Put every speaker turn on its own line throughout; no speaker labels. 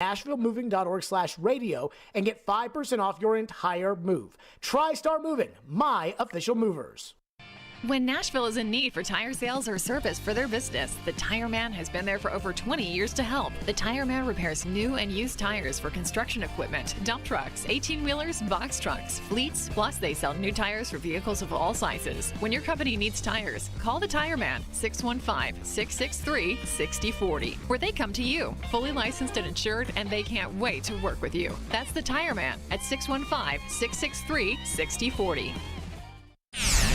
NashvilleMoving.org/radio and get 5% off your entire move. TriStar Moving, my official movers.
When Nashville is in need for tire sales or service for their business, the Tire Man has been there for over 20 years to help. The Tire Man repairs new and used tires for construction equipment, dump trucks, 18-wheelers, box trucks, fleets, plus they sell new tires for vehicles of all sizes. When your company needs tires, call the Tire Man, 615-663-6040, where they come to you, fully licensed and insured, and they can't wait to work with you. That's the Tire Man at 615-663-6040.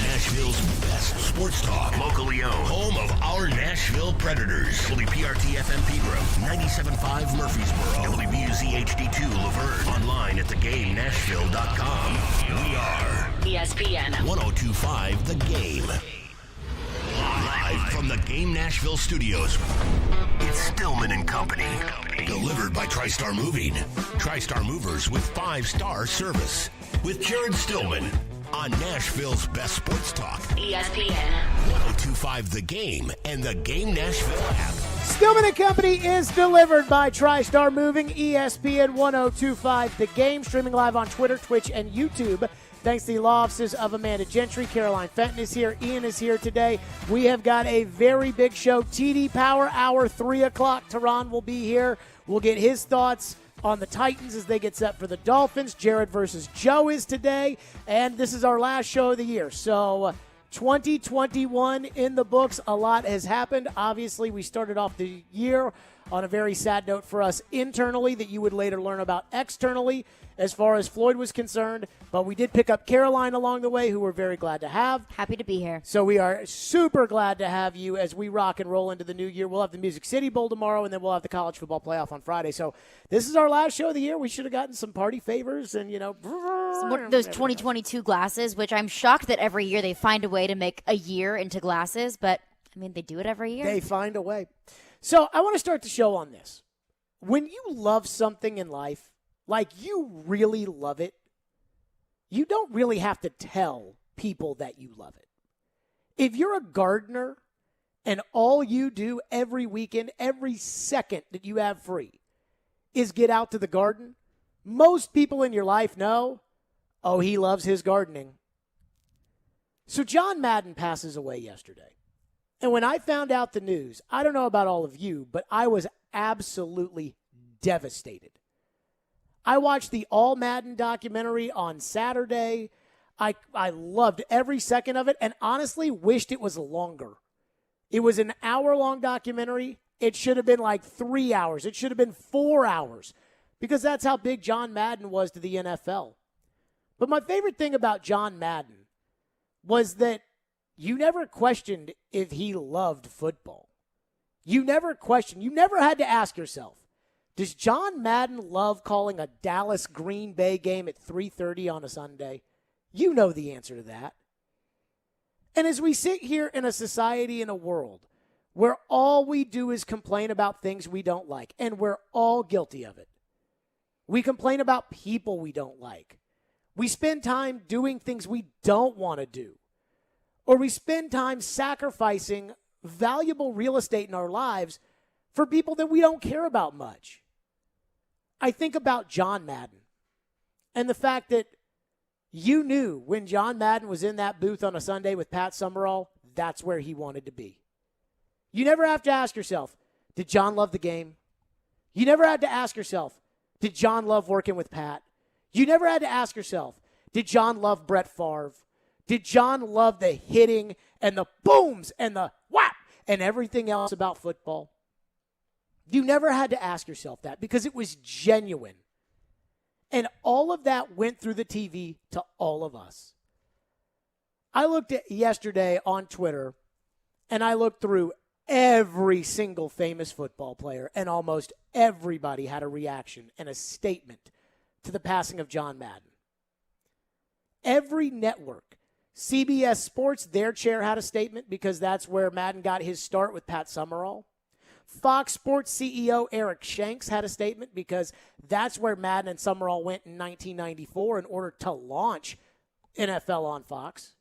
Nashville's best sports talk, locally owned, home of our Nashville Predators. WPRT-FM Pegram, 97.5 Murfreesboro, WBUZ HD2 Laverne, online at thegamenashville.com. We are
ESPN
102.5 The Game. Live from the Game Nashville studios, it's Stillman and Company. Delivered by TriStar Moving. TriStar Movers with 5-star service. With Jared Stillman. On Nashville's best sports talk,
ESPN
102.5 The Game and the Game Nashville app.
Stillman and Company is delivered by TriStar Moving, ESPN 102.5 The Game, streaming live on Twitter, Twitch, and YouTube. Thanks to the law offices of Amanda Gentry. Caroline Fenton is here. Ian is here today. We have got a very big show. TD Power Hour, 3 o'clock. Tehran will be here. We'll get his thoughts on the Titans as they get set for the Dolphins. Jared versus Joe is today, and this is our last show of the year. So 2021 in the books. A lot has happened. Obviously, we started off the year on a very sad note for us internally that you would later learn about externally as far as Floyd was concerned. But we did pick up Caroline along the way, who we're very glad to have.
Happy to be here.
So we are super glad to have you as we rock and roll into the new year. We'll have the Music City Bowl tomorrow, and then we'll have the College Football Playoff on Friday. So this is our last show of the year. We should have gotten some party favors and,
Those 2022 glasses, which I'm shocked that every year they find a way to make a year into glasses. But, they do it every year.
They find a way. So I want to start the show on this. When you love something in life, like you really love it, you don't really have to tell people that you love it. If you're a gardener and all you do every weekend, every second that you have free is get out to the garden, most people in your life know, oh, he loves his gardening. So John Madden passes away yesterday. And when I found out the news, I don't know about all of you, but I was absolutely devastated. I watched the All Madden documentary on Saturday. I loved every second of it and honestly wished it was longer. It was an hour-long documentary. It should have been like 3 hours. It should have been 4 hours because that's how big John Madden was to the NFL. But my favorite thing about John Madden was that you never questioned if he loved football. You never had to ask yourself, does John Madden love calling a Dallas-Green Bay game at 3:30 on a Sunday? You know the answer to that. And as we sit here in a society, in a world, where all we do is complain about things we don't like, and we're all guilty of it. We complain about people we don't like. We spend time doing things we don't want to do. Or we spend time sacrificing valuable real estate in our lives for people that we don't care about much. I think about John Madden and the fact that you knew when John Madden was in that booth on a Sunday with Pat Summerall, that's where he wanted to be. You never have to ask yourself, did John love the game? You never had to ask yourself, did John love working with Pat? You never had to ask yourself, did John love Brett Favre? Did John love the hitting and the booms and the whap and everything else about football? You never had to ask yourself that because it was genuine. And all of that went through the TV to all of us. I looked at yesterday on Twitter, and I looked through every single famous football player, and almost everybody had a reaction and a statement to the passing of John Madden. Every network, CBS Sports, their chair had a statement because that's where Madden got his start with Pat Summerall. Fox Sports CEO Eric Shanks had a statement because that's where Madden and Summerall went in 1994 in order to launch NFL on Fox.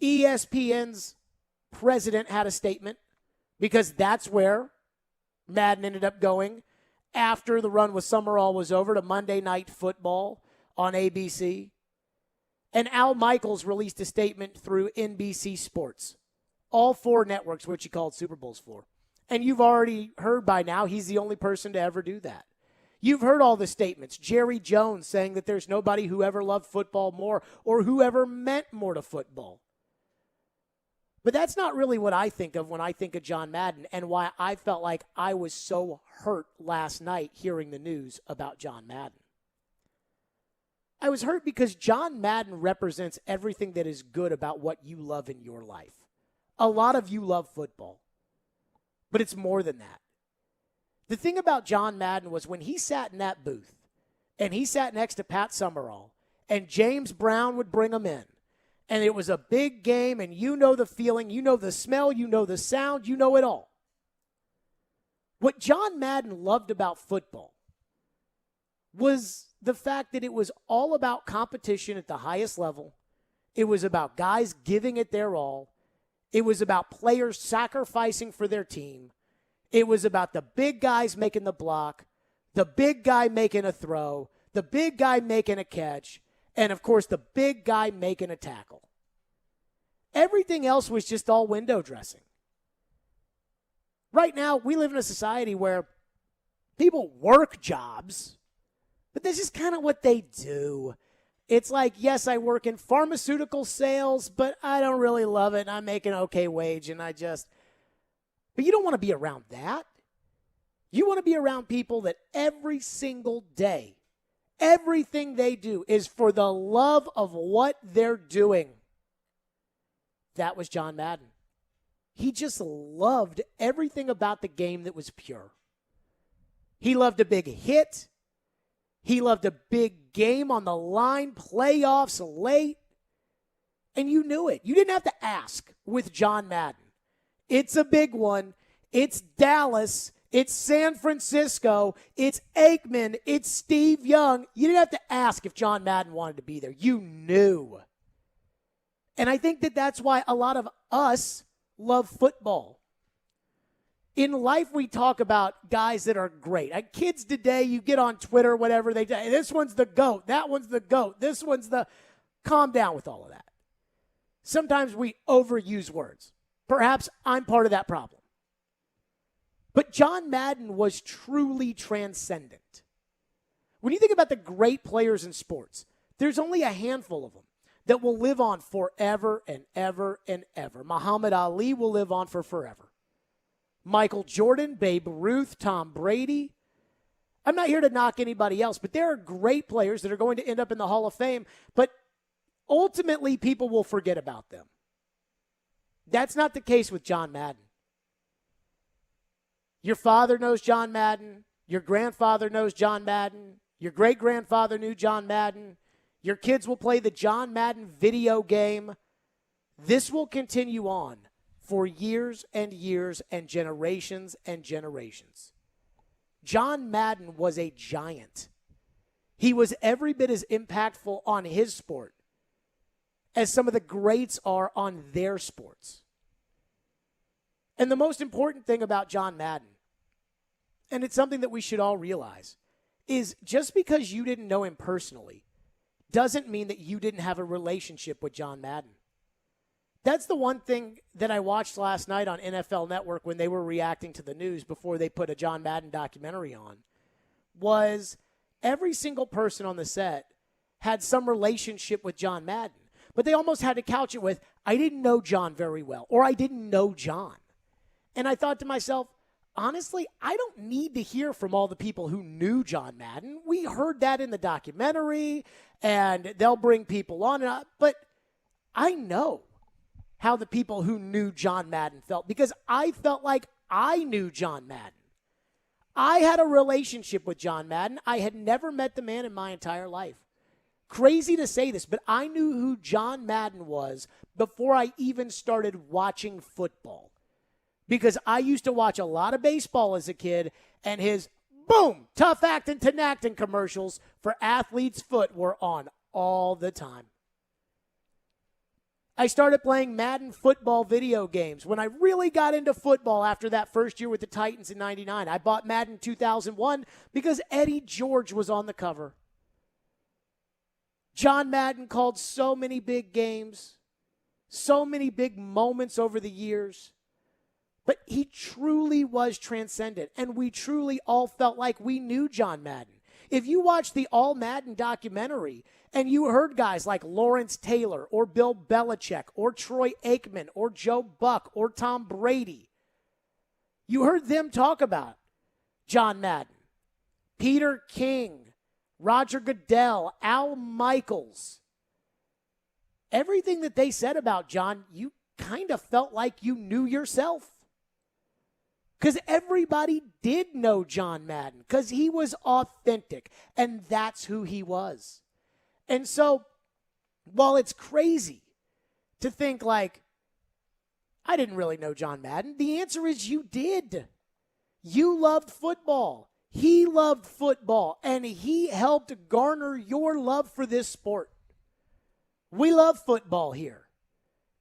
ESPN's president had a statement because that's where Madden ended up going after the run with Summerall was over to Monday Night Football on ABC. And Al Michaels released a statement through NBC Sports, all 4 networks, which he called Super Bowls for. And you've already heard by now he's the only person to ever do that. You've heard all the statements. Jerry Jones saying that there's nobody who ever loved football more or who ever meant more to football. But that's not really what I think of when I think of John Madden and why I felt like I was so hurt last night hearing the news about John Madden. I was hurt because John Madden represents everything that is good about what you love in your life. A lot of you love football, but it's more than that. The thing about John Madden was when he sat in that booth and he sat next to Pat Summerall and James Brown would bring him in and it was a big game and you know the feeling, you know the smell, you know the sound, you know it all. What John Madden loved about football was the fact that it was all about competition at the highest level. It was about guys giving it their all. It was about players sacrificing for their team. It was about the big guys making the block, the big guy making a throw, the big guy making a catch, and, of course, the big guy making a tackle. Everything else was just all window dressing. Right now, we live in a society where people work jobs, but this is kind of what they do. It's like, yes, I work in pharmaceutical sales, but I don't really love it, and I make an okay wage, and But you don't want to be around that. You want to be around people that every single day, everything they do is for the love of what they're doing. That was John Madden. He just loved everything about the game that was pure. He loved a big hit. He loved a big game on the line, playoffs late. And you knew it. You didn't have to ask with John Madden. It's a big one. It's Dallas. It's San Francisco. It's Aikman. It's Steve Young. You didn't have to ask if John Madden wanted to be there. You knew. And I think that that's why a lot of us love football. In life, we talk about guys that are great. Like kids today, you get on Twitter, whatever, they say, this one's the GOAT. That one's the GOAT. This one's the... Calm down with all of that. Sometimes we overuse words. Perhaps I'm part of that problem. But John Madden was truly transcendent. When you think about the great players in sports, there's only a handful of them that will live on forever and ever and ever. Muhammad Ali will live on for forever. Michael Jordan, Babe Ruth, Tom Brady. I'm not here to knock anybody else, but there are great players that are going to end up in the Hall of Fame, but ultimately people will forget about them. That's not the case with John Madden. Your father knows John Madden. Your grandfather knows John Madden. Your great-grandfather knew John Madden. Your kids will play the John Madden video game. This will continue on for years and years and generations and generations. John Madden was a giant. He was every bit as impactful on his sport as some of the greats are on their sports. And the most important thing about John Madden, and it's something that we should all realize, is just because you didn't know him personally doesn't mean that you didn't have a relationship with John Madden. That's the one thing that I watched last night on NFL Network when they were reacting to the news before they put a John Madden documentary on, was every single person on the set had some relationship with John Madden. But they almost had to couch it with, I didn't know John very well, or I didn't know John. And I thought to myself, honestly, I don't need to hear from all the people who knew John Madden. We heard that in the documentary, and they'll bring people on. But I know how the people who knew John Madden felt because I felt like I knew John Madden. I had a relationship with John Madden. I had never met the man in my entire life. Crazy to say this, but I knew who John Madden was before I even started watching football. Because I used to watch a lot of baseball as a kid, and his, boom, tough acting, Tinactin commercials for Athlete's Foot were on all the time. I started playing Madden football video games. When I really got into football after that first year with the Titans in 99, I bought Madden 2001 because Eddie George was on the cover. John Madden called so many big games, so many big moments over the years. But he truly was transcendent, and we truly all felt like we knew John Madden. If you watch the All Madden documentary and you heard guys like Lawrence Taylor or Bill Belichick or Troy Aikman or Joe Buck or Tom Brady, you heard them talk about John Madden, Peter King, Roger Goodell, Al Michaels. Everything that they said about John, you kind of felt like you knew yourself. Because everybody did know John Madden, because he was authentic, and that's who he was. And so, while it's crazy to think like, I didn't really know John Madden, the answer is you did. You loved football. He loved football, and he helped garner your love for this sport. We love football here.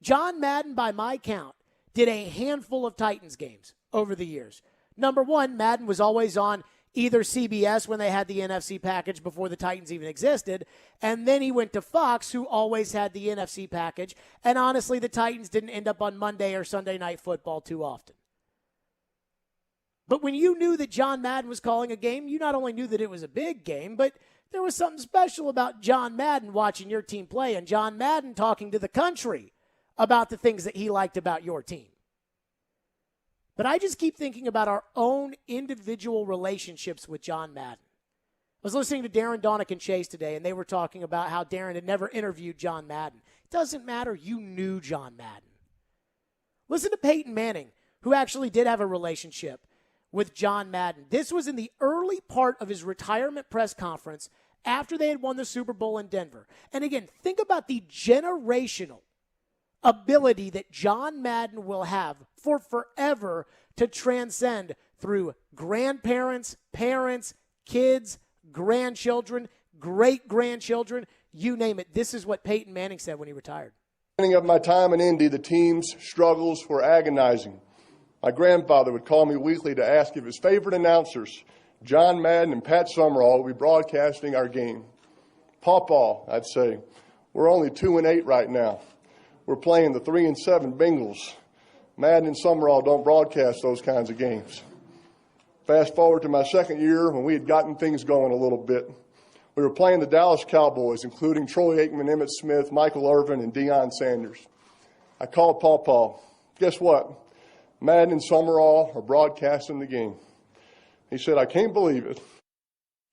John Madden, by my count, did a handful of Titans games over the years. Number one, Madden was always on either CBS when they had the NFC package before the Titans even existed, and then he went to Fox, who always had the NFC package, and honestly, the Titans didn't end up on Monday or Sunday Night Football too often. But when you knew that John Madden was calling a game, you not only knew that it was a big game, but there was something special about John Madden watching your team play and John Madden talking to the country about the things that he liked about your team. But I just keep thinking about our own individual relationships with John Madden. I was listening to Darren, Donick, and Chase today, and they were talking about how Darren had never interviewed John Madden. It doesn't matter. You knew John Madden. Listen to Peyton Manning, who actually did have a relationship with John Madden. This was in the early part of his retirement press conference after they had won the Super Bowl in Denver. And again, think about the generational ability that John Madden will have for forever to transcend through grandparents, parents, kids, grandchildren, great-grandchildren, you name it. This is what Peyton Manning said when he retired.
Beginning of my time in Indy, the team's struggles were agonizing. My grandfather would call me weekly to ask if his favorite announcers, John Madden and Pat Summerall, would be broadcasting our game. Pawpaw, I'd say, we're only 2-8 right now. We're playing the 3-7 Bengals. Madden and Summerall don't broadcast those kinds of games. Fast forward to my second year when we had gotten things going a little bit. We were playing the Dallas Cowboys, including Troy Aikman, Emmitt Smith, Michael Irvin, and Deion Sanders. I called Pawpaw. Guess what? Madden and Summerall are broadcasting the game. He said, I can't believe it.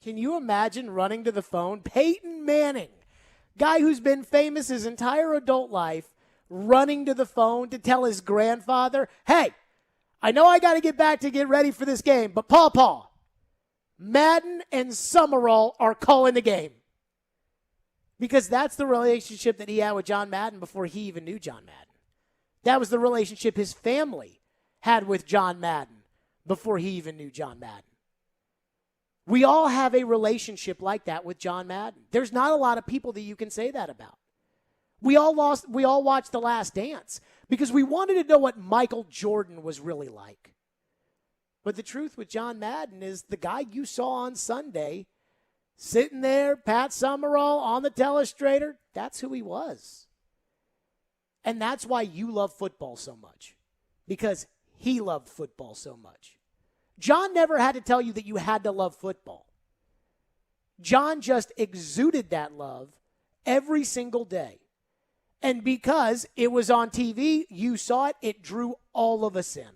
Can you imagine running to the phone? Peyton Manning, guy who's been famous his entire adult life, running to the phone to tell his grandfather, hey, I know I got to get back to get ready for this game, but Pawpaw, Madden and Summerall are calling the game. Because that's the relationship that he had with John Madden before he even knew John Madden. That was the relationship his family had with John Madden before he even knew John Madden. We all have a relationship like that with John Madden. There's not a lot of people that you can say that about. We all watched The Last Dance because we wanted to know what Michael Jordan was really like. But the truth with John Madden is the guy you saw on Sunday sitting there, Pat Summerall on the telestrator, that's who he was. And that's why you love football so much, because he loved football so much. John never had to tell you that you had to love football. John just exuded that love every single day. And because it was on TV, you saw it, it drew all of us in.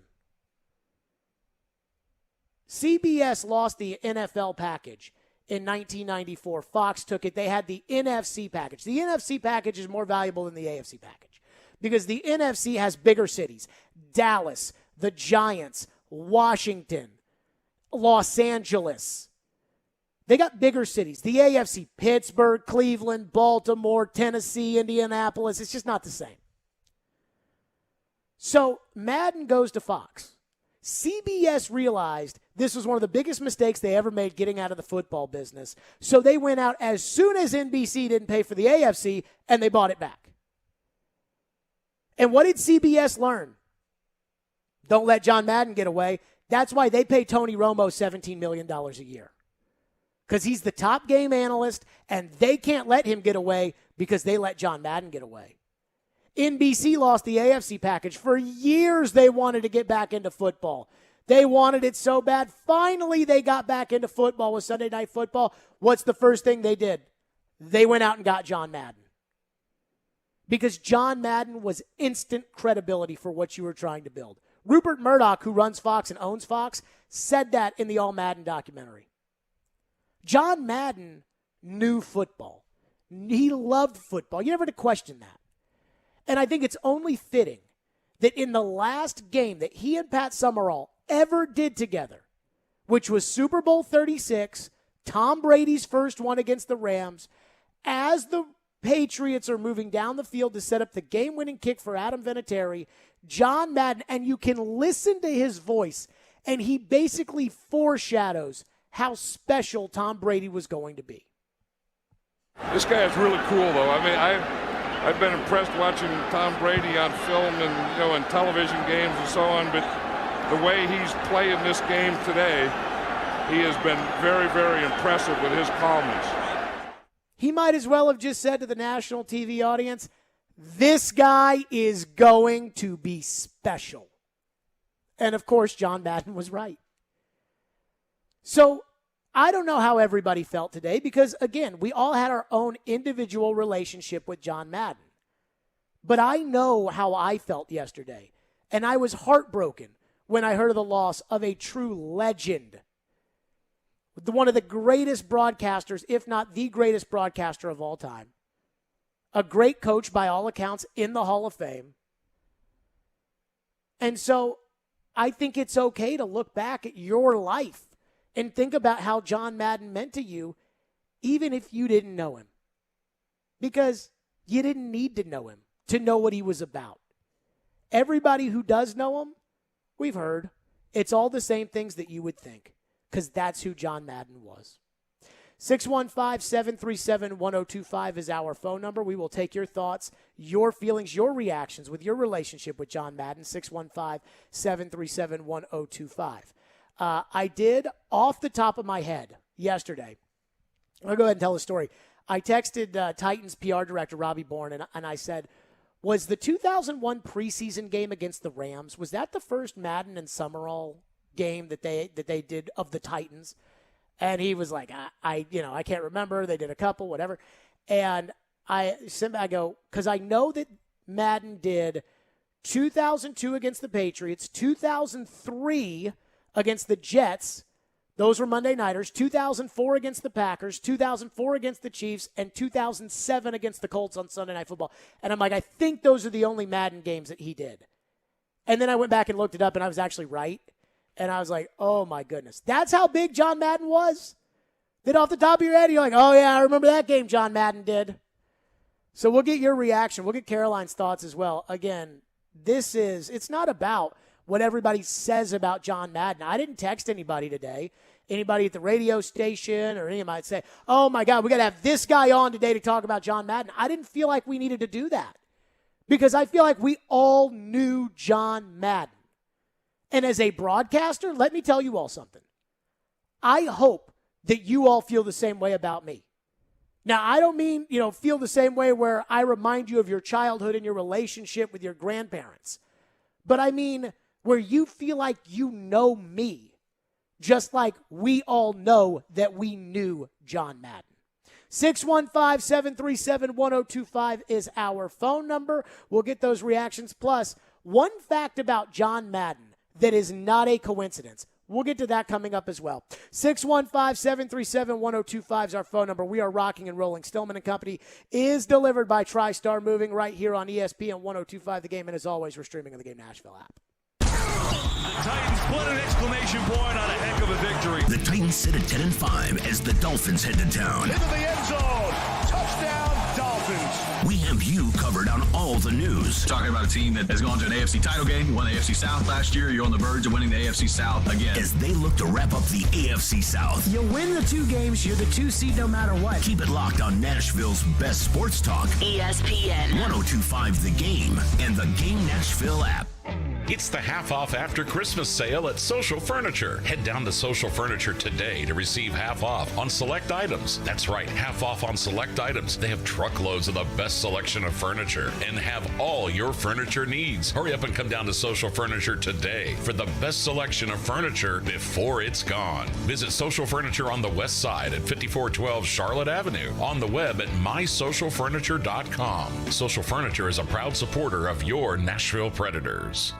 CBS lost the NFL package in 1994. Fox took it. They had the NFC package. The NFC package is more valuable than the AFC package because the NFC has bigger cities. Dallas, the Giants, Washington, Los Angeles. They got bigger cities. The AFC, Pittsburgh, Cleveland, Baltimore, Tennessee, Indianapolis. It's just not the same. So Madden goes to Fox. CBS realized this was one of the biggest mistakes they ever made getting out of the football business. So they went out as soon as NBC didn't pay for the AFC, and they bought it back. And what did CBS learn? Don't let John Madden get away. That's why they pay Tony Romo $17 million a year. Because he's the top game analyst, and they can't let him get away because they let John Madden get away. NBC lost the AFC package. For years, they wanted to get back into football. They wanted it so bad. Finally, they got back into football with Sunday Night Football. What's the first thing they did? They went out and got John Madden. Because John Madden was instant credibility for what you were trying to build. Rupert Murdoch, who runs Fox and owns Fox, said that in the All Madden documentary. John Madden knew football. He loved football. You never had to question that. And I think it's only fitting that in the last game that he and Pat Summerall ever did together, which was Super Bowl 36, Tom Brady's first one against the Rams, as the Patriots are moving down the field to set up the game-winning kick for Adam Vinatieri, John Madden, and you can listen to his voice, and he basically foreshadows how special Tom Brady was going to be.
This guy is really cool, though. I mean, I've been impressed watching Tom Brady on film and in television games and so on, but the way he's playing this game today, he has been very, very impressive with his calmness.
He might as well have just said to the national TV audience, this guy is going to be special. And, of course, John Madden was right. So I don't know how everybody felt today because, again, we all had our own individual relationship with John Madden. But I know how I felt yesterday, and I was heartbroken when I heard of the loss of a true legend, one of the greatest broadcasters, if not the greatest broadcaster of all time, a great coach by all accounts in the Hall of Fame. And so I think it's okay to look back at your life and think about how John Madden meant to you, even if you didn't know him. Because you didn't need to know him to know what he was about. Everybody who does know him, we've heard, it's all the same things that you would think, because that's who John Madden was. 615-737-1025 is our phone number. We will take your thoughts, your feelings, your reactions with your relationship with John Madden, 615-737-1025. I did, off the top of my head, yesterday, I'll go ahead and tell the story. I texted Titans PR director Robbie Bourne, and I said, was the 2001 preseason game against the Rams, was that the first Madden and Summerall game that they did of the Titans? And he was like, I can't remember. They did a couple, whatever. And I go, because I know that Madden did 2002 against the Patriots, 2003 against the Jets. Those were Monday Nighters. 2004 against the Packers, 2004 against the Chiefs, and 2007 against the Colts on Sunday Night Football. And I'm like, I think those are the only Madden games that he did. And then I went back and looked it up, and I was actually right. And I was like, oh, my goodness. That's how big John Madden was? That off the top of your head, you're like, oh, yeah, I remember that game John Madden did. So we'll get your reaction. We'll get Caroline's thoughts as well. Again, it's not about what everybody says about John Madden. I didn't text anybody today, anybody at the radio station, or anybody might say, oh, my God, we got to have this guy on today to talk about John Madden. I didn't feel like we needed to do that because I feel like we all knew John Madden. And as a broadcaster, let me tell you all something. I hope that you all feel the same way about me. Now, I don't mean, feel the same way where I remind you of your childhood and your relationship with your grandparents. But I mean where you feel like you know me, just like we all know that we knew John Madden. 615-737-1025 is our phone number. We'll get those reactions. Plus, one fact about John Madden that is not a coincidence. We'll get to that coming up as well. 615-737-1025 is our phone number. We are rocking and rolling. Stillman and Company is delivered by TriStar Moving right here on ESPN 1025 The Game. And as always, we're streaming on the Game Nashville app.
Titans put an exclamation point on a heck of a victory.
The Titans sit at 10-5 as the Dolphins head to town.
Into the end zone. Touchdown, Dolphins.
We have you covered on all the news.
Talking about a team that has gone to an AFC title game, won the AFC South last year. You're on the verge of winning the AFC South again.
As they look to wrap up the AFC South.
You win the 2 games, you're the 2 seed no matter what.
Keep it locked on Nashville's best sports talk.
ESPN.
102.5 The Game and the Game Nashville app.
It's the half-off after Christmas sale at Social Furniture. Head down to Social Furniture today to receive half off on select items. That's right, half off on select items. They have truckloads of the best selection of furniture and have all your furniture needs. Hurry up and come down to Social Furniture today for the best selection of furniture before it's gone. Visit Social Furniture on the west side at 5412 Charlotte Avenue. On the web at mysocialfurniture.com. Social Furniture is a proud supporter of your Nashville Predators.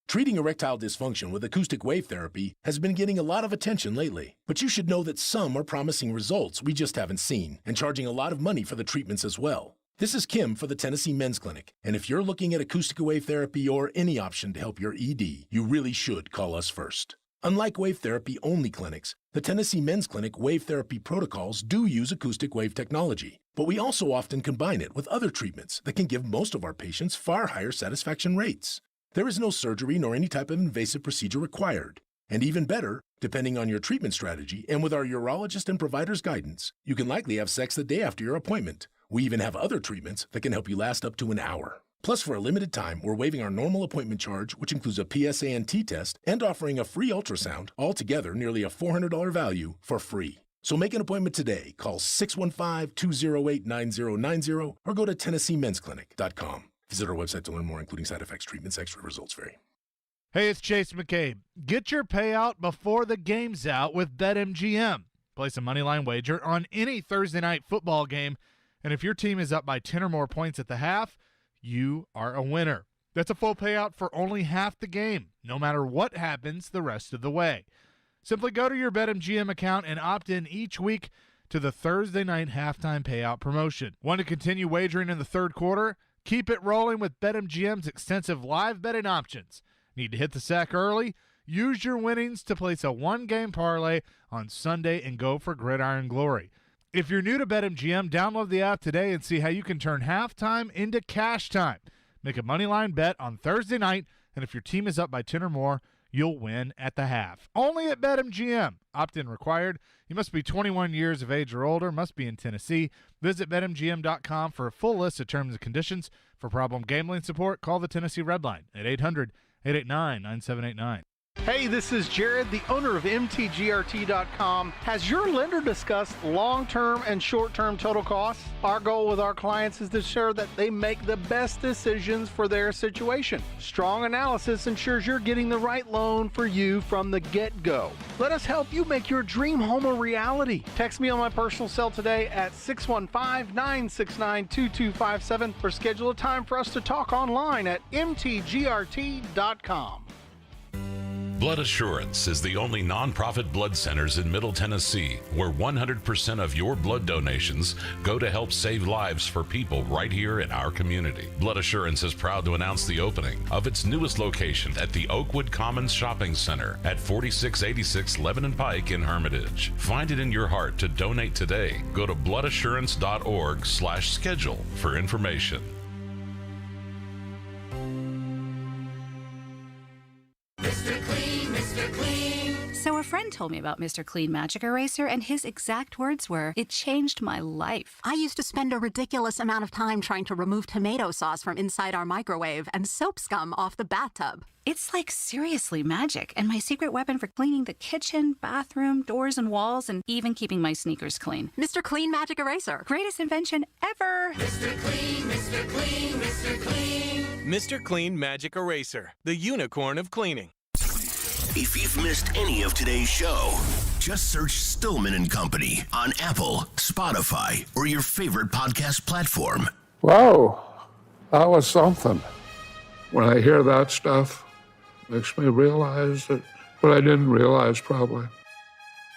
Treating erectile dysfunction with acoustic wave therapy has been getting a lot of attention lately. But you should know that some are promising results we just haven't seen and charging a lot of money for the treatments as well. This is Kim for the Tennessee Men's Clinic, and if you're looking at acoustic wave therapy or any option to help your ED, you really should call us first. Unlike wave therapy only clinics, the Tennessee Men's Clinic wave therapy protocols do use acoustic wave technology, but we also often combine it with other treatments that can give most of our patients far higher satisfaction rates. There is no surgery nor any type of invasive procedure required. And even better, depending on your treatment strategy and with our urologist and provider's guidance, you can likely have sex the day after your appointment. We even have other treatments that can help you last up to an hour. Plus, for a limited time, we're waiving our normal appointment charge, which includes a PSA and T test, and offering a free ultrasound, altogether nearly a $400 value, for free. So make an appointment today. Call 615-208-9090 or go to TennesseeMen'sClinic.com. Visit our website to learn more, including side effects, treatments, extra results vary.
Hey, it's Chase McCabe. Get your payout before the game's out with BetMGM. Place a moneyline wager on any Thursday night football game, and if your team is up by 10 or more points at the half, you are a winner. That's a full payout for only half the game, no matter what happens the rest of the way. Simply go to your BetMGM account and opt in each week to the Thursday night halftime payout promotion. Want to continue wagering in the third quarter? Keep it rolling with BetMGM's extensive live betting options. Need to hit the sack early? Use your winnings to place a one-game parlay on Sunday and go for gridiron glory. If you're new to BetMGM, download the app today and see how you can turn halftime into cash time. Make a moneyline bet on Thursday night, and if your team is up by 10 or more, you'll win at the half. Only at BetMGM. Opt-in required. You must be 21 years of age or older, must be in Tennessee. Visit BetMGM.com for a full list of terms and conditions. For problem gambling support, call the Tennessee Red Line at 800-889-9789.
Hey, this is Jared, the owner of MTGRT.com. Has your lender discussed long-term and short-term total costs? Our goal with our clients is to ensure that they make the best decisions for their situation. Strong analysis ensures you're getting the right loan for you from the get-go. Let us help you make your dream home a reality. Text me on my personal cell today at 615-969-2257 or schedule a time for us to talk online at MTGRT.com.
Blood Assurance is the only nonprofit blood centers in Middle Tennessee where 100% of your blood donations go to help save lives for people right here in our community. Blood Assurance is proud to announce the opening of its newest location at the Oakwood Commons Shopping Center at 4686 Lebanon Pike in Hermitage. Find it in your heart to donate today. Go to bloodassurance.org/schedule for information.
So a friend told me about Mr. Clean Magic Eraser, and his exact words were, "It changed my life."
I used to spend a ridiculous amount of time trying to remove tomato sauce from inside our microwave and soap scum off the bathtub.
It's like seriously magic, and my secret weapon for cleaning the kitchen, bathroom, doors, and walls, and even keeping my sneakers clean.
Mr. Clean Magic Eraser.
Greatest invention ever.
Mr. Clean, Mr. Clean, Mr. Clean. Mr. Clean Magic Eraser, the unicorn of cleaning.
If you've missed any of today's show, just search Stillman and Company on Apple, Spotify, or your favorite podcast platform.
Wow, that was something. When I hear that stuff, it makes me realize that what I didn't realize probably.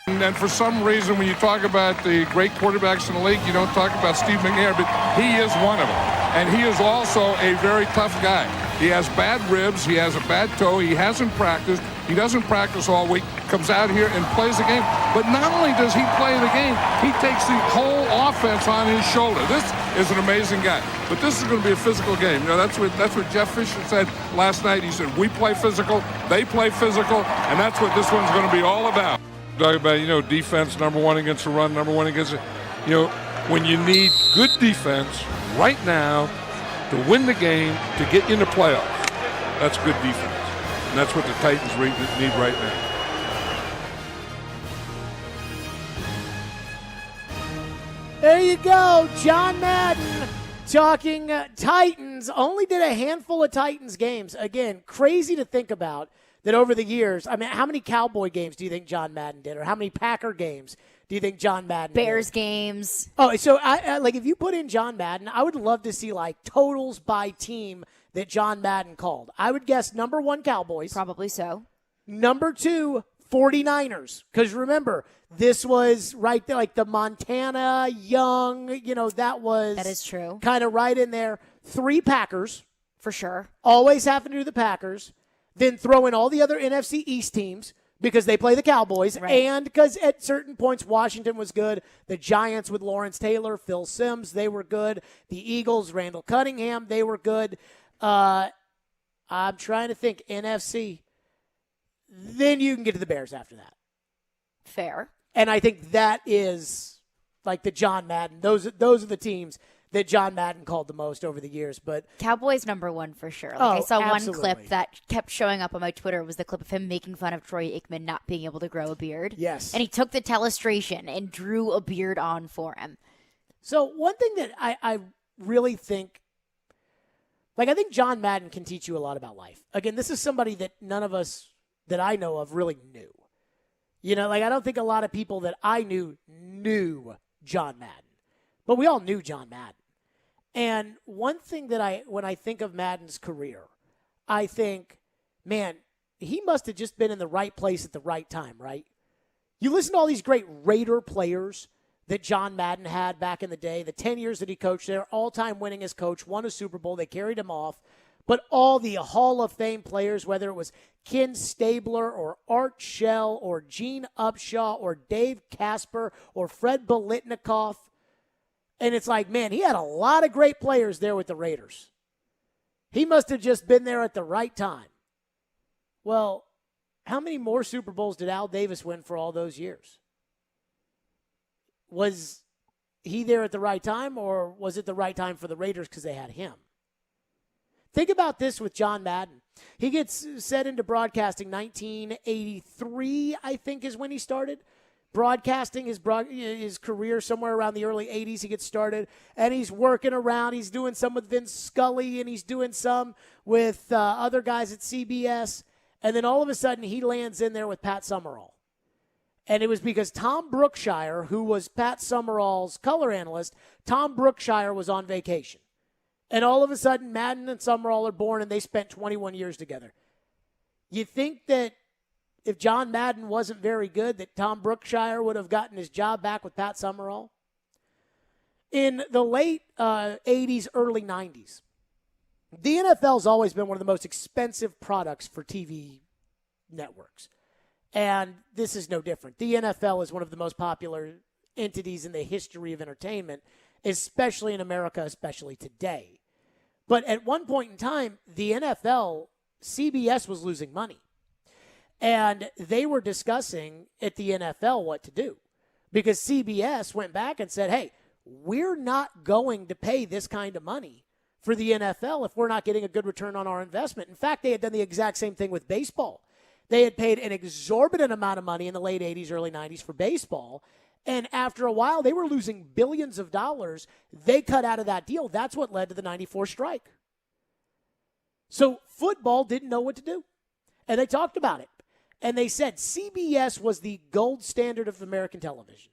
And for some reason, when you talk about the great quarterbacks in the league, you don't talk about Steve McNair, but he is one of them. And he is also a very tough guy. He has bad ribs. He has a bad toe. He hasn't practiced. He doesn't practice all week. Comes out here and plays the game.
But not only does he play the game, he takes the whole offense on his shoulder. This is an amazing guy. But this is going to be a physical game. That's what Jeff Fisher said last night. He said, we play physical, they play physical, and that's what this one's going to be all about. Talk about, defense, number one against the run, number one against it. When you need good defense right now to win the game, to get into playoffs, that's good defense. And that's what the Titans need right now.
There you go, John Madden talking Titans. Only did a handful of Titans games. Again, crazy to think about that over the years. I mean, how many Cowboy games do you think John Madden did? Or how many Packer games do you think John Madden
Bears
did?
games.
Oh, so I if you put in John Madden, I would love to see totals by team that John Madden called. I would guess number 1, Cowboys.
Probably so.
Number 2, 49ers. Because remember, this was right there, the Montana, Young, that
is true.
Kind of right in there. 3, Packers.
For sure.
Always having to do the Packers. Then throw in all the other NFC East teams because they play the Cowboys.
Right.
And because at certain points, Washington was good. The Giants with Lawrence Taylor, Phil Simms, they were good. The Eagles, Randall Cunningham, they were good. I'm trying to think. NFC. Then you can get to the Bears after that.
Fair.
And I think that is the John Madden. Those are the teams that John Madden called the most over the years. But
Cowboys number 1 for sure. I saw
absolutely.
one clip that kept showing up on my Twitter was the clip of him making fun of Troy Aikman not being able to grow a beard.
Yes.
And he took the telestration and drew a beard on for him.
So one thing that I really think, I think John Madden can teach you a lot about life. Again, this is somebody that none of us that I know of really knew. I don't think a lot of people that I knew John Madden. But we all knew John Madden. And one thing that when I think of Madden's career, I think, man, he must have just been in the right place at the right time, right? You listen to all these great Raider players that John Madden had back in the day, the 10 years that he coached there, all-time winningest coach, won a Super Bowl, they carried him off. But all the Hall of Fame players, whether it was Ken Stabler or Art Shell or Gene Upshaw or Dave Casper or Fred Biletnikoff, and it's man, he had a lot of great players there with the Raiders. He must have just been there at the right time. Well, how many more Super Bowls did Al Davis win for all those years? Was he there at the right time, or was it the right time for the Raiders because they had him? Think about this with John Madden. He gets set into broadcasting 1983, I think, is when he started. Broadcasting his career somewhere around the early 80s. He gets started, and he's working around. He's doing some with Vince Scully, and he's doing some with other guys at CBS. And then all of a sudden, he lands in there with Pat Summerall. And it was because Tom Brookshire, who was Pat Summerall's color analyst, Tom Brookshire was on vacation. And all of a sudden, Madden and Summerall are born, and they spent 21 years together. You think that if John Madden wasn't very good, that Tom Brookshire would have gotten his job back with Pat Summerall? In the late 80s, early 90s, the NFL's always been one of the most expensive products for TV networks. And this is no different. The NFL is one of the most popular entities in the history of entertainment, especially in America, especially today. But at one point in time, the NFL, CBS was losing money. And they were discussing at the NFL what to do. Because CBS went back and said, hey, we're not going to pay this kind of money for the NFL if we're not getting a good return on our investment. In fact, they had done the exact same thing with baseball. They had paid an exorbitant amount of money in the late 80s, early 90s for baseball. And after a while, they were losing billions of dollars. They cut out of that deal. That's what led to the 94 strike. So football didn't know what to do. And they talked about it. And they said CBS was the gold standard of American television.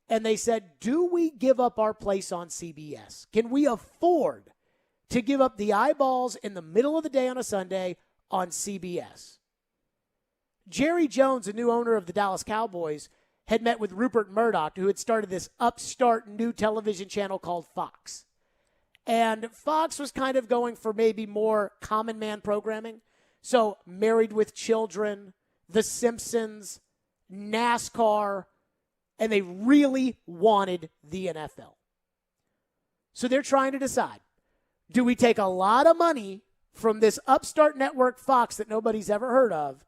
And they said, do we give up our place on CBS? Can we afford to give up the eyeballs in the middle of the day on a Sunday on CBS? Jerry Jones, the new owner of the Dallas Cowboys, had met with Rupert Murdoch, who had started this upstart new television channel called Fox. And Fox was kind of going for maybe more common man programming. So Married with Children, The Simpsons, NASCAR, and they really wanted the NFL. So they're trying to decide, do we take a lot of money from this upstart network Fox that nobody's ever heard of,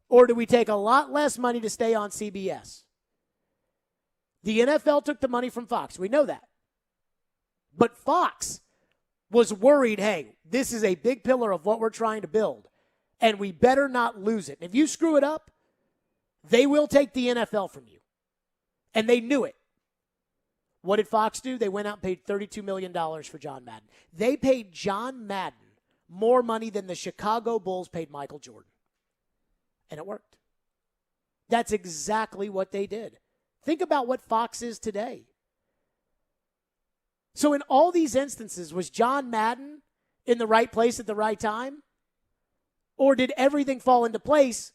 or do we take a lot less money to stay on CBS? The NFL took the money from Fox. We know that. But Fox was worried, hey, this is a big pillar of what we're trying to build, and we better not lose it. And if you screw it up, they will take the NFL from you. And they knew it. What did Fox do? They went out and paid $32 million for John Madden. They paid John Madden more money than the Chicago Bulls paid Michael Jordan. And it worked. That's exactly what they did. Think about what Fox is today. So in all these instances, was John Madden in the right place at the right time? Or did everything fall into place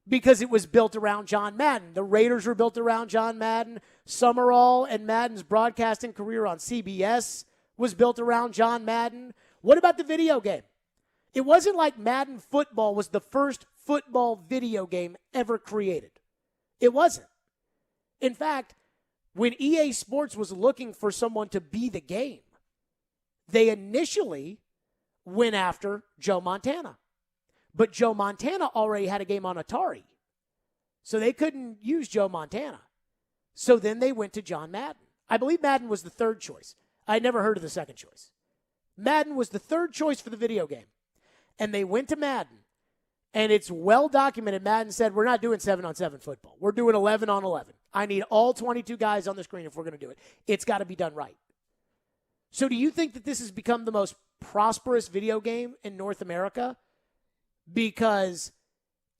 because it was built around John Madden? The Raiders were built around John Madden. Summerall and Madden's broadcasting career on CBS was built around John Madden. What about the video game? It wasn't like Madden Football was the first football video game ever created. It wasn't. In fact, when EA Sports was looking for someone to be the game, they initially went after Joe Montana. But Joe Montana already had a game on Atari. So they couldn't use Joe Montana. So then they went to John Madden. I believe Madden was the third choice. I never heard of the second choice. Madden was the third choice for the video game. And they went to Madden. And it's well documented. Madden said, we're not doing 7-on-7 football. We're doing 11-on-11. I need all 22 guys on the screen if we're going to do it. It's got to be done right. So do you think that this has become the most prosperous video game in North America because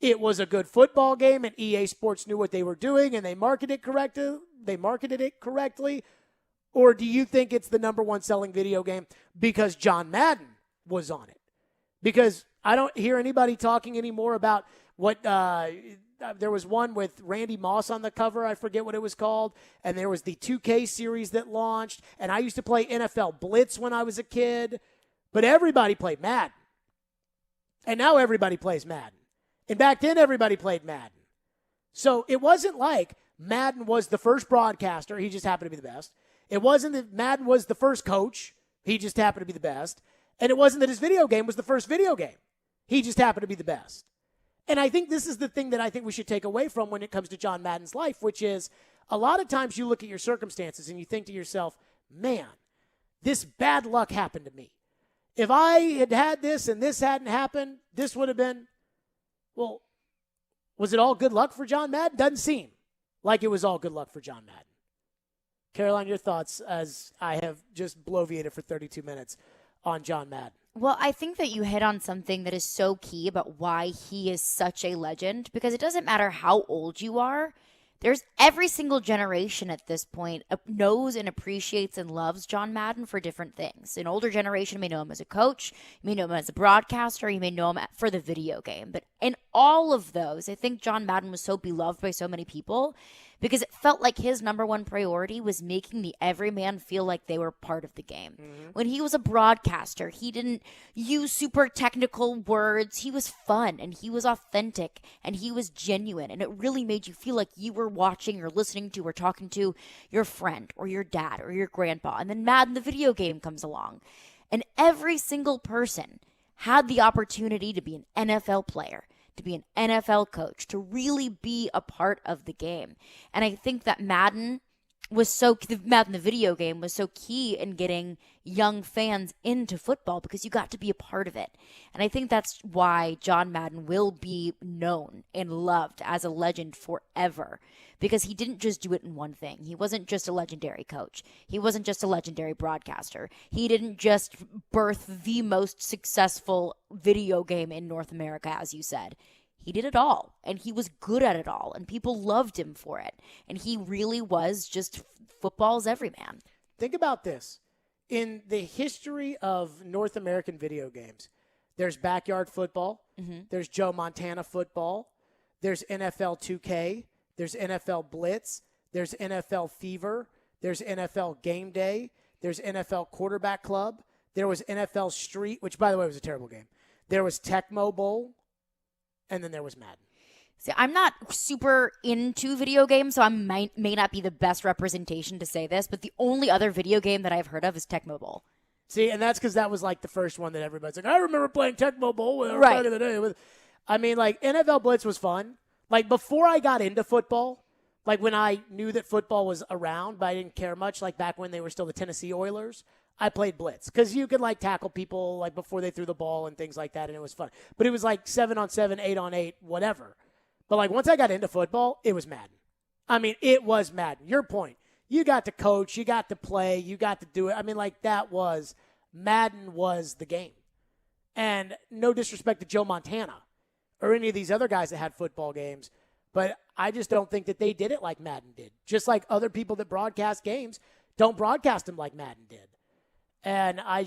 it was a good football game and EA Sports knew what they were doing and they marketed it correctly? Or do you think it's the number one selling video game because John Madden was on it? Because I don't hear anybody talking anymore about what there was one with Randy Moss on the cover. I forget what it was called. And there was the 2K series that launched. And I used to play NFL Blitz when I was a kid. But everybody played Madden. And now everybody plays Madden. And back then everybody played Madden. So it wasn't like Madden was the first broadcaster. He just happened to be the best. It wasn't that Madden was the first coach. He just happened to be the best. And it wasn't that his video game was the first video game. He just happened to be the best. And I think this is the thing that I think we should take away from when it comes to John Madden's life, which is a lot of times you look at your circumstances and you think to yourself, man, this bad luck happened to me. If I had had this and this hadn't happened, this would have been, well, was it all good luck for John Madden? Doesn't seem like it was all good luck for John Madden. Caroline, your thoughts as I have just bloviated for 32 minutes on John Madden.
Well, I think that you hit on something that is so key about why he is such a legend, because it doesn't matter how old you are. There's every single generation at this point knows and appreciates and loves John Madden for different things. An older generation may know him as a coach, you may know him as a broadcaster, you may know him for the video game. But in all of those, I think John Madden was so beloved by so many people because it felt like his number one priority was making the everyman feel like they were part of the game. Mm-hmm. When he was a broadcaster, he didn't use super technical words. He was fun, and he was authentic, and he was genuine, and it really made you feel like you were watching or listening to or talking to your friend or your dad or your grandpa. And then Madden, the video game, comes along, and every single person had the opportunity to be an NFL player, to be an NFL coach, to really be a part of the game. And I think that Madden, the video game, was so key in getting young fans into football because you got to be a part of it. And I think that's why John Madden will be known and loved as a legend forever, because he didn't just do it in one thing. He wasn't just a legendary coach. He wasn't just a legendary broadcaster. He didn't just birth the most successful video game in North America, as you said. He did it all, and he was good at it all, and people loved him for it. And he really was just football's everyman.
Think about this. In the history of North American video games, there's backyard football, there's Joe Montana football, there's NFL 2K, there's NFL Blitz, there's NFL Fever, there's NFL Game Day, there's NFL Quarterback Club, there was NFL Street, which, by the way, was a terrible game. There was Tecmo Bowl, and then there was Madden.
See, I'm not super into video games, so I may not be the best representation to say this, but the only other video game that I've heard of is Tech Mobile.
See, and that's because that was like the first one that everybody's like, I remember playing Tech Mobile
Right.
back in the day. I mean, like, NFL Blitz was fun. Like, before I got into football, like when I knew that football was around, but I didn't care much, like back when they were still the Tennessee Oilers, I played Blitz because you could like tackle people like before they threw the ball and things like that, and it was fun. But it was like 7-on-7, 8-on-8, whatever. But like once I got into football, it was Madden. I mean, it was Madden. Your point. You got to coach, you got to play, you got to do it. I mean, like Madden was the game. And no disrespect to Joe Montana or any of these other guys that had football games, but I just don't think that they did it like Madden did. Just like other people that broadcast games don't broadcast them like Madden did. And I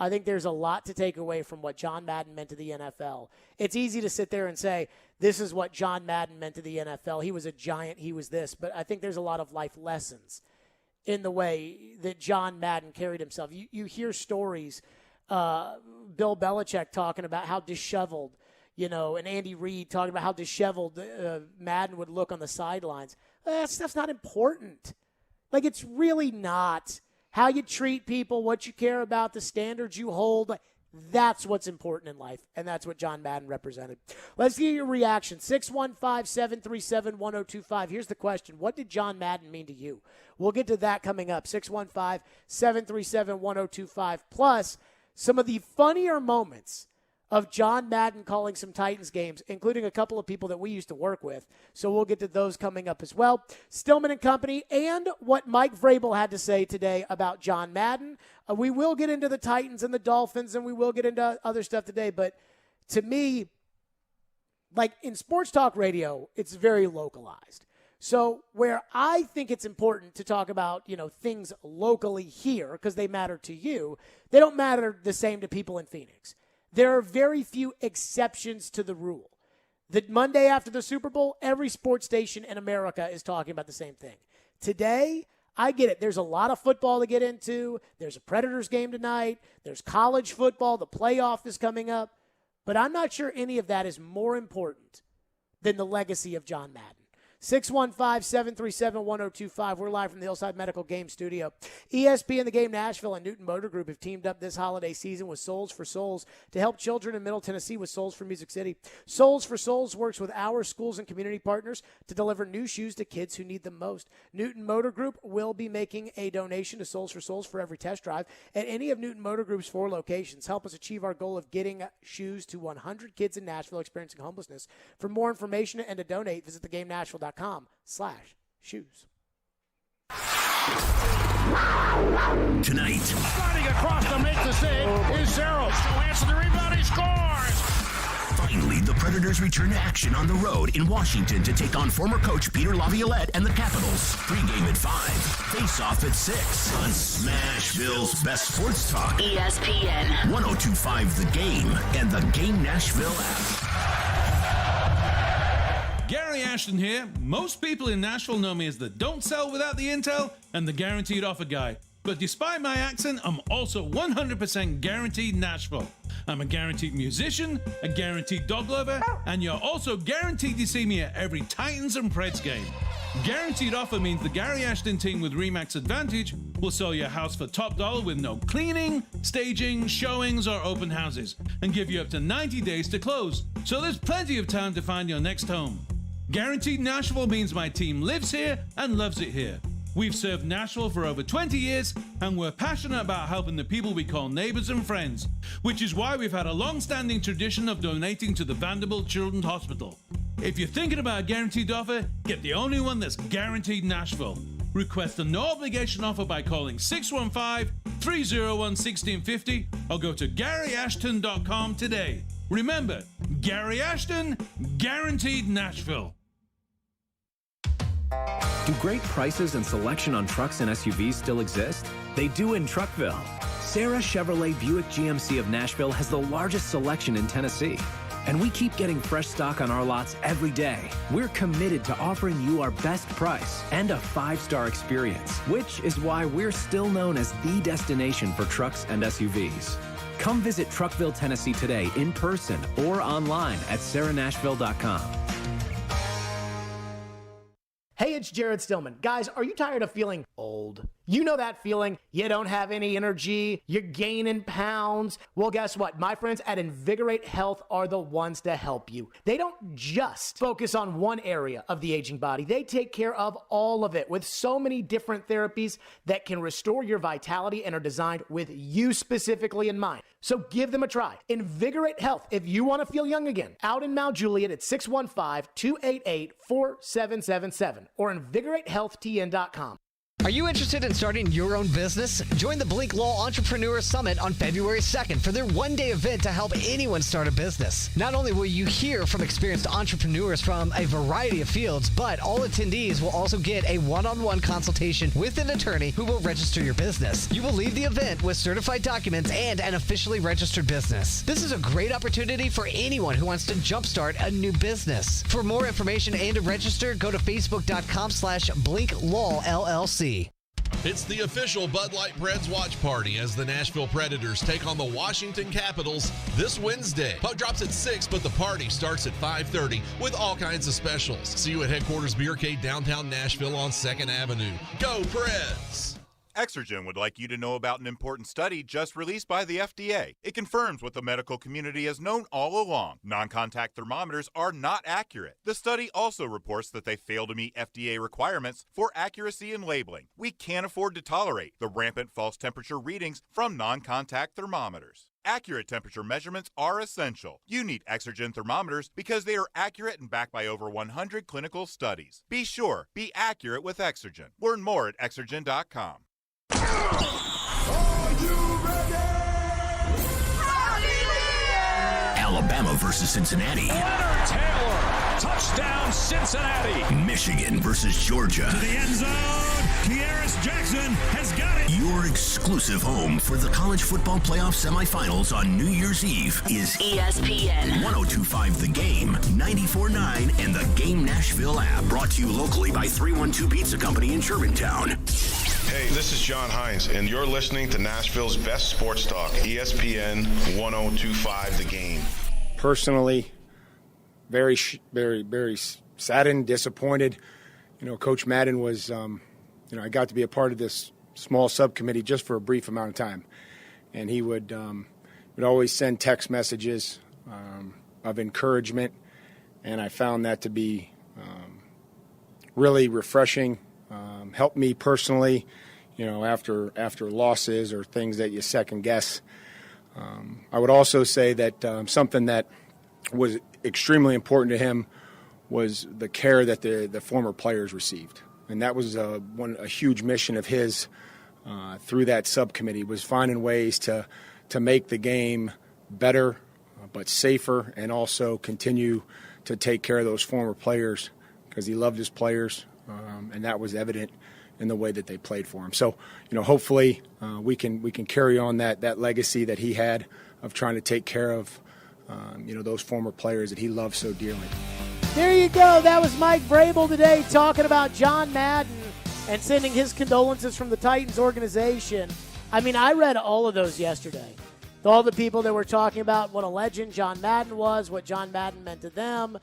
think there's a lot to take away from what John Madden meant to the NFL. It's easy to sit there and say, this is what John Madden meant to the NFL. He was a giant. He was this. But I think there's a lot of life lessons in the way that John Madden carried himself. You hear stories, Bill Belichick talking about how disheveled, and Andy Reid talking about how disheveled Madden would look on the sidelines. That stuff's not important. Like, it's really not. How you treat people, what you care about, the standards you hold, that's what's important in life, and that's what John Madden represented. Let's get your reaction. 615-737-1025. Here's the question. What did John Madden mean to you? We'll get to that coming up. 615-737-1025. Plus, some of the funnier moments of John Madden calling some Titans games, including a couple of people that we used to work with. So we'll get to those coming up as well. Stillman and Company, and what Mike Vrabel had to say today about John Madden. We will get into the Titans and the Dolphins, and we will get into other stuff today. But to me, like in sports talk radio, it's very localized. So where I think it's important to talk about, things locally here because they matter to you, they don't matter the same to people in Phoenix. There are very few exceptions to the rule. The Monday after the Super Bowl, every sports station in America is talking about the same thing. Today, I get it. There's a lot of football to get into. There's a Predators game tonight. There's college football. The playoff is coming up. But I'm not sure any of that is more important than the legacy of John Madden. 615-737-1025. We're live from the Hillside Medical Game Studio. ESPN, The Game Nashville, and Newton Motor Group have teamed up this holiday season with Souls for Souls to help children in Middle Tennessee with Souls for Music City. Souls for Souls works with our schools and community partners to deliver new shoes to kids who need them most. Newton Motor Group will be making a donation to Souls for Souls for every test drive at any of Newton Motor Group's 4 locations. Help us achieve our goal of getting shoes to 100 kids in Nashville experiencing homelessness. For more information and to donate, visit theGameNashville.com/shoes.
Tonight.
Running across to make the save is Zeros. Still answer the rebound. He scores.
Finally, the Predators return to action on the road in Washington to take on former coach Peter Laviolette and the Capitals. Pre-game at 5, face-off at 6 on Smashville's best sports talk.
ESPN
102.5 The Game and the Game Nashville app.
Gary Ashton here. Most people in Nashville know me as the don't sell without the intel and the guaranteed offer guy. But despite my accent, I'm also 100% guaranteed Nashville. I'm a guaranteed musician, a guaranteed dog lover, and you're also guaranteed to see me at every Titans and Preds game. Guaranteed offer means the Gary Ashton team with RE/MAX Advantage will sell your house for top dollar with no cleaning, staging, showings, or open houses, and give you up to 90 days to close. So there's plenty of time to find your next home. Guaranteed Nashville means my team lives here and loves it here. We've served Nashville for over 20 years, and we're passionate about helping the people we call neighbors and friends, which is why we've had a long-standing tradition of donating to the Vanderbilt Children's Hospital. If you're thinking about a guaranteed offer, get the only one that's guaranteed Nashville. Request a no-obligation offer by calling 615-301-1650 or go to GaryAshton.com today. Remember, Gary Ashton, guaranteed Nashville.
Do great prices and selection on trucks and SUVs still exist? They do in Truckville. Sarah Chevrolet Buick GMC of Nashville has the largest selection in Tennessee. And we keep getting fresh stock on our lots every day. We're committed to offering you our best price and a 5-star experience, which is why we're still known as the destination for trucks and SUVs. Come visit Truckville, Tennessee today in person or online at sarahnashville.com.
Jared Stillman. Guys, are you tired of feeling old? You know that feeling. You don't have any energy. You're gaining pounds. Well, guess what? My friends at Invigorate Health are the ones to help you. They don't just focus on one area of the aging body. They take care of all of it with so many different therapies that can restore your vitality and are designed with you specifically in mind. So give them a try. Invigorate Health. If you want to feel young again, out in Mount Juliet at 615-288-4777 or invigoratehealthtn.com.
Are you interested in starting your own business? Join the Blink Law Entrepreneur Summit on February 2nd for their one-day event to help anyone start a business. Not only will you hear from experienced entrepreneurs from a variety of fields, but all attendees will also get a one-on-one consultation with an attorney who will register your business. You will leave the event with certified documents and an officially registered business. This is a great opportunity for anyone who wants to jumpstart a new business. For more information and to register, go to facebook.com/BlinkLawLLC.
It's the official Bud Light Preds watch party as the Nashville Predators take on the Washington Capitals this Wednesday. Puck drops at 6, but the party starts at 5:30 with all kinds of specials. See you at Headquarters Beercade downtown Nashville on 2nd Avenue. Go Preds!
Exergen would like you to know about an important study just released by the FDA. It confirms what the medical community has known all along. Non-contact thermometers are not accurate. The study also reports that they fail to meet FDA requirements for accuracy in labeling. We can't afford to tolerate the rampant false temperature readings from non-contact thermometers. Accurate temperature measurements are essential. You need Exergen thermometers because they are accurate and backed by over 100 clinical studies. Be sure, be accurate with Exergen. Learn more at Exergen.com.
Alabama versus Cincinnati.
Leonard Taylor, touchdown Cincinnati.
Michigan versus Georgia.
To the end zone, Kearis Jackson has got it.
Your exclusive home for the college football playoff semifinals on New Year's Eve is ESPN 102.5 The Game, 94.9, and the Game Nashville app. Brought to you locally by 312 Pizza Company in Shermantown.
Hey, this is John Hines, and you're listening to Nashville's best sports talk, ESPN 102.5 The Game.
Personally, very saddened, disappointed. Coach Madden was, I got to be a part of this small subcommittee just for a brief amount of time. And he would always send text messages of encouragement, and I found that to be really refreshing. Helped me personally, after losses or things that you second guess. I would also say that something that was extremely important to him was the care that the former players received, and that was a huge mission of his through that subcommittee, was finding ways to make the game better, but safer, and also continue to take care of those former players because he loved his players. And that was evident in the way that they played for him. So, hopefully we can carry on that legacy that he had of trying to take care of, those former players that he loved so dearly.
There you go. That was Mike Vrabel today talking about John Madden and sending his condolences from the Titans organization. I mean, I read all of those yesterday. All the people that were talking about what a legend John Madden was, what John Madden meant to them,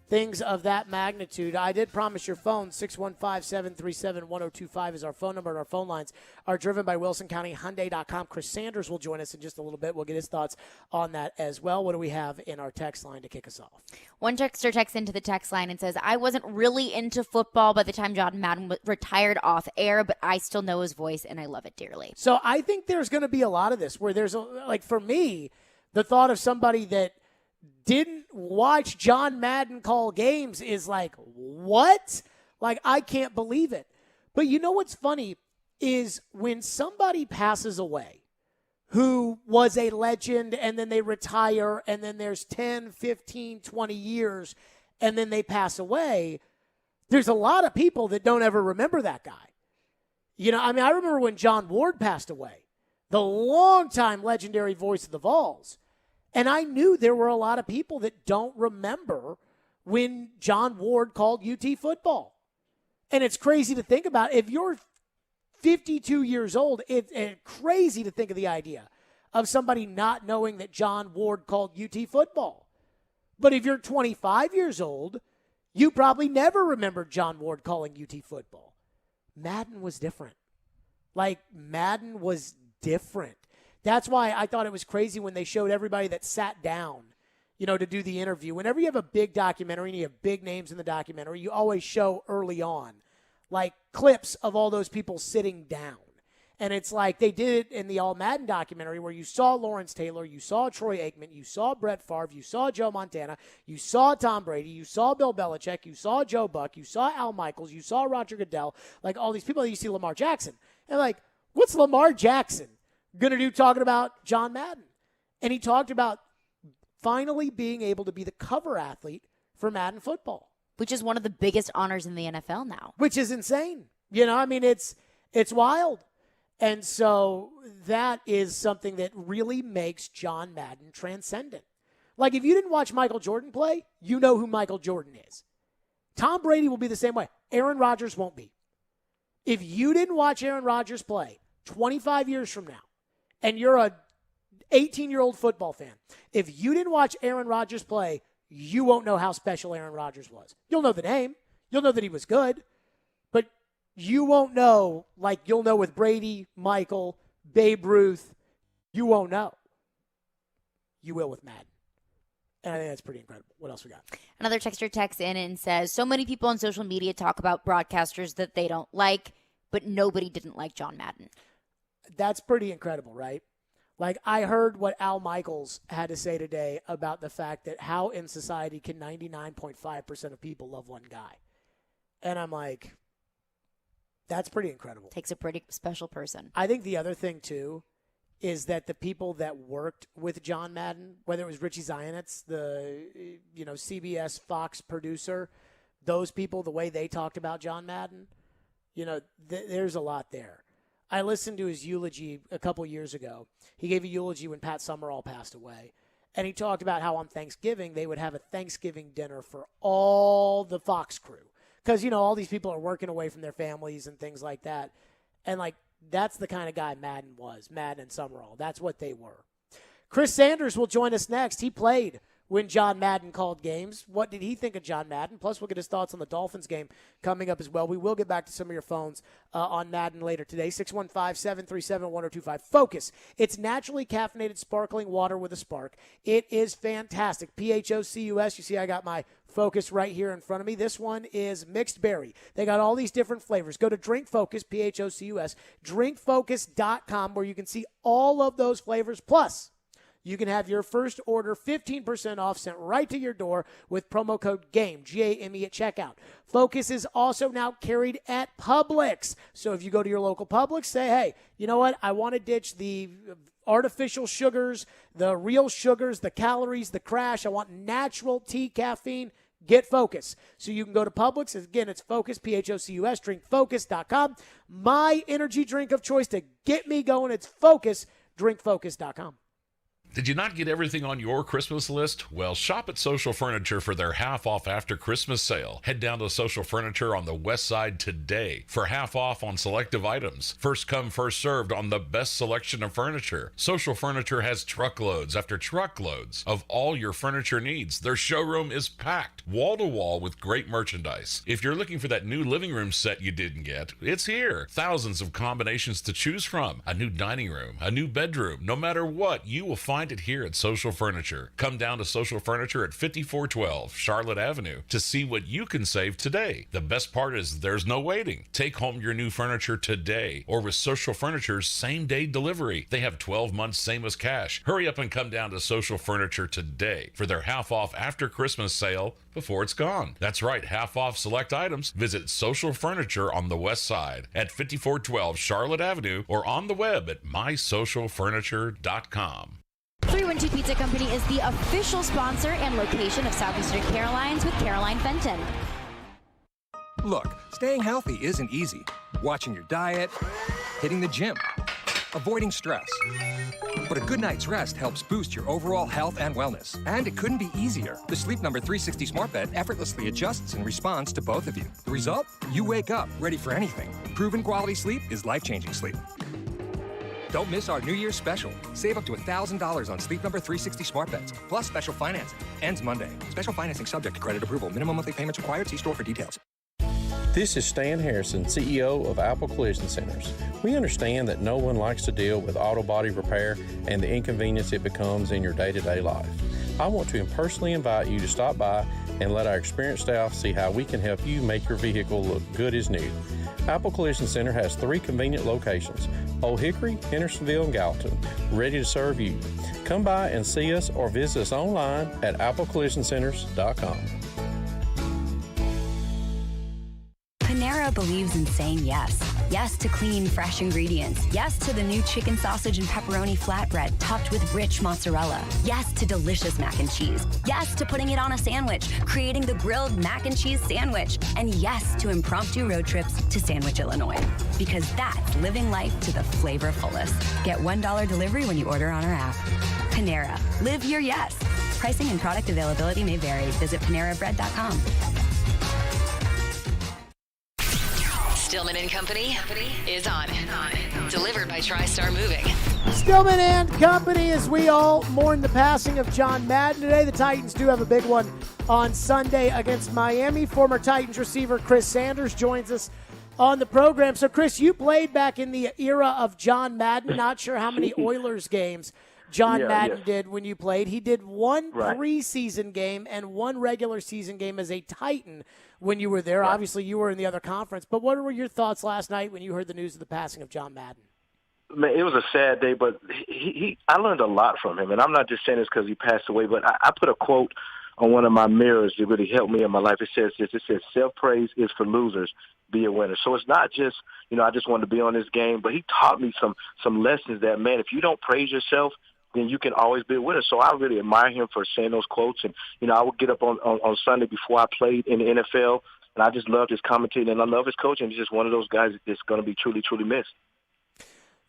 things of that magnitude. I did promise your phone, 615-737-1025 is our phone number, and our phone lines are driven by WilsonCountyHyundai.com. Chris Sanders will join us in just a little bit. We'll get his thoughts on that as well. What do we have in our text line to kick us off?
One texter texts into the text line and says, I wasn't really into football by the time John Madden retired off air, but I still know his voice, and I love it dearly.
So I think there's going to be a lot of this where there's, for me, the thought of somebody that didn't watch John Madden call games is like, what? Like, I can't believe it. But you know what's funny is when somebody passes away who was a legend and then they retire and then there's 10, 15, 20 years and then they pass away, there's a lot of people that don't ever remember that guy. I remember when John Ward passed away, the longtime legendary voice of the Vols. And I knew there were a lot of people that don't remember when John Ward called UT football. And it's crazy to think about. If you're 52 years old, it's crazy to think of the idea of somebody not knowing that John Ward called UT football. But if you're 25 years old, You probably never remembered John Ward calling UT football. Madden was different. Like, Madden was different. That's why I thought it was crazy when they showed everybody that sat down, to do the interview. Whenever you have a big documentary and you have big names in the documentary, you always show early on, like, clips of all those people sitting down. And it's like they did it in the All Madden documentary where you saw Lawrence Taylor, you saw Troy Aikman, you saw Brett Favre, you saw Joe Montana, you saw Tom Brady, you saw Bill Belichick, you saw Joe Buck, you saw Al Michaels, you saw Roger Goodell, like all these people. You see Lamar Jackson. And like, what's Lamar Jackson going to do talking about John Madden? And he talked about finally being able to be the cover athlete for Madden football.
Which is one of the biggest honors in the NFL now.
Which is insane. It's wild. And so that is something that really makes John Madden transcendent. Like, if you didn't watch Michael Jordan play, you know who Michael Jordan is. Tom Brady will be the same way. Aaron Rodgers won't be. If you didn't watch Aaron Rodgers play 25 years from now, and you're a 18-year-old football fan, if you didn't watch Aaron Rodgers play, you won't know how special Aaron Rodgers was. You'll know the name. You'll know that he was good. But you won't know, like you'll know with Brady, Michael, Babe Ruth. You won't know. You will with Madden. And I think that's pretty incredible. What else we got?
Another texter texts in and says, so many people on social media talk about broadcasters that they don't like, but nobody didn't like John Madden.
That's pretty incredible, right? Like, I heard what Al Michaels had to say today about the fact that how in society can 99.5% of people love one guy. And I'm like, that's pretty incredible.
Takes a pretty special person.
I think the other thing, too, is that the people that worked with John Madden, whether it was Richie Zionitz, the CBS Fox producer, those people, the way they talked about John Madden, there's a lot there. I listened to his eulogy a couple years ago. He gave a eulogy when Pat Summerall passed away. And he talked about how on Thanksgiving they would have a Thanksgiving dinner for all the Fox crew. Because, all these people are working away from their families and things like that. And, like, that's the kind of guy Madden was, Madden and Summerall. That's what they were. Chris Sanders will join us next. He played when John Madden called games. What did he think of John Madden? Plus, we'll get his thoughts on the Dolphins game coming up as well. We will get back to some of your phones on Madden later today. 615-737-1025. Focus. It's naturally caffeinated sparkling water with a spark. It is fantastic. PHOCUS. You see, I got my Focus right here in front of me. This one is mixed berry. They got all these different flavors. Go to Drink Focus, PHOCUS, drinkfocus.com, where you can see all of those flavors. Plus, you can have your first order 15% off sent right to your door with promo code GAME, G-A-M-E, at checkout. Focus is also now carried at Publix. So if you go to your local Publix, say, hey, you know what? I want to ditch the artificial sugars, the real sugars, the calories, the crash. I want natural tea, caffeine. Get Focus. So you can go to Publix. Again, it's Focus, PHOCUS, drinkfocus.com. My energy drink of choice to get me going. It's Focus, drinkfocus.com.
Did you not get everything on your Christmas list? Well, shop at Social Furniture for their half off after Christmas sale. Head down to Social Furniture on the west side today for half off on selective items. First come, first served on the best selection of furniture. Social Furniture has truckloads after truckloads of all your furniture needs. Their showroom is packed wall to wall with great merchandise. If you're looking for that new living room set you didn't get, it's here. Thousands of combinations to choose from. A new dining room, a new bedroom. No matter what, you will find it here at Social Furniture. Come down to Social Furniture at 5412 Charlotte Avenue to see what you can save today. The best part is there's no waiting. Take home your new furniture today, or with Social Furniture's same-day delivery. They have 12 months same as cash. Hurry up and come down to Social Furniture today for their half-off after Christmas sale before it's gone. That's right, half-off select items. Visit Social Furniture on the west side at 5412 Charlotte Avenue or on the web at mysocialfurniture.com.
312 Pizza Company is the official sponsor and location of Southeastern Carolines with Caroline Fenton.
Look, staying healthy isn't easy. Watching your diet, hitting the gym, avoiding stress. But a good night's rest helps boost your overall health and wellness. And it couldn't be easier. The Sleep Number 360 Smart Bed effortlessly adjusts and responds to both of you. The result? You wake up ready for anything. Proven quality sleep is life-changing sleep. Don't miss our New Year's special. Save up to $1,000 on Sleep Number 360 smart beds, plus special financing. Ends Monday. Special financing subject to credit approval. Minimum monthly payments required. See store for details.
This is Stan Harrison, CEO of Apple Collision Centers. We understand that no one likes to deal with auto body repair and the inconvenience it becomes in your day-to-day life. I want to personally invite you to stop by and let our experienced staff see how we can help you make your vehicle look good as new. Apple Collision Center has 3 convenient locations, Old Hickory, Hendersonville, and Gallatin, ready to serve you. Come by and see us or visit us online at applecollisioncenters.com.
Panera believes in saying yes. Yes to clean, fresh ingredients. Yes to the new chicken sausage and pepperoni flatbread topped with rich mozzarella. Yes to delicious mac and cheese. Yes to putting it on a sandwich, creating the grilled mac and cheese sandwich. And yes to impromptu road trips to Sandwich, Illinois. Because that's living life to the flavor fullest. Get $1 delivery when you order on our app. Panera. Live your yes. Pricing and product availability may vary. Visit PaneraBread.com.
Stillman and Company is on. Delivered by TriStar Moving.
Stillman and Company, as we all mourn the passing of John Madden today. The Titans do have a big one on Sunday against Miami. Former Titans receiver Chris Sanders joins us on the program. So, Chris, you played back in the era of John Madden. Not sure how many Oilers games John Madden did when you played. He did one preseason game and one regular season game as a Titan when you were there. Obviously, you were in the other conference. But what were your thoughts last night when you heard the news of the passing of John Madden?
Man, it was a sad day, but I learned a lot from him. And I'm not just saying this because he passed away, but I put a quote on one of my mirrors that really helped me in my life. It says this. It says, self-praise is for losers. Be a winner. So it's not just, I just wanted to be on this game, but he taught me some lessons that, man, if you don't praise yourself, then you can always be a winner. So I really admire him for saying those quotes. And, I would get up on Sunday before I played in the NFL, and I just loved his commentating, and I love his coaching. He's just one of those guys that's going to be truly, truly missed.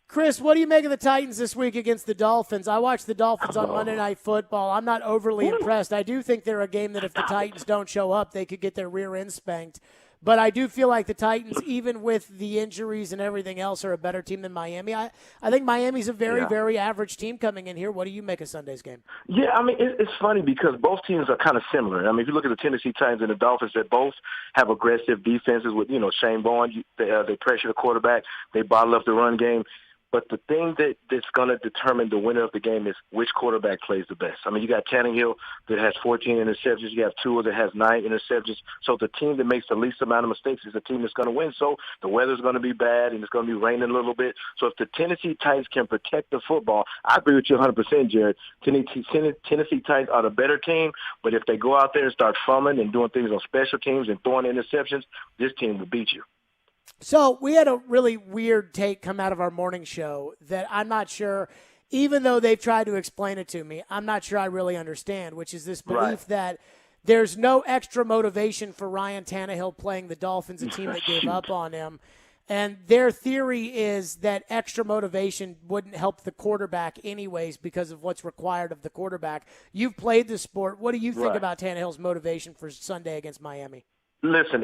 Chris, what do you make of the Titans this week against the Dolphins? I watched the Dolphins on Monday Night Football. I'm not overly impressed. I do think they're a game that if the Titans don't show up, they could get their rear end spanked. But I do feel like the Titans, even with the injuries and everything else, are a better team than Miami. I think Miami's a very, very average team coming in here. What do you make of Sunday's game?
Yeah, it's funny because both teams are kind of similar. If you look at the Tennessee Titans and the Dolphins, they both have aggressive defenses with, Shane Bourne. They pressure the quarterback. They bottle up the run game. But the thing that's going to determine the winner of the game is which quarterback plays the best. You got Tannehill that has 14 interceptions. You have Tua that has 9 interceptions. So the team that makes the least amount of mistakes is the team that's going to win. So the weather's going to be bad, and it's going to be raining a little bit. So if the Tennessee Titans can protect the football, I agree with you 100%, Jared. Tennessee Titans are the better team, but if they go out there and start fumbling and doing things on special teams and throwing interceptions, this team will beat you.
So we had a really weird take come out of our morning show that I'm not sure, even though they've tried to explain it to me, I'm not sure I really understand, which is this belief that there's no extra motivation for Ryan Tannehill playing the Dolphins, a team that gave up on him. And their theory is that extra motivation wouldn't help the quarterback anyways because of what's required of the quarterback. You've played the sport. What do you think about Tannehill's motivation for Sunday against Miami?
Listen,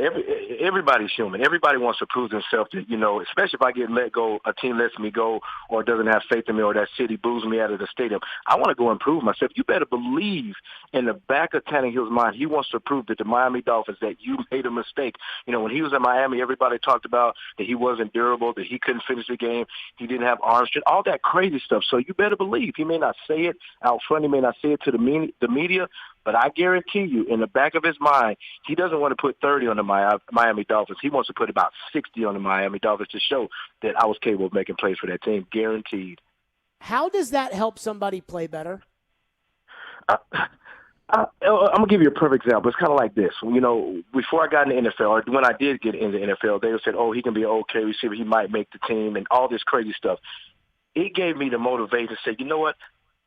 everybody's human. Everybody wants to prove themselves that, especially if I get let go, a team lets me go or doesn't have faith in me or that city boos me out of the stadium. I want to go and prove myself. You better believe in the back of Tannehill's mind, he wants to prove that the Miami Dolphins, that you made a mistake. When he was in Miami, everybody talked about that he wasn't durable, that he couldn't finish the game, he didn't have arm strength, all that crazy stuff. So you better believe. He may not say it out front, he may not say it to the media, but I guarantee you, in the back of his mind, he doesn't want to put 30 on the Miami Dolphins. He wants to put about 60 on the Miami Dolphins to show that I was capable of making plays for that team, guaranteed.
How does that help somebody play better?
I'm going to give you a perfect example. It's kind of like this. Before I got in the NFL, or when I did get in the NFL, they said, he can be an okay receiver. He might make the team and all this crazy stuff. It gave me the motivation to say, you know what?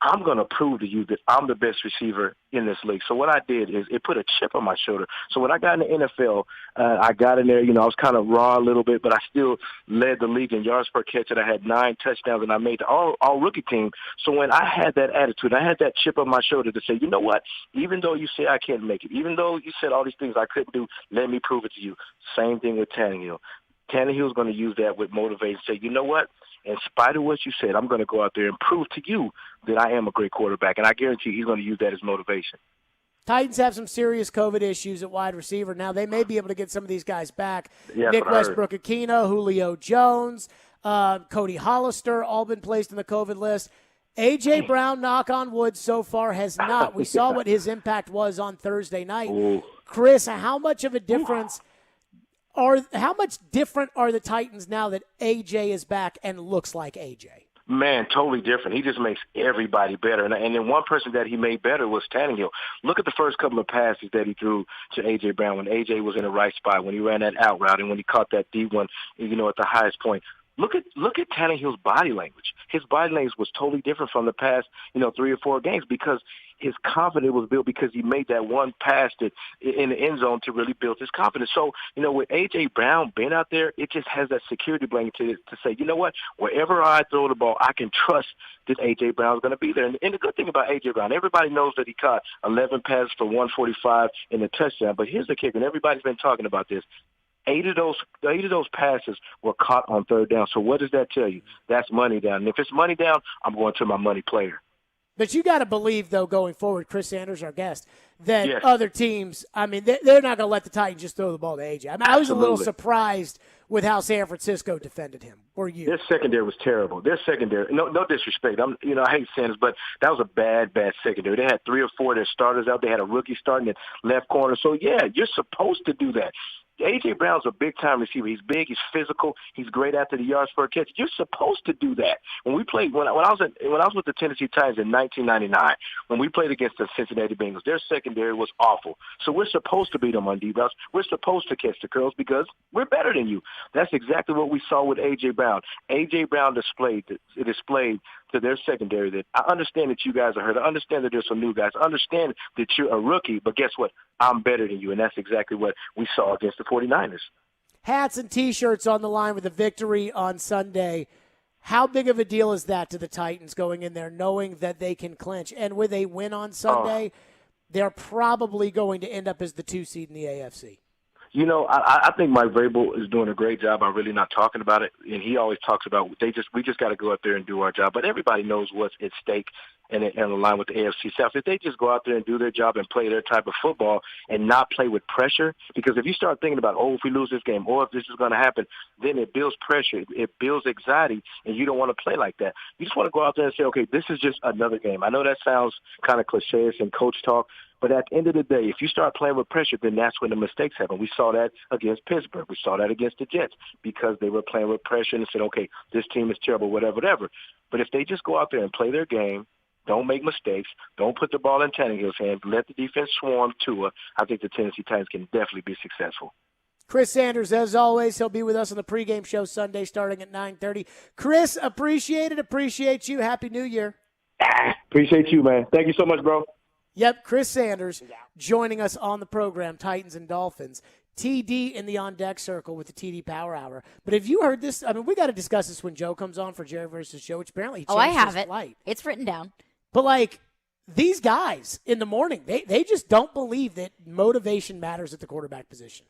I'm going to prove to you that I'm the best receiver in this league. So what I did is it put a chip on my shoulder. So when I got in the NFL, I got in there, I was kind of raw a little bit, but I still led the league in yards per catch, and I had 9 touchdowns, and I made the all-rookie team. So when I had that attitude, I had that chip on my shoulder to say, you know what, even though you say I can't make it, even though you said all these things I couldn't do, let me prove it to you. Same thing with Tannehill. Tannehill's going to use that with motivation. Say, you know what? In spite of what you said, I'm going to go out there and prove to you that I am a great quarterback. And I guarantee he's going to use that as motivation.
Titans have some serious COVID issues at wide receiver. Now, they may be able to get some of these guys back.
Yeah,
Nick Westbrook-Aquino, Julio Jones, Cody Hollister, all been placed on the COVID list. A.J. Brown, knock on wood, so far has not. We saw what his impact was on Thursday night.
Ooh.
Chris, how much different are the Titans now that A.J. is back and looks like A.J.?
Man, totally different. He just makes everybody better. And then one person that he made better was Tannehill. Look at the first couple of passes that he threw to A.J. Brown when A.J. was in the right spot, when he ran that out route, and when he caught that deep one, at the highest point. Look at Tannehill's body language. His body language was totally different from the past, 3 or 4 games because his confidence was built because he made that one pass in the end zone to really build his confidence. So, with A.J. Brown being out there, it just has that security blanket to say, you know what, wherever I throw the ball, I can trust that A.J. Brown is going to be there. And the good thing about A.J. Brown, everybody knows that he caught 11 passes for 145 in the touchdown. But here's the kicker, and everybody's been talking about this. 8 of those passes were caught on third down. So what does that tell you? That's money down. And if it's money down, I'm going to my money player.
But you got to believe, though, going forward, Chris Sanders, our guest, that
yes.
other teams, they're not going to let the Titans just throw the ball to A.J. I was a little surprised with how San Francisco defended him. Were you?
Their secondary was terrible. Their secondary, no disrespect. I hate Sanders, but that was a bad secondary. They had 3 or 4 of their starters out. They had a rookie starting at left corner. So, yeah, you're supposed to do that. A.J. Brown's a big-time receiver. He's big. He's physical. He's great after the yards per catch. You're supposed to do that. When I was with the Tennessee Titans in 1999, when we played against the Cincinnati Bengals, their secondary was awful. So we're supposed to beat them on D-routes. We're supposed to catch the curls because we're better than you. That's exactly what we saw with A.J. Brown. A.J. Brown displayed to their secondary that I understand that you guys are hurt. I understand that there's some new guys. I understand that you're a rookie, but guess what? I'm better than you, and that's exactly what we saw against the 49ers.
Hats and T-shirts on the line with a victory on Sunday. How big of a deal is that to the Titans going in there knowing that they can clinch? And with a win on Sunday, they're probably going to end up as the 2 seed in the AFC.
I think Mike Vrabel is doing a great job by really not talking about it, and he always talks about we just got to go out there and do our job. But everybody knows what's at stake and in line with the AFC South. If they just go out there and do their job and play their type of football and not play with pressure, because if you start thinking about, if we lose this game, or if this is going to happen, then it builds pressure, it builds anxiety, and you don't want to play like that. You just want to go out there and say, okay, this is just another game. I know that sounds kind of cliche and coach talk, but at the end of the day, if you start playing with pressure, then that's when the mistakes happen. We saw that against Pittsburgh. We saw that against the Jets because they were playing with pressure and said, okay, this team is terrible, whatever. But if they just go out there and play their game, don't make mistakes, don't put the ball in Tannehill's hands, let the defense swarm Tua, I think the Tennessee Titans can definitely be successful.
Chris Sanders, as always, he'll be with us on the pregame show Sunday starting at 9:30. Chris, appreciate you. Happy New Year.
Appreciate you, man. Thank you so much, bro.
Yep, Chris Sanders joining us on the program, Titans and Dolphins. TD in the on-deck circle with the TD Power Hour. But have you heard this? We got to discuss this when Joe comes on for Jerry versus Joe, which apparently he changed
I have
his
it.
flight.
It's written down.
But, these guys in the morning, they just don't believe that motivation matters at the quarterback position.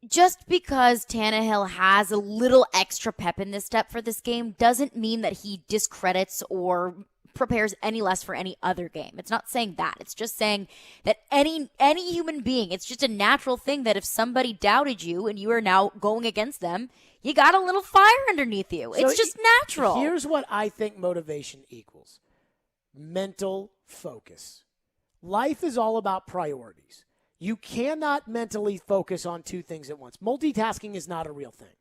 Just because Tannehill has a little extra pep in this step for this game doesn't mean that he discredits or prepares any less for any other game. It's not saying that. It's just saying that any human being, it's just a natural thing that if somebody doubted you and you are now going against them, you got a little fire underneath you. It's just natural.
Here's what I think motivation equals. Mental focus. Life is all about priorities. You cannot mentally focus on 2 things at once. Multitasking is not a real thing.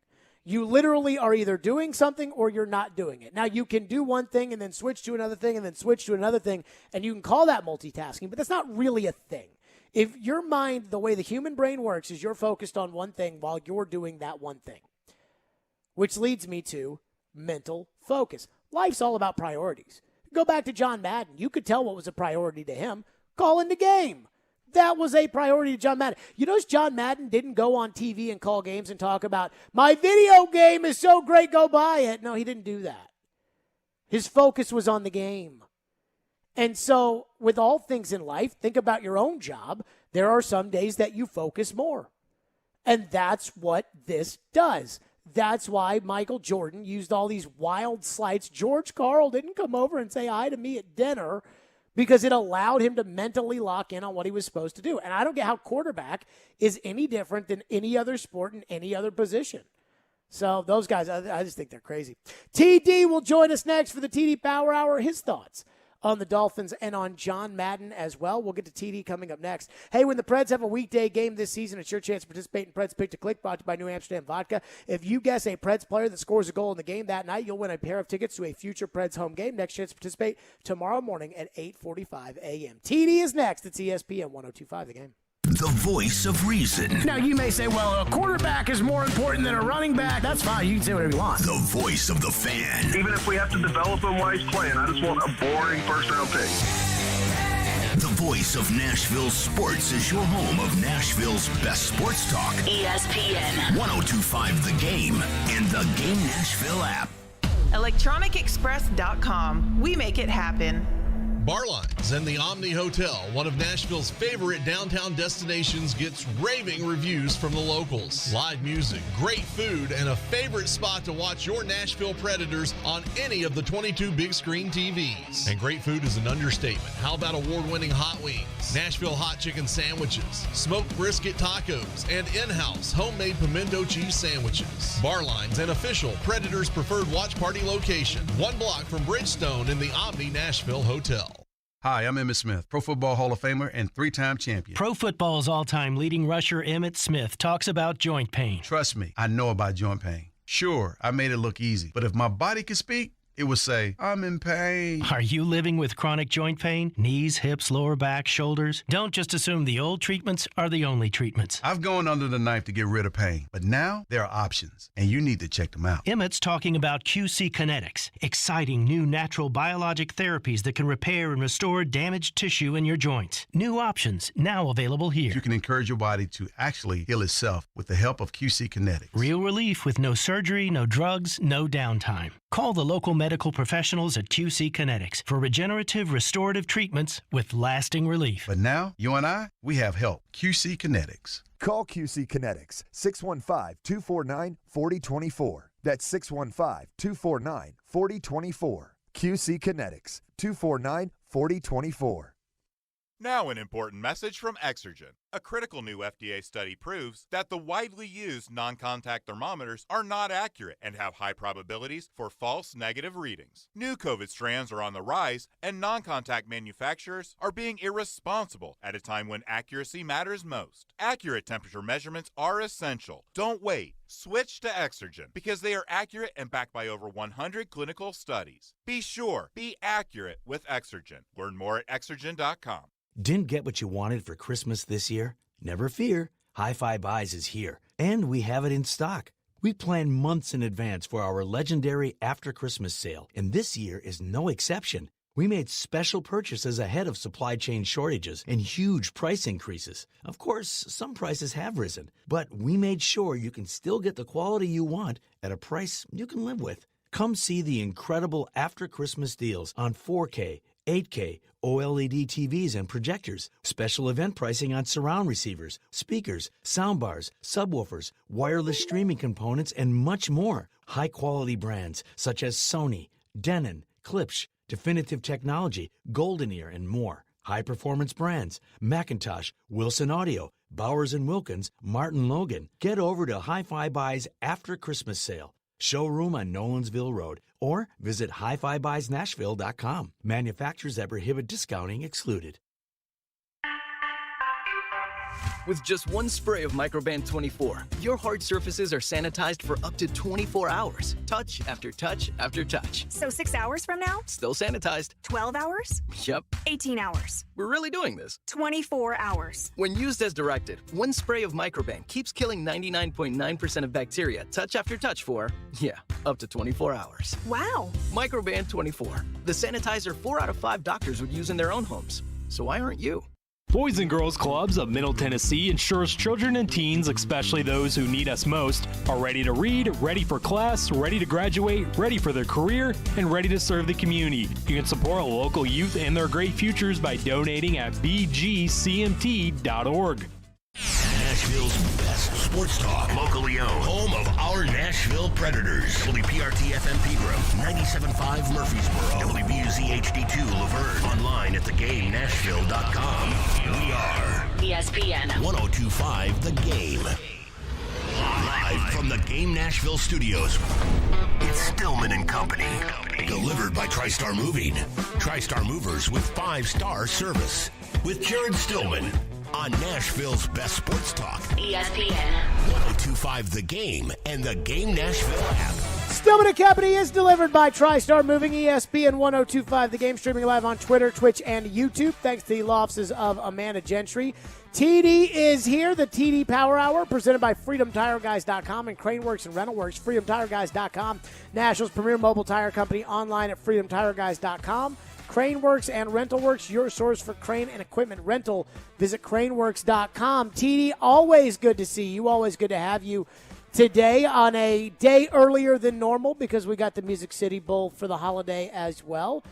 You literally are either doing something or you're not doing it. Now, you can do one thing and then switch to another thing and then switch to another thing, and you can call that multitasking, but that's not really a thing. If your mind, the way the human brain works, is you're focused on one thing while you're doing that one thing, which leads me to mental focus. Life's all about priorities. Go back to John Madden. You could tell what was a priority to him. Calling the game. That was a priority to John Madden. You notice John Madden didn't go on TV and call games and talk about, my video game is so great, go buy it. No, he didn't do that. His focus was on the game. And so with all things in life, think about your own job. There are some days that you focus more. And that's what this does. That's why Michael Jordan used all these wild slights. George Karl didn't come over and say hi to me at dinner because it allowed him to mentally lock in on what he was supposed to do. And I don't get how quarterback is any different than any other sport in any other position. So those guys, I just think they're crazy. TD will join us next for the TD Power Hour. His thoughts on the Dolphins and on John Madden as well. We'll get to TD coming up next. Hey, when the Preds have a weekday game this season, it's your chance to participate in Preds Pick to Click, brought to you by New Amsterdam Vodka. If you guess a Preds player that scores a goal in the game that night, you'll win a pair of tickets to a future Preds home game. Next chance to participate tomorrow morning at 8:45 a.m. TD is next. It's ESPN 102.5 The Game.
The voice of reason.
Now, you may say, well, a quarterback is more important than a running back. That's fine. You can say whatever you want.
The voice of the fan.
Even if we have to develop him while he's playing, I just want a boring first-round pick.
The voice of Nashville sports is your home of Nashville's best sports talk.
ESPN
102.5 The Game and the Game Nashville app.
ElectronicExpress.com. We make it happen.
Barlines and the Omni Hotel, one of Nashville's favorite downtown destinations, gets raving reviews from the locals. Live music, great food, and a favorite spot to watch your Nashville Predators on any of the 22 big screen TVs. And great food is an understatement. How about award-winning hot wings, Nashville hot chicken sandwiches, smoked brisket tacos, and in-house homemade pimento cheese sandwiches. Barlines, an official Predators preferred watch party location, 1 block from Bridgestone in the Omni Nashville Hotel.
Hi, I'm Emmitt Smith, Pro Football Hall of Famer and 3-time champion.
Pro Football's all-time leading rusher Emmitt Smith talks about joint pain.
Trust me, I know about joint pain. Sure, I made it look easy, but if my body could speak, it would say, I'm in pain.
Are you living with chronic joint pain? Knees, hips, lower back, shoulders? Don't just assume the old treatments are the only treatments.
I've gone under the knife to get rid of pain, but now there are options, and you need to check them out.
Emmitt's talking about QC Kinetics, exciting new natural biologic therapies that can repair and restore damaged tissue in your joints. New options, now available here.
You can encourage your body to actually heal itself with the help of QC Kinetics.
Real relief with no surgery, no drugs, no downtime. Call the local medical professionals at QC Kinetics for regenerative restorative treatments with lasting relief.
But now, you and I, we have help. QC Kinetics.
Call QC Kinetics, 615-249-4024. That's 615-249-4024. QC Kinetics, 249-4024.
Now an important message from Exergen. A critical new FDA study proves that the widely used non-contact thermometers are not accurate and have high probabilities for false negative readings. New COVID strands are on the rise, and non-contact manufacturers are being irresponsible at a time when accuracy matters most. Accurate temperature measurements are essential. Don't wait. Switch to Exergen because they are accurate and backed by over 100 clinical studies. Be sure, be accurate with Exergen. Learn more at Exergen.com.
Didn't get what you wanted for Christmas this year? Never fear. Hi-Fi Buys is here, and we have it in stock. We plan months in advance for our legendary After Christmas sale, and this year is no exception. We made special purchases ahead of supply chain shortages and huge price increases. Of course, some prices have risen, but we made sure you can still get the quality you want at a price you can live with. Come see the incredible After Christmas deals on 4K, 8K, OLED TVs and projectors, special event pricing on surround receivers, speakers, soundbars, subwoofers, wireless streaming components, and much more. High-quality brands such as Sony, Denon, Klipsch, Definitive Technology, Golden Ear, and more. High-performance brands, Macintosh, Wilson Audio, Bowers & Wilkins, Martin Logan. Get over to Hi-Fi Buy's After Christmas sale. Showroom on Nolansville Road, or visit HiFiBuysNashville.com. Manufacturers that prohibit discounting excluded.
With just one spray of Microban 24, your hard surfaces are sanitized for up to 24 hours. Touch after touch after touch.
So 6 hours from now?
Still sanitized.
12 hours?
Yep.
18 hours.
We're really doing this.
24 hours.
When used as directed, one spray of Microban keeps killing 99.9% of bacteria touch after touch for, up to 24 hours.
Wow.
Microban 24. The sanitizer 4 out of 5 doctors would use in their own homes. So why aren't you?
Boys and Girls Clubs of Middle Tennessee ensures children and teens, especially those who need us most, are ready to read, ready for class, ready to graduate, ready for their career, and ready to serve the community. You can support local youth and their great futures by donating at bgcmt.org.
Nashville's best sports talk. Locally owned. Home of our Nashville Predators. WPRT-FM Pegram. 97.5 Murfreesboro. WBUZ HD2 Laverne. Online at thegamenashville.com. We are
ESPN
102.5 The Game. Live from the Game Nashville studios, it's Stillman and Company. Delivered by TriStar Moving. TriStar Movers with 5-star service. With Jared Stillman on Nashville's best sports talk.
ESPN
102.5 The Game and the Game Nashville app.
Stillman and Company is delivered by TriStar Moving. ESPN 102.5 The Game, streaming live on Twitter, Twitch, and YouTube. Thanks to the law offices of Amanda Gentry. TD is here, the TD Power Hour, presented by FreedomTireGuys.com and Craneworks and RentalWorks. FreedomTireGuys.com, Nashville's premier mobile tire company, online at FreedomTireGuys.com. Craneworks and RentalWorks, your source for crane and equipment rental. Visit Craneworks.com. TD, always good to see you, always good to have you today on a day earlier than normal because we got the Music City Bowl for the holiday as well.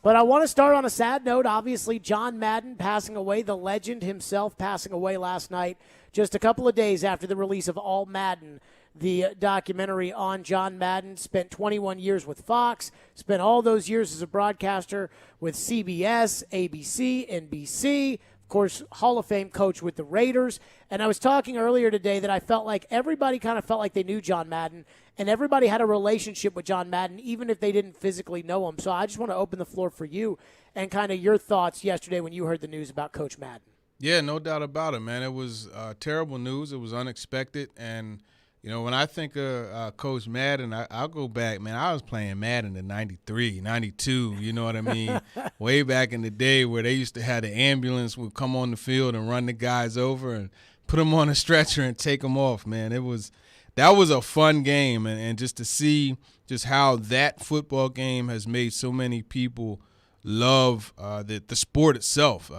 But I want to start on a sad note. Obviously, John Madden passing away, the legend himself passing away last night, just a couple of days after the release of All Madden, the documentary on John Madden. Spent 21 years with Fox, spent all those years as a broadcaster with CBS, ABC, NBC, of course, Hall of Fame coach with the Raiders. And I was talking earlier today that I felt like everybody kind of felt like they knew John Madden, and everybody had a relationship with John Madden, even if they didn't physically know him. So I just want to open the floor for you and kind of your thoughts yesterday when you heard the news about Coach Madden.
Yeah, no doubt about it, man. It was terrible news. It was unexpected. And, you know, when I think of Coach Madden, I'll go back, man. I was playing Madden in 93, 92, you know what I mean? Way back in the day where they used to have the ambulance would come on the field and run the guys over and put them on a stretcher and take them off, man. That was a fun game, and just to see just how that football game has made so many people love the sport itself.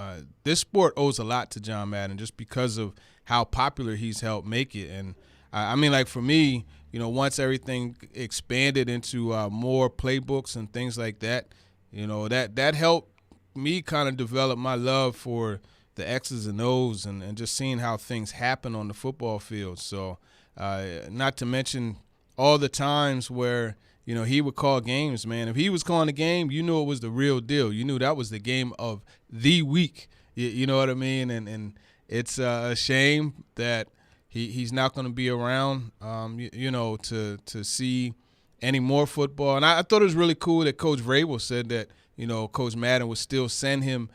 This sport owes a lot to John Madden just because of how popular he's helped make it. And, I mean, like for me, you know, once everything expanded into more playbooks and things like that, you know, that helped me kind of develop my love for the X's and O's and just seeing how things happen on the football field. So not to mention all the times where, you know, he would call games, man. If he was calling a game, you knew it was the real deal. You knew that was the game of the week. You know what I mean? And it's a shame that he's not going to be around, you know, to see any more football. And I thought it was really cool that Coach Vrabel said that, you know, Coach Madden would still send him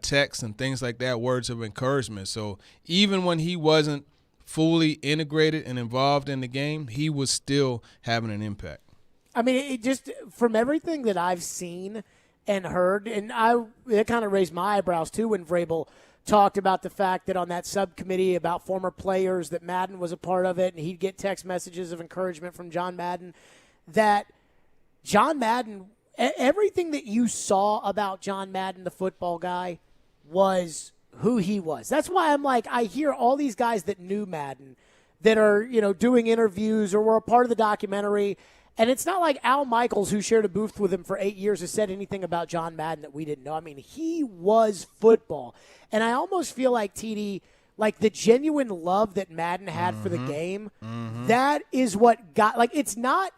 texts and things like that, words of encouragement. So even when he wasn't fully integrated and involved in the game, he was still having an impact.
I mean, it just from everything that I've seen and heard, and it kind of raised my eyebrows too when Vrabel talked about the fact that on that subcommittee about former players that Madden was a part of it, and he'd get text messages of encouragement from John Madden, that John Madden, everything that you saw about John Madden, the football guy, was who he was. That's why I'm like, I hear all these guys that knew Madden that are, you know, doing interviews or were a part of the documentary. And it's not like Al Michaels, who shared a booth with him for 8 years, has said anything about John Madden that we didn't know. I mean, he was football. And I almost feel like, TD, like the genuine love that Madden had for the game, that is what got, like, it's not,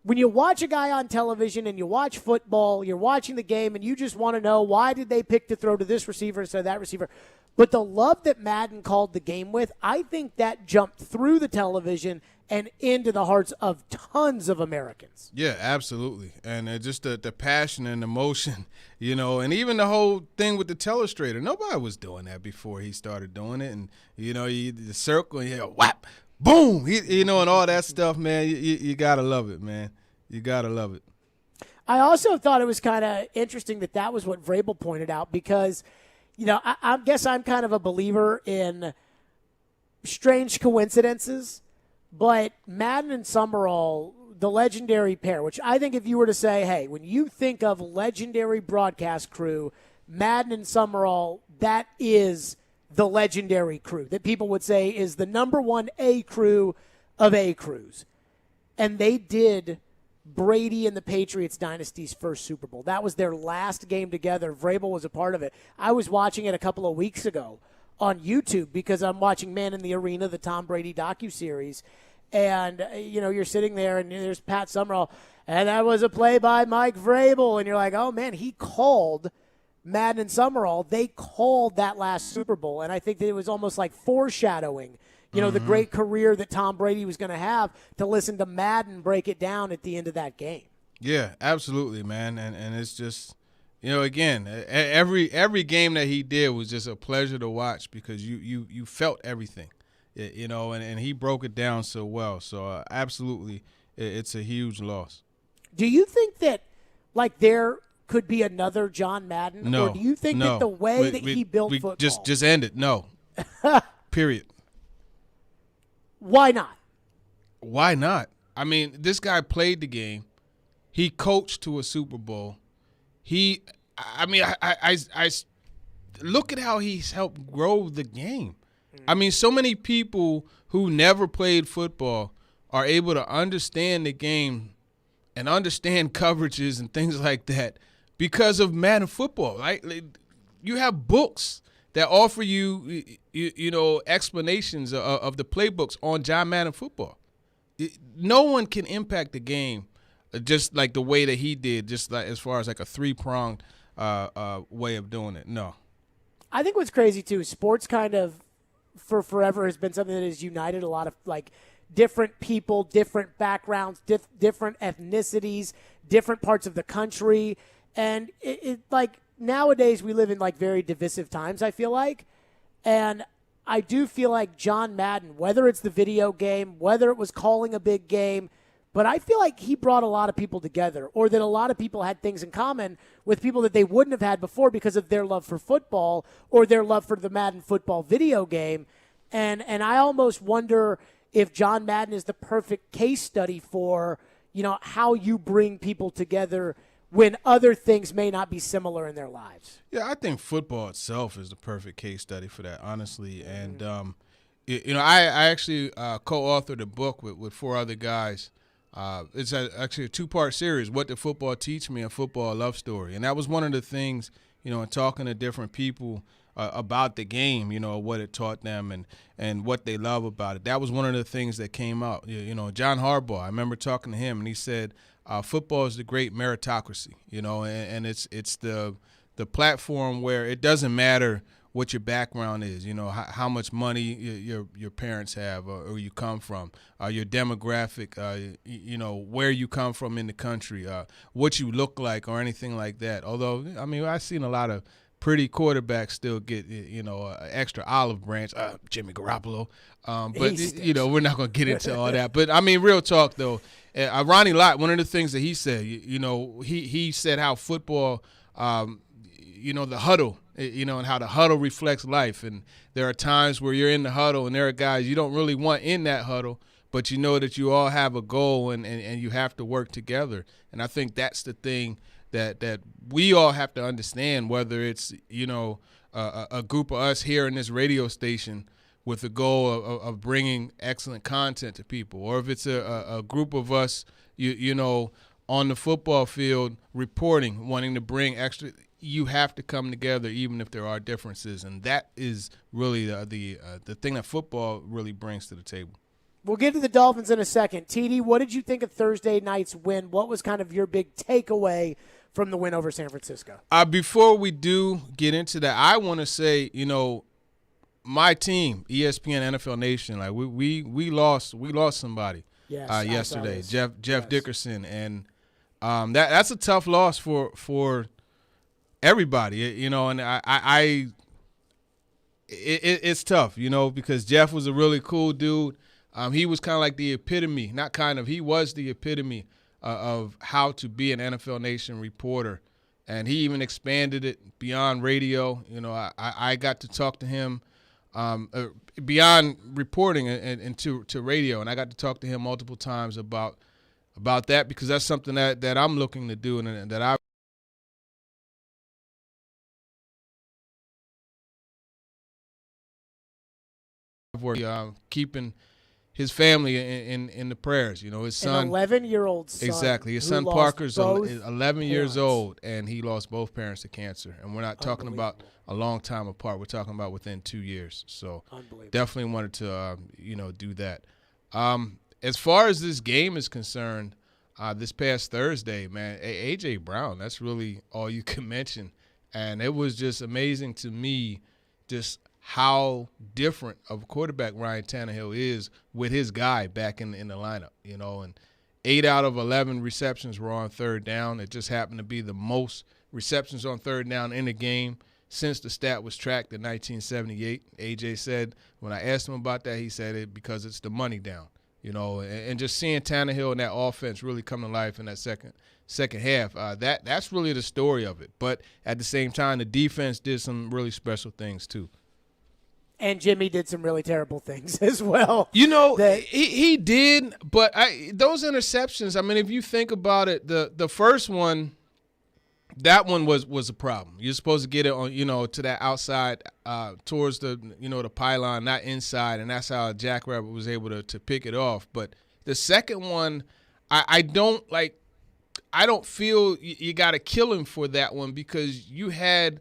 when you watch a guy on television and you watch football, you're watching the game and you just want to know why did they pick to throw to this receiver instead of that receiver. But the love that Madden called the game with, I think that jumped through the television and into the hearts of tons of Americans.
Yeah, absolutely. And just the passion and emotion, you know, and even the whole thing with the telestrator. Nobody was doing that before he started doing it. And, you know, the circle, you know, whap, boom, you know, and all that stuff, man. You got to love it, man. You got to love it.
I also thought it was kind of interesting that was what Vrabel pointed out because, you know, I guess I'm kind of a believer in strange coincidences. But Madden and Summerall, the legendary pair, which I think if you were to say, hey, when you think of legendary broadcast crew, Madden and Summerall, that is the legendary crew that people would say is the number one A crew of A crews. And they did Brady and the Patriots dynasty's first Super Bowl. That was their last game together. Vrabel was a part of it. I was watching it a couple of weeks ago on YouTube because I'm watching Man in the Arena, the Tom Brady docuseries, and you're sitting there and there's Pat Summerall, and that was a play by Mike Vrabel, and you're like, oh man, he called Madden and Summerall. They called that last Super Bowl, and I think that it was almost like foreshadowing, the great career that Tom Brady was going to have, to listen to Madden break it down at the end of that game.
Yeah, absolutely, man, and it's just. Again, every game that he did was just a pleasure to watch because you felt everything, and he broke it down so well. So absolutely, it's a huge loss.
Do you think that, there could be another John Madden?
No.
Or do you think that the way that he built football?
Just end it. No. Period.
Why not?
Why not? I mean, this guy played the game. He coached to a Super Bowl. I look at how he's helped grow the game. I mean, so many people who never played football are able to understand the game and understand coverages and things like that because of Madden football. Right? You have books that offer you explanations of the playbooks on John Madden football. No one can impact the game just like the way that he did, just like as far as like a three-pronged way of doing it. No.
I think what's crazy, too, sports kind of for forever has been something that has united a lot of, different people, different backgrounds, different ethnicities, different parts of the country. And nowadays we live in, very divisive times, I feel like. And I do feel like John Madden, whether it's the video game, whether it was calling a big game, but I feel like he brought a lot of people together, or that a lot of people had things in common with people that they wouldn't have had before because of their love for football or their love for the Madden football video game. And I almost wonder if John Madden is the perfect case study for, how you bring people together when other things may not be similar in their lives.
Yeah, I think football itself is the perfect case study for that, honestly. And, I actually co-authored a book with four other guys. It's actually a two-part series, What Did Football Teach Me? A Football Love Story. And that was one of the things, in talking to different people about the game, what it taught them and what they love about it. That was one of the things that came out. John Harbaugh, I remember talking to him, and he said football is the great meritocracy, and it's the platform where it doesn't matter what your background is, how much money your parents have or you come from, your demographic, where you come from in the country, what you look like or anything like that. Although, I've seen a lot of pretty quarterbacks still get, an extra olive branch, Jimmy Garoppolo. But, we're not going to get into all that. But, real talk, though, Ronnie Lott, one of the things that he said, he said how football, the huddle, and how the huddle reflects life. And there are times where you're in the huddle and there are guys you don't really want in that huddle, but you know that you all have a goal and you have to work together. And I think that's the thing that we all have to understand, whether it's, a group of us here in this radio station with the goal of bringing excellent content to people, or if it's a group of us, on the football field reporting, wanting to bring extra – you have to come together even if there are differences, and that is really the thing that football really brings to the table.
We'll get to the Dolphins in a second. TD, what did you think of Thursday night's win? What was kind of your big takeaway from the win over San Francisco?
Before we do get into that, I want to say, my team, ESPN, NFL Nation, we lost somebody yesterday, Jeff Dickerson, and that's a tough loss for everybody, and it's tough, because Jeff was a really cool dude. He was kind of like the epitome, he was the epitome of how to be an NFL Nation reporter. And he even expanded it beyond radio. I got to talk to him beyond reporting and to radio. And I got to talk to him multiple times about that, because that's something that I'm looking to do and that I keeping his family in the prayers. You know, his son,
an 11-year-old son.
Exactly. His son Parker's 11 years old, and he lost both parents to cancer. And we're not talking about a long time apart. We're talking about within 2 years. So definitely wanted to, do that. As far as this game is concerned, this past Thursday, man, A.J. Brown, that's really all you can mention. And it was just amazing to me just how different of a quarterback Ryan Tannehill is with his guy back in the lineup, and 8 out of 11 receptions were on third down. It just happened to be the most receptions on third down in a game since the stat was tracked in 1978. AJ said, when I asked him about that, he said it because it's the money down, and just seeing Tannehill and that offense really come to life in that second half, that's really the story of it. But at the same time, the defense did some really special things too.
And Jimmy did some really terrible things as well.
He did, but those interceptions, I mean, if you think about it, the first one, that one was a problem. You're supposed to get it on, to that outside, towards the, the pylon, not inside, and that's how Jackrabbit was able to pick it off. But the second one, I don't feel you got to kill him for that one, because you had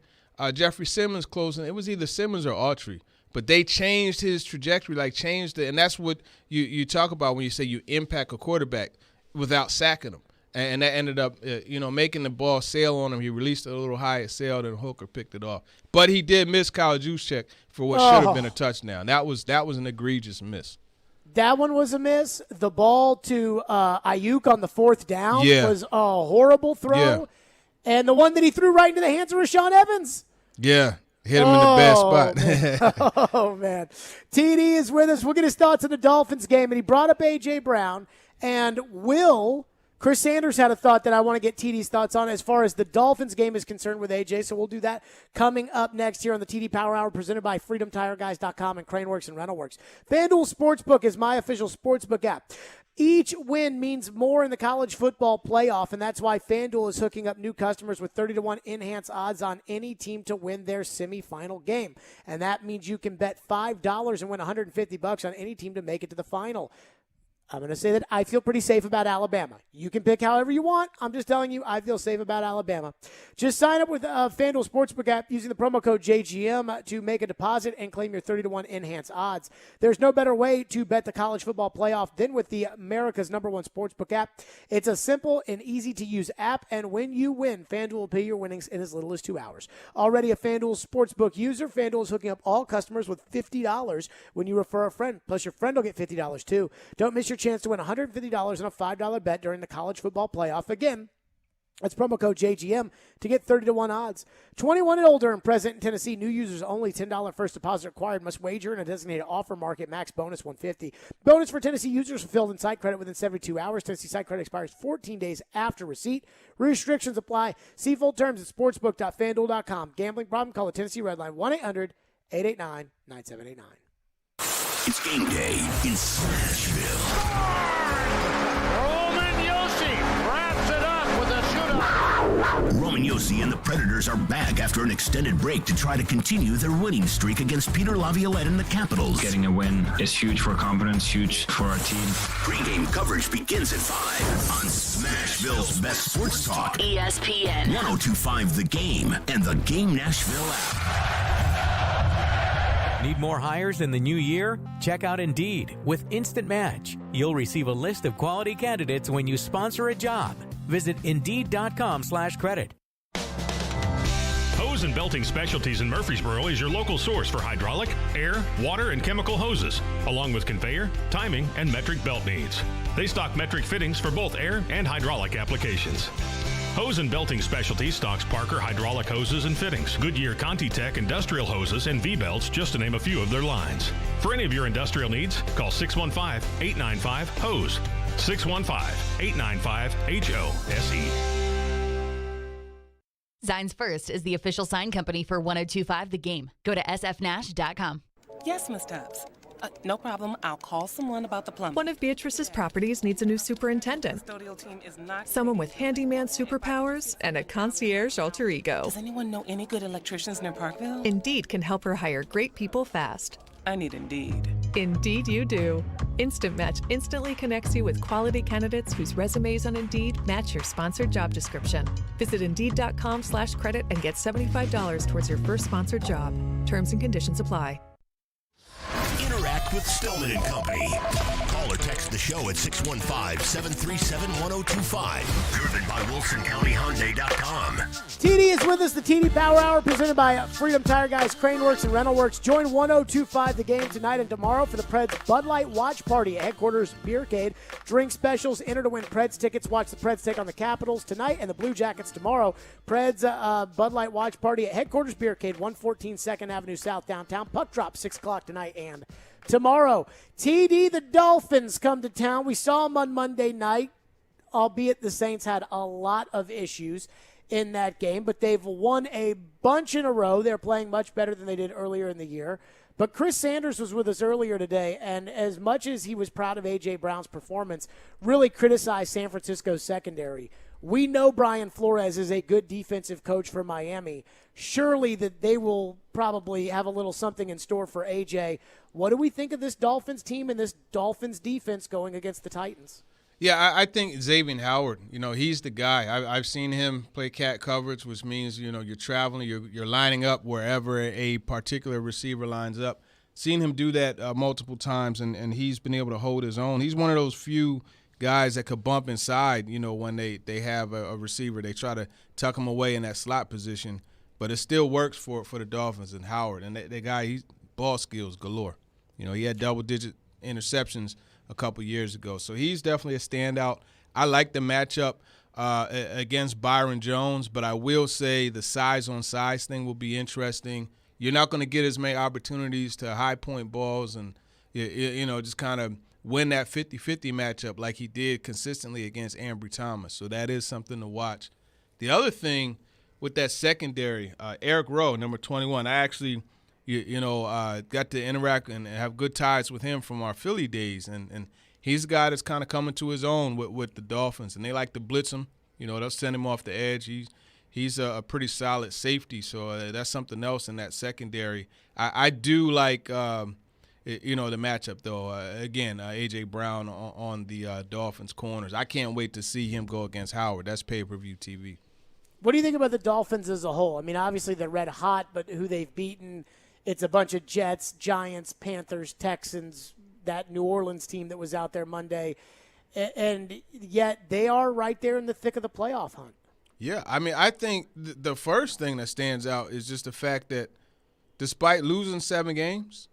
Jeffrey Simmons closing. It was either Simmons or Autry. But they changed his trajectory, and that's what you talk about when you say you impact a quarterback without sacking him. And that ended up, making the ball sail on him. He released it a little high, it sailed, and Hooker picked it off. But he did miss Kyle Juszczyk for what should have been a touchdown. That was an egregious miss.
That one was a miss. The ball to Ayuk on the fourth down was a horrible throw.
Yeah.
And the one that he threw right into the hands of Rashaan Evans.
Yeah. Hit him in the bad spot.
Oh, man. TD is with us. We'll get his thoughts on the Dolphins game. And he brought up A.J. Brown. And Chris Sanders had a thought that I want to get TD's thoughts on as far as the Dolphins game is concerned with A.J. So we'll do that coming up next here on the TD Power Hour, presented by FreedomTireGuys.com and CraneWorks and RentalWorks. FanDuel Sportsbook is my official sportsbook app. Each win means more in the college football playoff, and that's why FanDuel is hooking up new customers with 30-1 enhanced odds on any team to win their semifinal game. And that means you can bet $5 and win $150 on any team to make it to the final. I'm going to say that I feel pretty safe about Alabama. You can pick however you want. I'm just telling you, I feel safe about Alabama. Just sign up with FanDuel Sportsbook app using the promo code JGM to make a deposit and claim your 30-1 enhanced odds. There's no better way to bet the college football playoff than with the America's #1 sportsbook app. It's a simple and easy-to-use app, and when you win, FanDuel will pay your winnings in as little as 2 hours. Already a FanDuel Sportsbook user, FanDuel is hooking up all customers with $50 when you refer a friend. Plus, your friend will get $50 too. Don't miss your chance to win $150 on a $5 bet during the college football playoff. Again, that's promo code JGM to get 30-1 odds. 21 and older and present in Tennessee. New users only. $10 first deposit required. Must wager in a designated offer market. Max bonus $150. Bonus for Tennessee users fulfilled in site credit within 72 hours. Tennessee site credit expires 14 days after receipt. Restrictions apply. See full terms at sportsbook.fanduel.com. Gambling problem? Call the Tennessee Red Line 1-800-889-9789.
It's game day in Nashville.
Roman Yossi wraps it up with a shootout.
Roman Yossi and the Predators are back after an extended break to try to continue their winning streak against Peter Laviolette and the Capitals.
Getting a win is huge for confidence, huge for our team.
Pre-game coverage begins at 5 on Smashville's best sports talk.
ESPN.
102.5 The Game and the Game Nashville app.
Need more hires in the new year? Check out Indeed. With Instant Match, you'll receive a list of quality candidates when you sponsor a job. Visit Indeed.com/credit.
Hose and Belting Specialties in Murfreesboro is your local source for hydraulic, air, water, and chemical hoses, along with conveyor, timing, and metric belt needs. They stock metric fittings for both air and hydraulic applications. Hose and Belting Specialties stocks Parker hydraulic hoses and fittings, Goodyear ContiTech industrial hoses, and V-belts, just to name a few of their lines. For any of your industrial needs, call 615-895-HOSE. 615-895-HOSE.
Zines First is the official sign company for 102.5 The Game. Go to sfnash.com.
Yes, Miss Tubbs. No problem. I'll call someone about the plumbing.
One of Beatrice's properties needs a new superintendent.
The custodial team is not...
Someone with handyman superpowers and a concierge alter ego.
Does anyone know any good electricians near Parkville?
Indeed can help her hire great people fast.
I need Indeed.
Indeed you do. Instant Match instantly connects you with quality candidates whose resumes on Indeed match your sponsored job description. Visit Indeed.com/credit and get $75 towards your first sponsored job. Terms and conditions apply.
Interact with Stillman and Company. Call or text the show at 615-737-1025. Driven by WilsonCountyHyundai.com.
TD is with us, the TD Power Hour presented by Freedom Tire Guys, Crane Works, and Rental Works. Join 1025 The Game tonight and tomorrow for the Preds Bud Light Watch Party at Headquarters Beercade. Drink specials, enter to win Preds tickets. Watch the Preds take on the Capitals tonight and the Blue Jackets tomorrow. Preds Bud Light Watch Party at Headquarters Beercade, 114 2nd Avenue South, downtown. Puck drop 6 o'clock tonight and tomorrow. TD, the Dolphins come to town. We saw them on Monday night, albeit the Saints had a lot of issues in that game, but they've won a bunch in a row. They're playing much better than they did earlier in the year. But Chris Sanders was with us earlier today, and as much as he was proud of A.J. Brown's performance, really criticized San Francisco's secondary. We know Brian Flores is a good defensive coach for Miami. Surely that they will probably have a little something in store for A.J. What do we think of this Dolphins team and this Dolphins defense going against the Titans?
Yeah, I think Xavian Howard, he's the guy. I've seen him play cat coverage, which means, you're traveling, you're lining up wherever a particular receiver lines up. Seen him do that multiple times, and he's been able to hold his own. He's one of those few guys that could bump inside, when they have a receiver. They try to tuck him away in that slot position, but it still works for the Dolphins and Howard. And that guy, he's ball skills galore. He had double-digit interceptions a couple years ago. So he's definitely a standout. I like the matchup against Byron Jones, but I will say the size-on-size thing will be interesting. You're not going to get as many opportunities to high-point balls and, just kind of win that 50-50 matchup like he did consistently against Ambry Thomas. So that is something to watch. The other thing with that secondary, Eric Rowe, number 21, I actually – got to interact and have good ties with him from our Philly days. And he's a guy that's kind of coming to his own with the Dolphins. And they like to blitz him. They'll send him off the edge. He's a pretty solid safety. So that's something else in that secondary. I do like, the matchup, though. Again, A.J. Brown on the Dolphins corners. I can't wait to see him go against Howard. That's pay-per-view TV.
What do you think about the Dolphins as a whole? I mean, obviously they're red hot, but who they've beaten – it's a bunch of Jets, Giants, Panthers, Texans, that New Orleans team that was out there Monday. And yet they are right there in the thick of the playoff hunt.
Yeah, I mean, I think the first thing that stands out is just the fact that despite losing 7 games,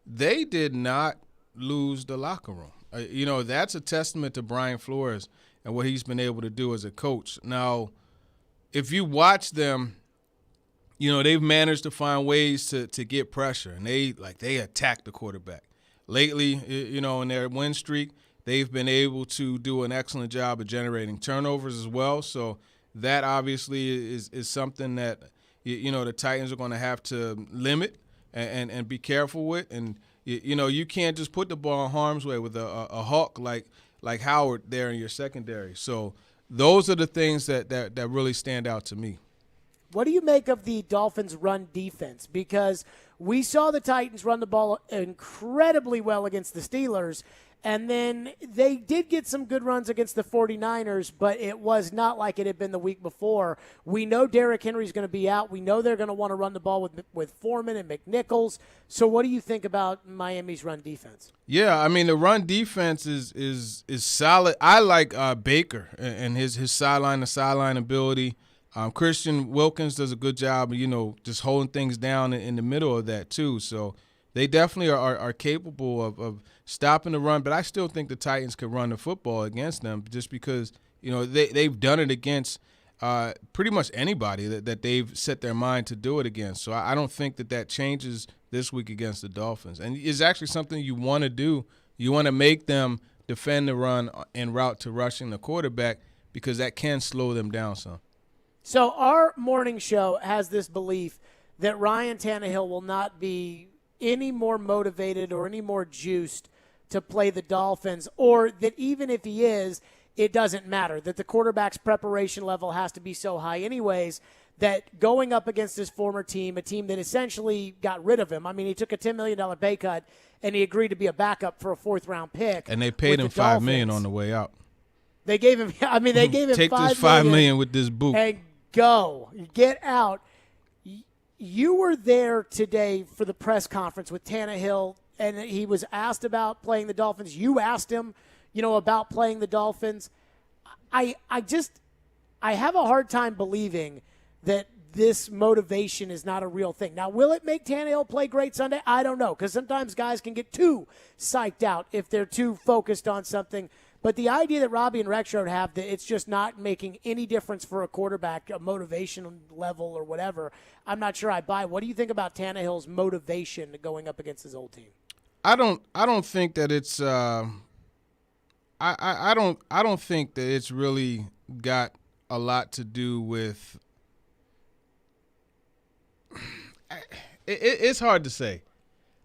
they did not lose the locker room. That's a testament to Brian Flores and what he's been able to do as a coach. Now, if you watch them, they've managed to find ways to get pressure, and they attack the quarterback. Lately, in their win streak, they've been able to do an excellent job of generating turnovers as well. So that obviously is something that, the Titans are going to have to limit and be careful with. And, you can't just put the ball in harm's way with a hawk like Howard there in your secondary. So those are the things that really stand out to me.
What do you make of the Dolphins' run defense? Because we saw the Titans run the ball incredibly well against the Steelers, and then they did get some good runs against the 49ers, but it was not like it had been the week before. We know Derrick Henry's going to be out. We know they're going to want to run the ball with Foreman and McNichols. So what do you think about Miami's run defense?
Yeah, I mean, the run defense is solid. I like Baker and his sideline-to-sideline ability. Christian Wilkins does a good job of, just holding things down in the middle of that too. So they definitely are capable of stopping the run. But I still think the Titans could run the football against them just because, they've done it against pretty much anybody that they've set their mind to do it against. So I don't think that changes this week against the Dolphins. And it's actually something you want to do. You want to make them defend the run en route to rushing the quarterback because that can slow them down some.
So our morning show has this belief that Ryan Tannehill will not be any more motivated or any more juiced to play the Dolphins, or that even if he is, it doesn't matter, that the quarterback's preparation level has to be so high anyways, that going up against his former team, a team that essentially got rid of him. I mean, he took a $10 million pay cut, and he agreed to be a backup for a fourth-round pick.
And they paid him $5 million on the way out.
They gave him. I mean, they gave him
take
$5
this $5 million with this boot
and go get out. You were there today for the press conference with Tannehill, and he was asked about playing the Dolphins. You asked him, about playing the Dolphins. I have a hard time believing that this motivation is not a real thing. Now, will it make Tannehill play great Sunday? I don't know, because sometimes guys can get too psyched out if they're too focused on something. But the idea that Robbie and Rexrode have that it's just not making any difference for a quarterback, a motivation level or whatever, I'm not sure I buy. What do you think about Tannehill's motivation going up against his old team?
I don't think that it's I don't think that it's really got a lot to do with it's hard to say.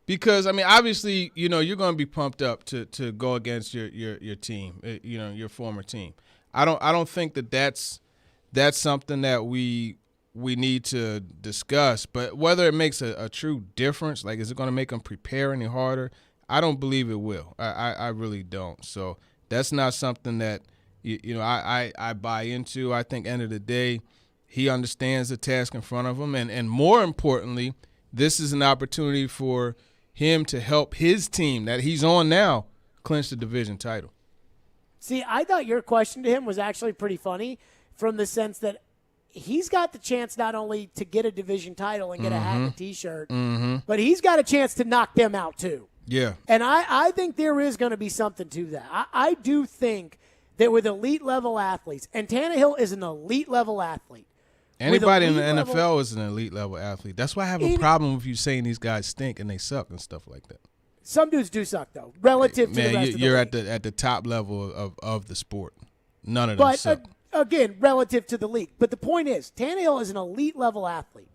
Because, I mean, obviously, you're going to be pumped up to go against your team, your former team. I don't think that's something that we need to discuss. But whether it makes a true difference, like, is it going to make them prepare any harder? I don't believe it will. I really don't. So that's not something that, I buy into. I think, end of the day, he understands the task in front of him. And more importantly, this is an opportunity for him to help his team that he's on now clinch the division title.
See, I thought your question to him was actually pretty funny from the sense that he's got the chance not only to get a division title and get a hat and a T-shirt, but he's got a chance to knock them out too.
Yeah.
And I think there is going to be something to that. I do think that with elite-level athletes, and Tannehill is an elite-level athlete.
Anybody in the NFL is an elite-level athlete. That's why I have a problem with you saying these guys stink and they suck and stuff like that.
Some dudes do suck, though, relative to the rest of the league.
You're at the top level of the sport. None of them suck.
Again, relative to the league. But the point is, Tannehill is an elite-level athlete.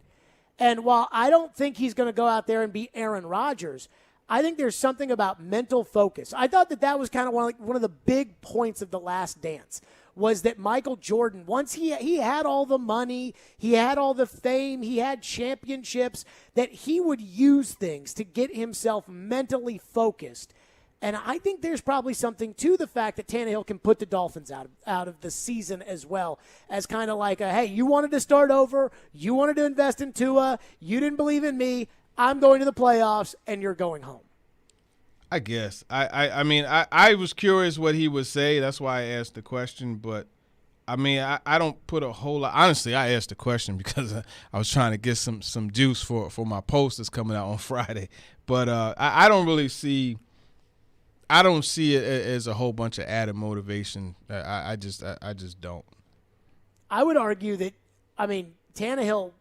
And while I don't think he's going to go out there and be Aaron Rodgers, I think there's something about mental focus. I thought that was kind of one of the big points of The Last Dance, was that Michael Jordan, once he had all the money, he had all the fame, he had championships, that he would use things to get himself mentally focused. And I think there's probably something to the fact that Tannehill can put the Dolphins out of the season as well, as kind of like, hey, you wanted to start over, you wanted to invest in Tua, you didn't believe in me, I'm going to the playoffs, and you're going home.
I guess. I mean, I was curious what he would say. That's why I asked the question. But, I mean, I don't put a whole lot. Honestly, I asked the question because I was trying to get some juice for my post that's coming out on Friday. But I don't really see – I don't see it as a whole bunch of added motivation. I just don't.
I would argue that, I mean, Tannehill –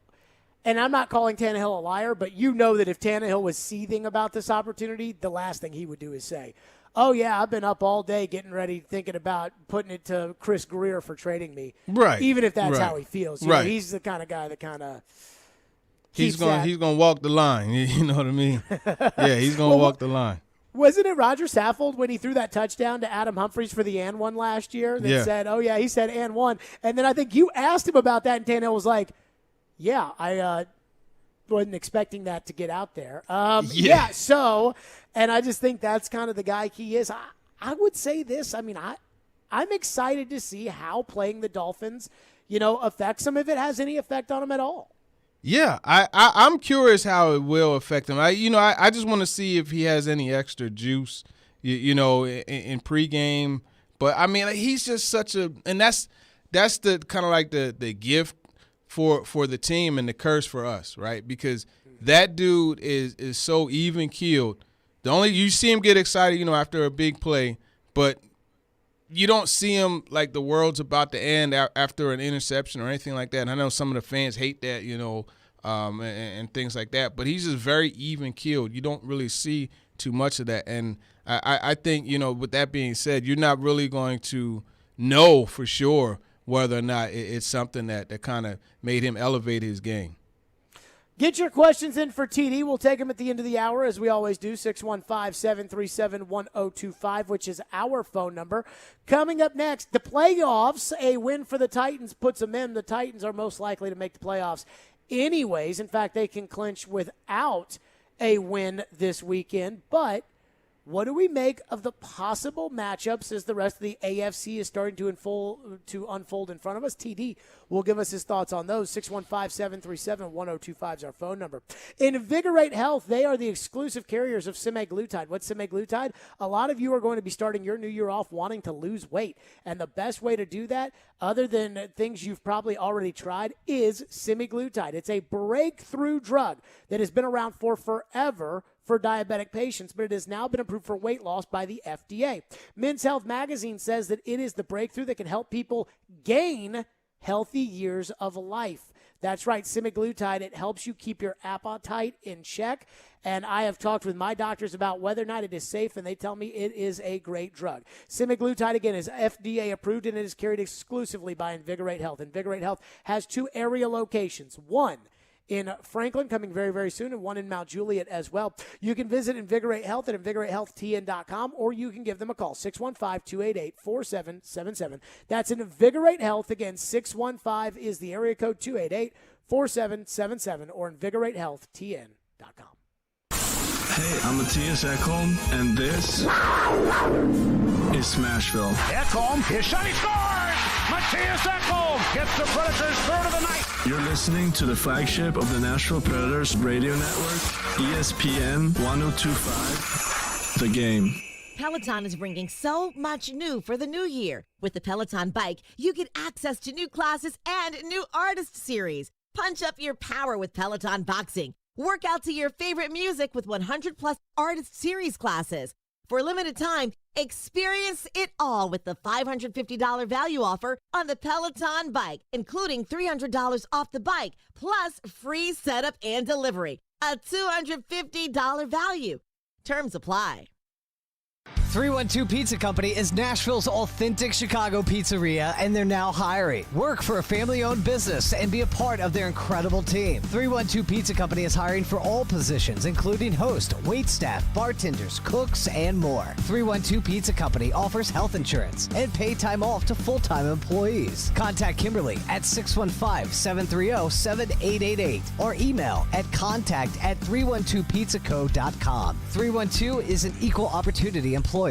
and I'm not calling Tannehill a liar, but you know that if Tannehill was seething about this opportunity, the last thing he would do is say, oh, yeah, I've been up all day getting ready, thinking about putting it to Chris Greer for trading me.
Right.
Even if that's how he feels. You know,
right.
He's the kind of guy that kind of
he's gonna walk the line. You know what I mean? Yeah, he's going to walk the line.
Wasn't it Roger Saffold when he threw that touchdown to Adam Humphries for the and one last year that said, oh, yeah, he said and one. And then I think you asked him about that, and Tannehill was like, yeah, I wasn't expecting that to get out there. Yeah, so, and I just think that's kind of the guy he is. I would say this. I mean, I'm excited to see how playing the Dolphins, affects him, if it has any effect on him at all.
Yeah, I'm curious how it will affect him. I just want to see if he has any extra juice, in pregame. But, I mean, he's just such a – and that's the kind of like the gift for the team and the curse for us, right? Because that dude is so even keeled. You see him get excited, after a big play, but you don't see him like the world's about to end after an interception or anything like that. And I know some of the fans hate that, and things like that. But he's just very even keeled. You don't really see too much of that. And I think, with that being said, you're not really going to know for sure whether or not it's something that kind of made him elevate his game.
Get your questions in for TD. We'll take them at the end of the hour, as we always do, 615-737-1025, which is our phone number. Coming up next, the playoffs. A win for the Titans puts them in. The Titans are most likely to make the playoffs anyways. In fact, they can clinch without a win this weekend. But what do we make of the possible matchups as the rest of the AFC is starting to unfold in front of us? TD will give us his thoughts on those. 615-737-1025 is our phone number. Invigorate Health, they are the exclusive carriers of semaglutide. What's semaglutide? A lot of you are going to be starting your new year off wanting to lose weight. And the best way to do that, other than things you've probably already tried, is semaglutide. It's a breakthrough drug that has been around for forever for diabetic patients, but it has now been approved for weight loss by the FDA. Men's Health Magazine says that it is the breakthrough that can help people gain healthy years of life. That's right, semaglutide, it helps you keep your appetite in check. And I have talked with my doctors about whether or not it is safe, and they tell me it is a great drug. Semaglutide, again, is FDA approved, and it is carried exclusively by Invigorate Health. Invigorate Health has 2 area locations, one in Franklin, coming very, very soon, and one in Mount Juliet as well. You can visit Invigorate Health at InvigorateHealthTN.com, or you can give them a call, 615-288-4777. That's Invigorate Health. Again, 615 is the area code, 288-4777, or InvigorateHealthTN.com.
Hey, I'm Matthias Ekholm, and this is Smashville.
Ekholm, his shot, he scores! Matthias Ekholm gets the Predators' third of the night.
You're listening to the flagship of the Nashville Predators radio network, ESPN 102.5, The Game.
Peloton is bringing so much new for the new year. With the Peloton Bike, you get access to new classes and new artist series. Punch up your power with Peloton Boxing. Work out to your favorite music with 100-plus artist series classes. For a limited time, experience it all with the $550 value offer on the Peloton Bike, including $300 off the bike, plus free setup and delivery. A $250 value. Terms apply.
312 Pizza Company is Nashville's authentic Chicago pizzeria, and they're now hiring. Work for a family-owned business and be a part of their incredible team. 312 Pizza Company is hiring for all positions, including host, waitstaff, bartenders, cooks, and more. 312 Pizza Company offers health insurance and paid time off to full-time employees. Contact Kimberly at 615-730-7888 or email at contact@312pizzaco.com. 312 is an equal opportunity employer.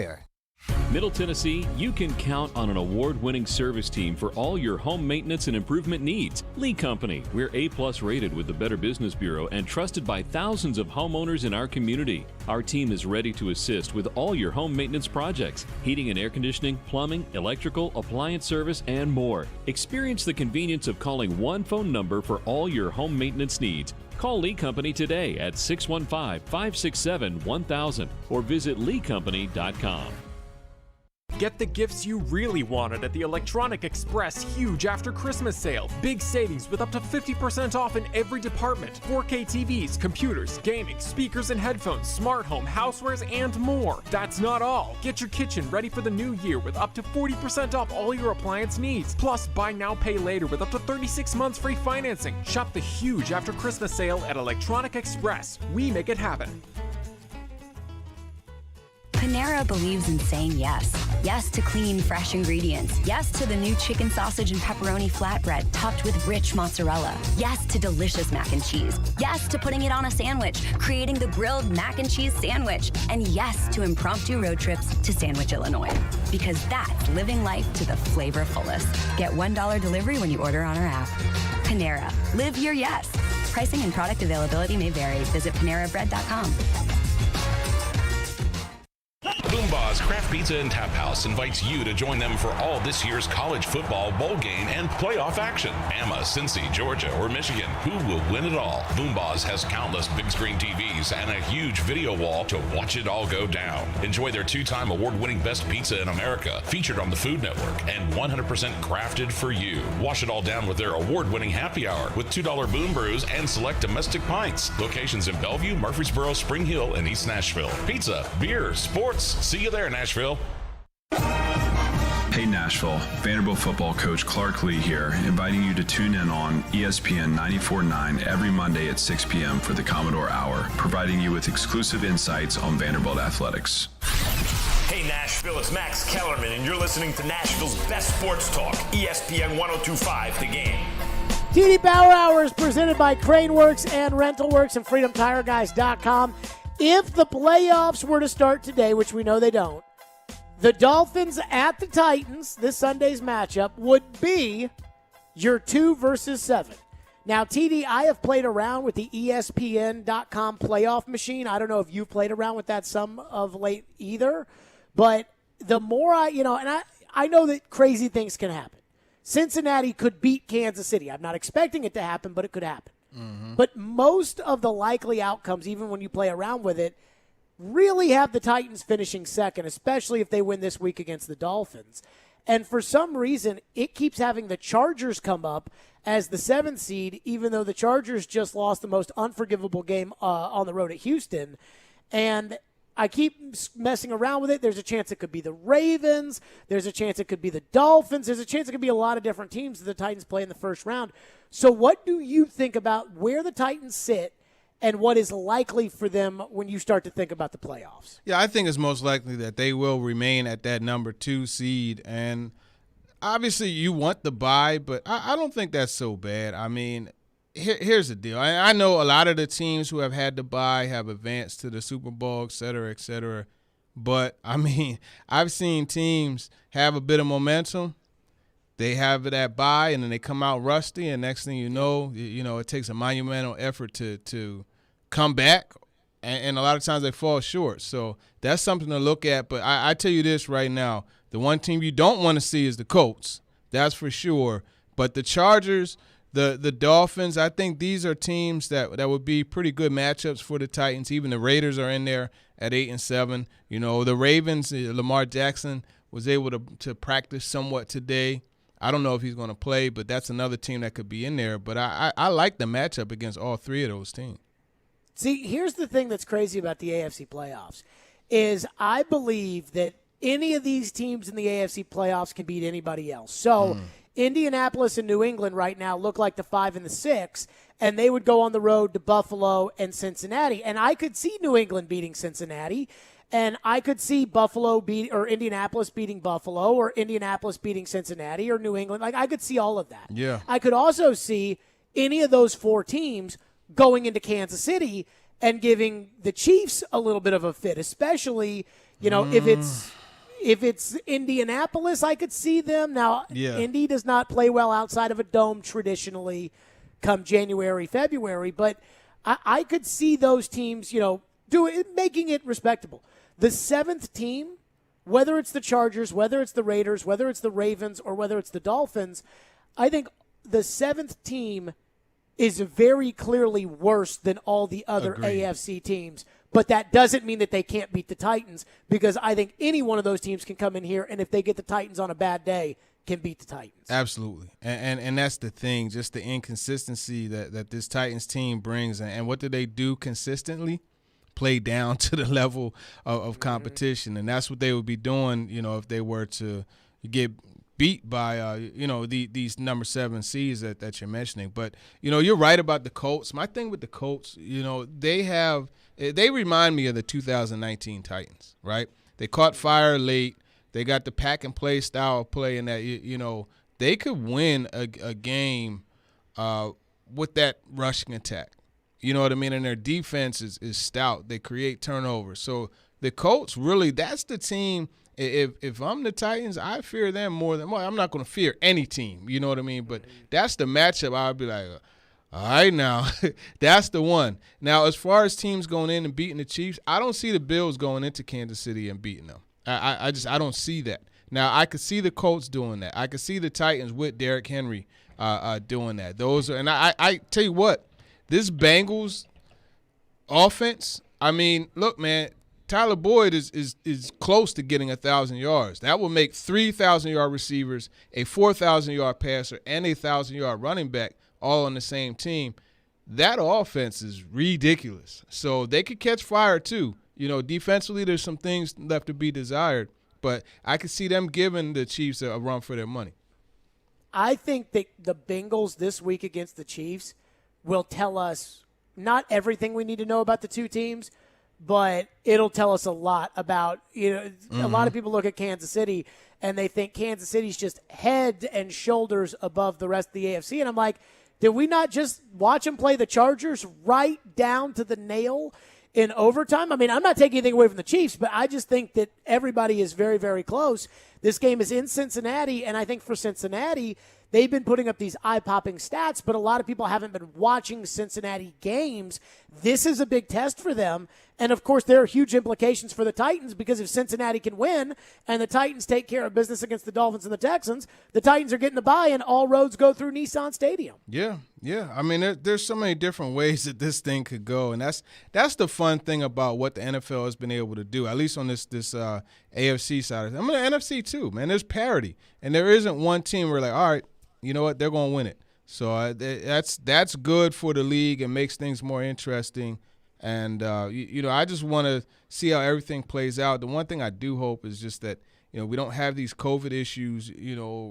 Middle Tennessee, you can count on an award-winning service team for all your home maintenance and improvement needs. Lee Company, we're A+ rated with the Better Business Bureau and trusted by thousands of homeowners in our community. Our team is ready to assist with all your home maintenance projects, heating and air conditioning, plumbing, electrical, appliance service, and more. Experience the convenience of calling one phone number for all your home maintenance needs. Call Lee Company today at 615-567-1000 or visit leecompany.com.
Get the gifts you really wanted at the Electronic Express huge after Christmas sale. Big savings with up to 50% off in every department. 4K TVs, computers, gaming, speakers and headphones, smart home, housewares, and more. That's not all. Get your kitchen ready for the new year with up to 40% off all your appliance needs. Plus, buy now, pay later with up to 36 months free financing. Shop the huge after Christmas sale at Electronic Express. We make it happen.
Panera believes in saying yes. Yes to clean, fresh ingredients. Yes to the new chicken sausage and pepperoni flatbread topped with rich mozzarella. Yes to delicious mac and cheese. Yes to putting it on a sandwich, creating the grilled mac and cheese sandwich. And yes to impromptu road trips to Sandwich, Illinois. Because that's living life to the flavor fullest. Get $1 delivery when you order on our app. Panera. Live your yes. Pricing and product availability may vary. Visit PaneraBread.com.
Boomba's Craft Pizza and Tap House invites you to join them for all this year's college football bowl game and playoff action. Bama, Cincy, Georgia, or Michigan, who will win it all? Boomba's has countless big screen TVs and a huge video wall to watch it all go down. Enjoy their 2-time award-winning best pizza in America, featured on the Food Network, and 100% crafted for you. Wash it all down with their award-winning happy hour with $2 Boom Brews and select domestic pints. Locations in Bellevue, Murfreesboro, Spring Hill, and East Nashville. Pizza, beer, sports. See you there, Nashville.
Hey Nashville, Vanderbilt football coach Clark Lee here, inviting you to tune in on ESPN 94.9 every Monday at 6 p.m. for the Commodore Hour, providing you with exclusive insights on Vanderbilt athletics.
Hey Nashville, it's Max Kellerman, and you're listening to Nashville's best sports talk, ESPN 102.5 The Game.
TD Power Hour is presented by Craneworks and RentalWorks and FreedomTireGuys.com. If the playoffs were to start today, which we know they don't, the Dolphins at the Titans, this Sunday's matchup, would be your 2 versus 7. Now, TD, I have played around with the ESPN.com playoff machine. I don't know if you've played around with that some of late either, but the more I know that crazy things can happen. Cincinnati could beat Kansas City. I'm not expecting it to happen, but it could happen. Mm-hmm. But most of the likely outcomes, even when you play around with it, really have the Titans finishing second, especially if they win this week against the Dolphins. And for some reason, it keeps having the Chargers come up as the 7th seed, even though the Chargers just lost the most unforgivable game on the road at Houston. And I keep messing around with it. There's a chance it could be the Ravens. There's a chance it could be the Dolphins. There's a chance it could be a lot of different teams that the Titans play in the first round. So what do you think about where the Titans sit and what is likely for them when you start to think about the playoffs?
Yeah, I think it's most likely that they will remain at that number 2 seed. And obviously you want the bye, but I don't think that's so bad. I mean, here's the deal. I know a lot of the teams who have had the bye have advanced to the Super Bowl, et cetera, et cetera. But, I mean, I've seen teams have a bit of momentum. They have that bye, and then they come out rusty, and next thing you know, it takes a monumental effort to come back, and a lot of times they fall short. So that's something to look at. But I tell you this right now, the one team you don't want to see is the Colts. That's for sure. But the Chargers – The Dolphins, I think these are teams that would be pretty good matchups for the Titans. Even the Raiders are in there at 8-7. The Ravens, Lamar Jackson was able to practice somewhat today. I don't know if he's going to play, but that's another team that could be in there. But I like the matchup against all three of those teams.
See, here's the thing that's crazy about the AFC playoffs is I believe that any of these teams in the AFC playoffs can beat anybody else. So Indianapolis and New England right now look like the 5 and the 6, and they would go on the road to Buffalo and Cincinnati. And I could see New England beating Cincinnati, and I could see Indianapolis beating Buffalo, or Indianapolis beating Cincinnati, or New England. Like, I could see all of that.
Yeah.
I could also see any of those 4 teams going into Kansas City and giving the Chiefs a little bit of a fit, especially, if it's Indianapolis, I could see them. Now, Indy does not play well outside of a dome traditionally come January, February, but I could see those teams, making it respectable. The 7th team, whether it's the Chargers, whether it's the Raiders, whether it's the Ravens, or whether it's the Dolphins, I think the 7th team is very clearly worse than all the other AFC teams. But that doesn't mean that they can't beat the Titans, because I think any one of those teams can come in here, and if they get the Titans on a bad day, can beat the Titans.
Absolutely. And that's the thing, just the inconsistency that this Titans team brings. And what do they do consistently? Play down to the level of competition. And that's what they would be doing, if they were to get beat by, these number 7 seeds that you're mentioning. But, you're right about the Colts. My thing with the Colts, they remind me of the 2019 Titans, right? They caught fire late. They got the pack-and-play style of play, and that, they could win a game with that rushing attack. You know what I mean? And their defense is stout. They create turnovers. So the Colts, really, that's the team. If I'm the Titans, I fear them more than – well, I'm not going to fear any team. You know what I mean? But that's the matchup I'll be like, all right now, that's the one. Now, as far as teams going in and beating the Chiefs, I don't see the Bills going into Kansas City and beating them. I don't see that. Now, I could see the Colts doing that. I could see the Titans with Derrick Henry doing that. And I tell you what, this Bengals offense, I mean, look, man, Tyler Boyd is close to getting 1,000 yards. That will make 3,000-yard receivers, a 4,000-yard passer, and a 1,000-yard running back all on the same team. That offense is ridiculous. So they could catch fire too. Defensively there's some things left to be desired. but I could see them giving the Chiefs a run for their money.
I think that the Bengals this week against the Chiefs will tell us not everything we need to know about the two teams, but it'll tell us a lot about, a lot of people look at Kansas City and they think Kansas City's just head and shoulders above the rest of the AFC. And I'm like, did we not just watch them play the Chargers right down to the nail in overtime? I mean, I'm not taking anything away from the Chiefs, but I just think that everybody is very, very close. This game is in Cincinnati, and I think for Cincinnati, they've been putting up these eye-popping stats, but a lot of people haven't been watching Cincinnati games. This is a big test for them. And, of course, there are huge implications for the Titans because if Cincinnati can win and the Titans take care of business against the Dolphins and the Texans, the Titans are getting the bye and all roads go through Nissan Stadium.
Yeah. I mean, there's so many different ways that this thing could go, and that's the fun thing about what the NFL has been able to do, at least on this AFC side of it. I mean, the NFC too, man. There's parity, and there isn't one team where like, all right, you know what, they're going to win it. So that's good for the league and makes things more interesting. And, I just want to see how everything plays out. The one thing I do hope is just that, we don't have these COVID issues,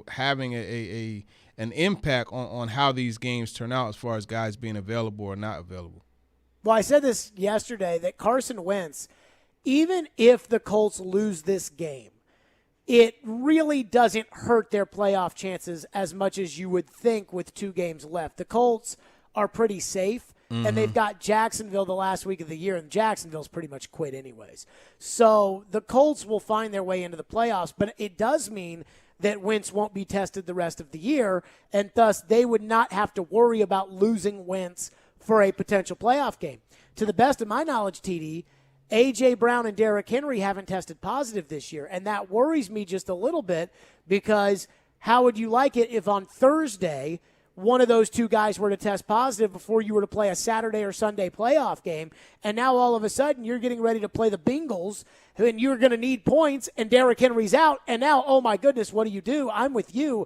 having an impact on how these games turn out as far as guys being available or not available.
Well, I said this yesterday that Carson Wentz, even if the Colts lose this game, it really doesn't hurt their playoff chances as much as you would think with 2 games left. The Colts are pretty safe. And they've got Jacksonville the last week of the year, and Jacksonville's pretty much quit anyways. So the Colts will find their way into the playoffs, but it does mean that Wentz won't be tested the rest of the year, and thus they would not have to worry about losing Wentz for a potential playoff game. To the best of my knowledge, TD, A.J. Brown and Derrick Henry haven't tested positive this year, and that worries me just a little bit because how would you like it if on Thursday – one of those 2 guys were to test positive before you were to play a Saturday or Sunday playoff game, and now all of a sudden you're getting ready to play the Bengals, and you're going to need points, and Derrick Henry's out, and now, oh my goodness, what do? I'm with you.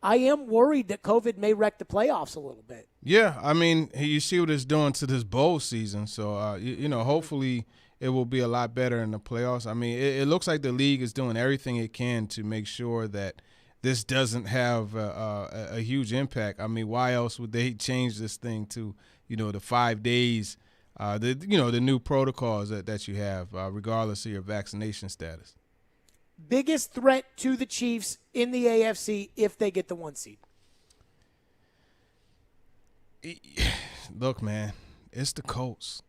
I am worried that COVID may wreck the playoffs a little bit.
Yeah, I mean, you see what it's doing to this bowl season, so, hopefully it will be a lot better in the playoffs. I mean, it looks like the league is doing everything it can to make sure that this doesn't have a huge impact. I mean, why else would they change this thing to, the 5 days, the new protocols that you have, regardless of your vaccination status?
Biggest threat to the Chiefs in the AFC if they get the 1 seed?
Look, man, it's the Colts.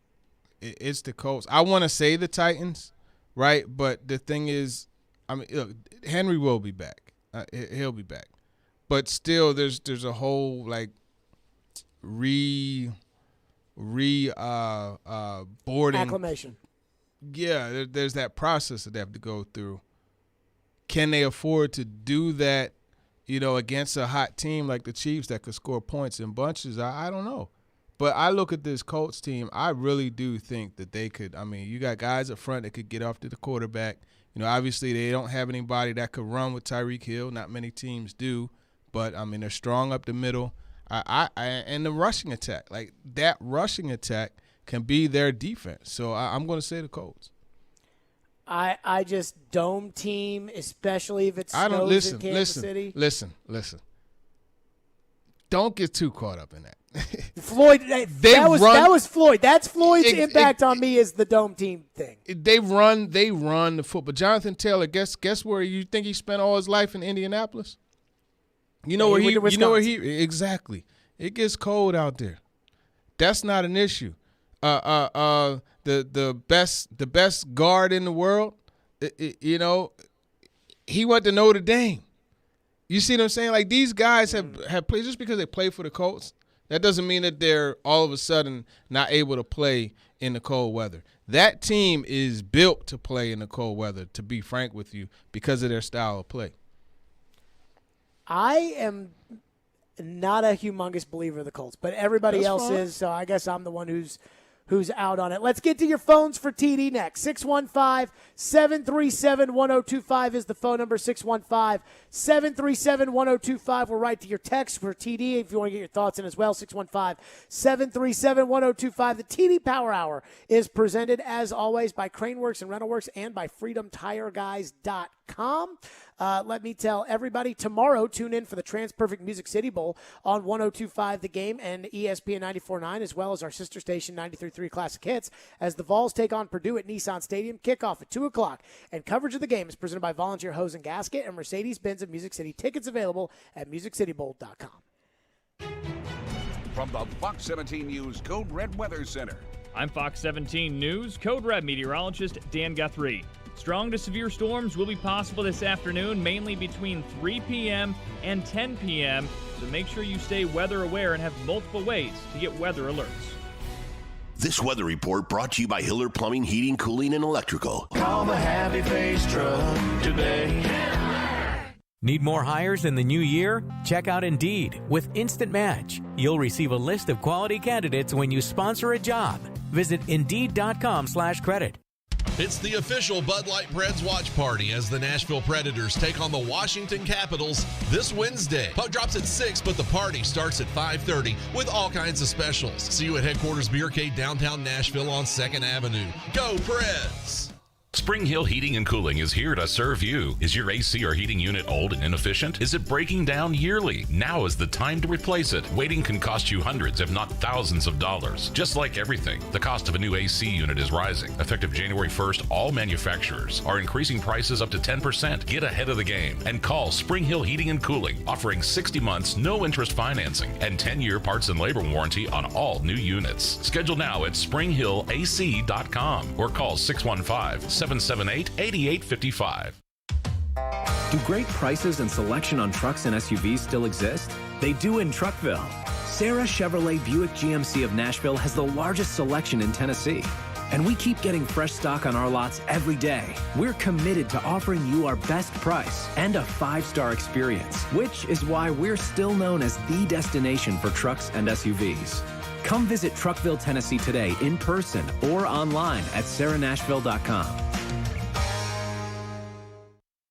It's the Colts. I want to say the Titans, right? But the thing is, I mean, look, Henry will be back. He'll be back, but still, there's a whole like boarding
acclimation.
Yeah, there's that process that they have to go through. Can they afford to do that? Against a hot team like the Chiefs that could score points in bunches. I don't know, but I look at this Colts team. I really do think that they could. I mean, you got guys up front that could get off to the quarterback. Obviously they don't have anybody that could run with Tyreek Hill. Not many teams do, but I mean they're strong up the middle. And the rushing attack, like that rushing attack, can be their defense. So I'm going to say the Colts.
I just dome team, especially if it snows in Kansas City.
Listen. Don't get too caught up in that.
Floyd, that was Floyd. That's Floyd's impact on me is the dome team thing.
They run the football. Jonathan Taylor, guess where you think he spent all his life in Indianapolis? Exactly. It gets cold out there. That's not an issue. The best guard in the world, he went to Notre Dame. You see what I'm saying? Like these guys have played just because they play for the Colts. That doesn't mean that they're all of a sudden not able to play in the cold weather. That team is built to play in the cold weather, to be frank with you, because of their style of play.
I am not a humongous believer of the Colts, but everybody else is, so I guess I'm the one who's who's out on it. Let's get to your phones for TD next. 615-737-1025 is the phone number, 615-737-1025. We'll write to your text for TD if you want to get your thoughts in as well, 615-737-1025. The TD Power Hour is presented, as always, by Craneworks and Rentalworks and by FreedomTireGuys.com. Let me tell everybody, tomorrow, tune in for the TransPerfect Music City Bowl on 102.5 The Game and ESPN 94.9, as well as our sister station 93.3 Classic Hits, as the Vols take on Purdue at Nissan Stadium. Kickoff at 2 o'clock, and coverage of the game is presented by Volunteer Hose and Gasket and Mercedes-Benz of Music City. Tickets available at MusicCityBowl.com.
From the Fox 17 News Code Red Weather Center,
I'm Fox 17 News Code Red meteorologist Dan Guthrie. Strong to severe storms will be possible this afternoon, mainly between 3 p.m. and 10 p.m., so make sure you stay weather aware and have multiple ways to get weather alerts.
This weather report brought to you by Hiller Plumbing, Heating, Cooling, and Electrical.
Call the Happy Face Truck today.
Need more hires in the new year? Check out Indeed. With Instant Match, you'll receive a list of quality candidates when you sponsor a job. Visit Indeed.com/credit.
It's the official Bud Light Preds watch party as the Nashville Predators take on the Washington Capitals this Wednesday. Puck drops at 6, but the party starts at 5:30 with all kinds of specials. See you at Headquarters Beercade downtown Nashville on 2nd Avenue. Go Preds!
Spring Hill Heating and Cooling is here to serve you. Is your AC or heating unit old and inefficient? Is it breaking down yearly? Now is the time to replace it. Waiting can cost you hundreds, if not thousands of dollars. Just like everything, the cost of a new AC unit is rising. Effective January 1st, all manufacturers are increasing prices up to 10%. Get ahead of the game and call Spring Hill Heating and Cooling, offering 60 months, no interest financing, and 10-year parts and labor warranty on all new units. Schedule now at springhillac.com or call 615-778-8855.
Do great prices and selection on trucks and SUVs still exist? They do in Truckville. Sarah Chevrolet Buick GMC of Nashville has the largest selection in Tennessee. And we keep getting fresh stock on our lots every day. We're committed to offering you our best price and a 5-star experience, which is why we're still known as the destination for trucks and SUVs. Come visit Truckville, Tennessee today in person or online at sarahnashville.com.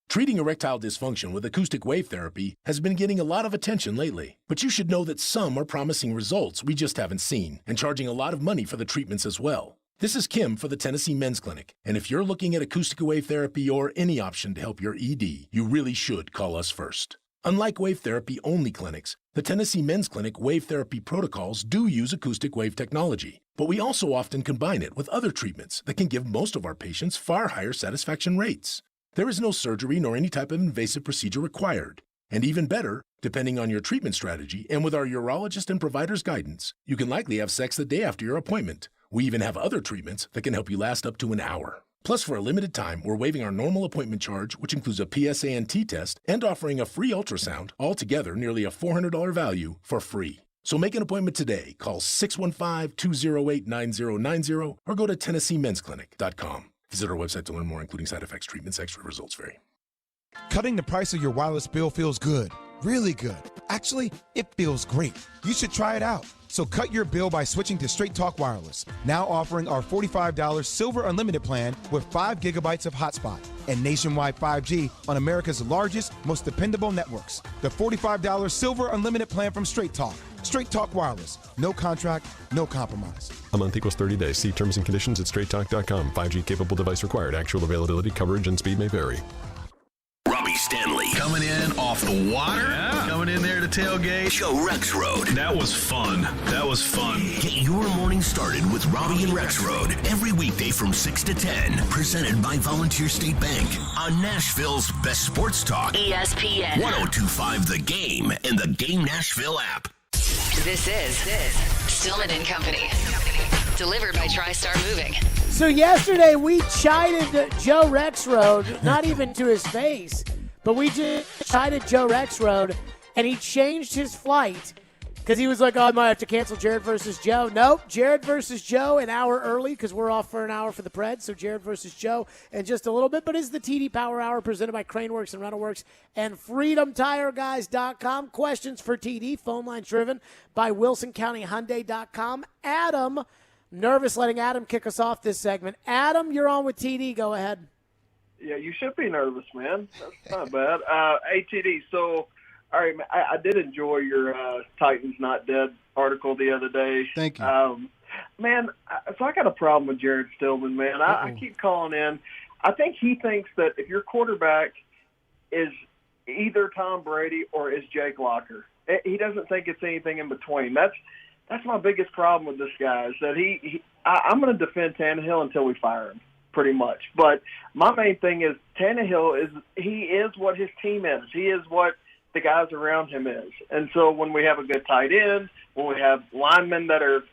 Treating erectile dysfunction with acoustic wave therapy has been getting a lot of attention lately. But you should know that some are promising results we just haven't seen and charging a lot of money for the treatments as well. This is Kim for the Tennessee Men's Clinic, and if you're looking at acoustic wave therapy or any option to help your ED, you really should call us first. Unlike wave therapy-only clinics, the Tennessee Men's Clinic wave therapy protocols do use acoustic wave technology, but we also often combine it with other treatments that can give most of our patients far higher satisfaction rates. There is no surgery nor any type of invasive procedure required. And even better, depending on your treatment strategy and with our urologist and provider's guidance, you can likely have sex the day after your appointment. We even have other treatments that can help you last up to an hour. Plus, for a limited time, we're waiving our normal appointment charge, which includes a PSA and T test, and offering a free ultrasound, altogether nearly a $400 value for free. So make an appointment today. Call 615-208-9090 or go to TennesseeMen'sClinic.com. Visit our website to learn more, including side effects, treatments, extra results vary.
Cutting the price of your wireless bill feels good. Really good. Actually, it feels great. You should try it out. So cut your bill by switching to Straight Talk Wireless, now offering our $45 Silver Unlimited plan with 5 gigabytes of hotspot and nationwide 5G on America's largest, most dependable networks. The $45 Silver Unlimited plan from Straight Talk. Straight Talk Wireless. No contract, no compromise.
A month equals 30 days. See terms and conditions at straighttalk.com. 5G capable device required. Actual availability, coverage, and speed may vary.
Robbie Stanley.
Coming in off the water.
Yeah.
Coming in there to tailgate.
Joe Rex Road.
That was fun.
Get your morning started with Robbie and Rex Road every weekday from 6 to 10. Presented by Volunteer State Bank on Nashville's best sports talk.
ESPN
102.5 The Game and the Game Nashville app.
This is Stillman and Company. Delivered by TriStar Moving.
So yesterday we chided Joe Rexrode, not even to his face, but we just chided Joe Rexrode, and he changed his flight because he was like, oh, I might have to cancel Jared versus Joe. Nope, Jared versus Joe an hour early because we're off for an hour for the Preds, so Jared versus Joe in just a little bit. But it's the TD Power Hour presented by Craneworks and Rentalworks and FreedomTireGuys.com. Questions for TD, phone lines driven by WilsonCountyHyundai.com. Adam Nervous letting Adam kick us off this segment. Adam, you're on with TD. Go ahead.
Yeah, you should be nervous, man. That's not bad. ATD, so, all right, man, I did enjoy your Titans Not Dead article the other day.
Thank you.
Man, so I got a problem with Jared Stillman, man. I keep calling in. I think he thinks that if your quarterback is either Tom Brady or is Jake Locker, he doesn't think it's anything in between. That's my biggest problem with this guy is that I'm going to defend Tannehill until we fire him, pretty much. But my main thing is Tannehill is what his team is. He is what the guys around him is. And so when we have a good tight end, when we have linemen that are,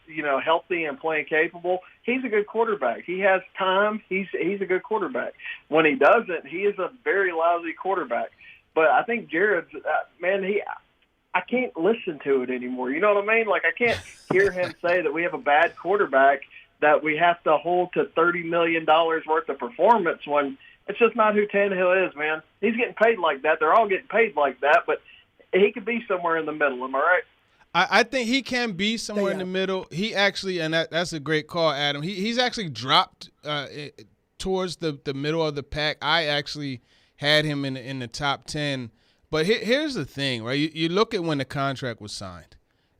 healthy and playing capable, he's a good quarterback. He has time. He's a good quarterback. When he doesn't, he is a very lousy quarterback. But I think Jared's, I can't listen to it anymore. You know what I mean? Like, I can't hear him say that we have a bad quarterback that we have to hold to $30 million worth of performance when it's just not who Tannehill is, man. He's getting paid like that. They're all getting paid like that, but he could be somewhere in the middle. Am I right?
I think he can be somewhere in the middle. He actually, and that's a great call, Adam. He's actually dropped towards the middle of the pack. I actually had him in the top 10. But here's the thing, right? You look at when the contract was signed,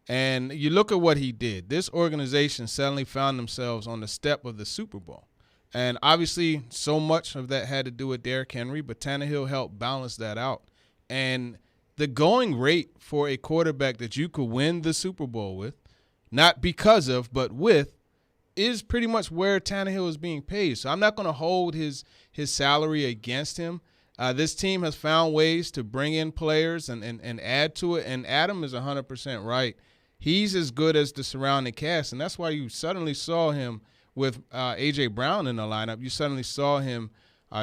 and you look at what he did. This organization suddenly found themselves on the step of the Super Bowl. And obviously so much of that had to do with Derrick Henry, but Tannehill helped balance that out. And the going rate for a quarterback that you could win the Super Bowl with, not because of, but with, is pretty much where Tannehill is being paid. So I'm not going to hold his salary against him. This team has found ways to bring in players and add to it, and Adam is 100% right. He's as good as the surrounding cast, and that's why you suddenly saw him with A.J. Brown in the lineup. You suddenly saw him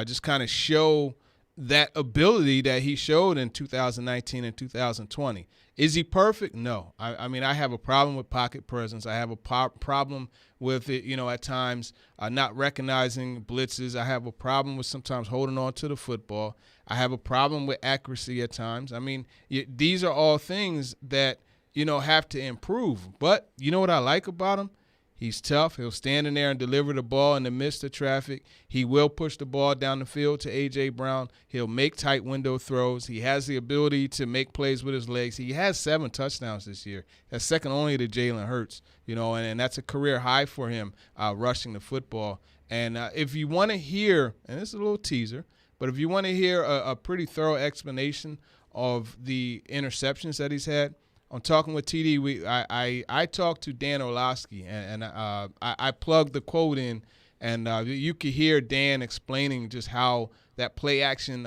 just kind of show that ability that he showed in 2019 and 2020. Is he perfect? No. I mean, I have a problem with pocket presence. I have a problem with it, at times not recognizing blitzes. I have a problem with sometimes holding on to the football. I have a problem with accuracy at times. I mean, these are all things that, have to improve. But you know what I like about him? He's tough. He'll stand in there and deliver the ball in the midst of traffic. He will push the ball down the field to A.J. Brown. He'll make tight window throws. He has the ability to make plays with his legs. He has 7 touchdowns this year. That's second only to Jalen Hurts, and that's a career high for him rushing the football. And if you want to hear, and this is a little teaser, but if you want to hear a pretty thorough explanation of the interceptions that he's had, on Talking with TD, I talked to Dan Orlovsky, and I plugged the quote in, and you could hear Dan explaining just how that play-action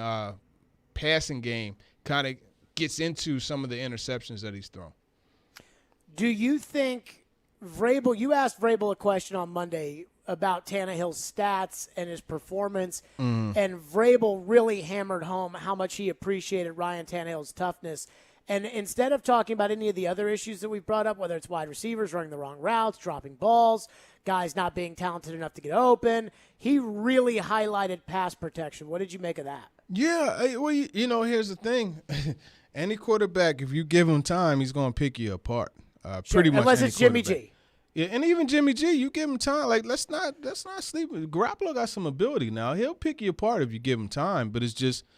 passing game kind of gets into some of the interceptions that he's thrown.
Do you think Vrabel – you asked Vrabel a question on Monday about Tannehill's stats and his performance, and Vrabel really hammered home how much he appreciated Ryan Tannehill's toughness. And instead of talking about any of the other issues that we've brought up, whether it's wide receivers running the wrong routes, dropping balls, guys not being talented enough to get open, he really highlighted pass protection. What did you make of that?
Yeah, well, here's the thing. Any quarterback, if you give him time, he's going to pick you apart. Pretty much.
Unless it's Jimmy G.
Yeah, and even Jimmy G, you give him time. Like, let's not sleep. Garoppolo got some ability now. He'll pick you apart if you give him time, but it's just –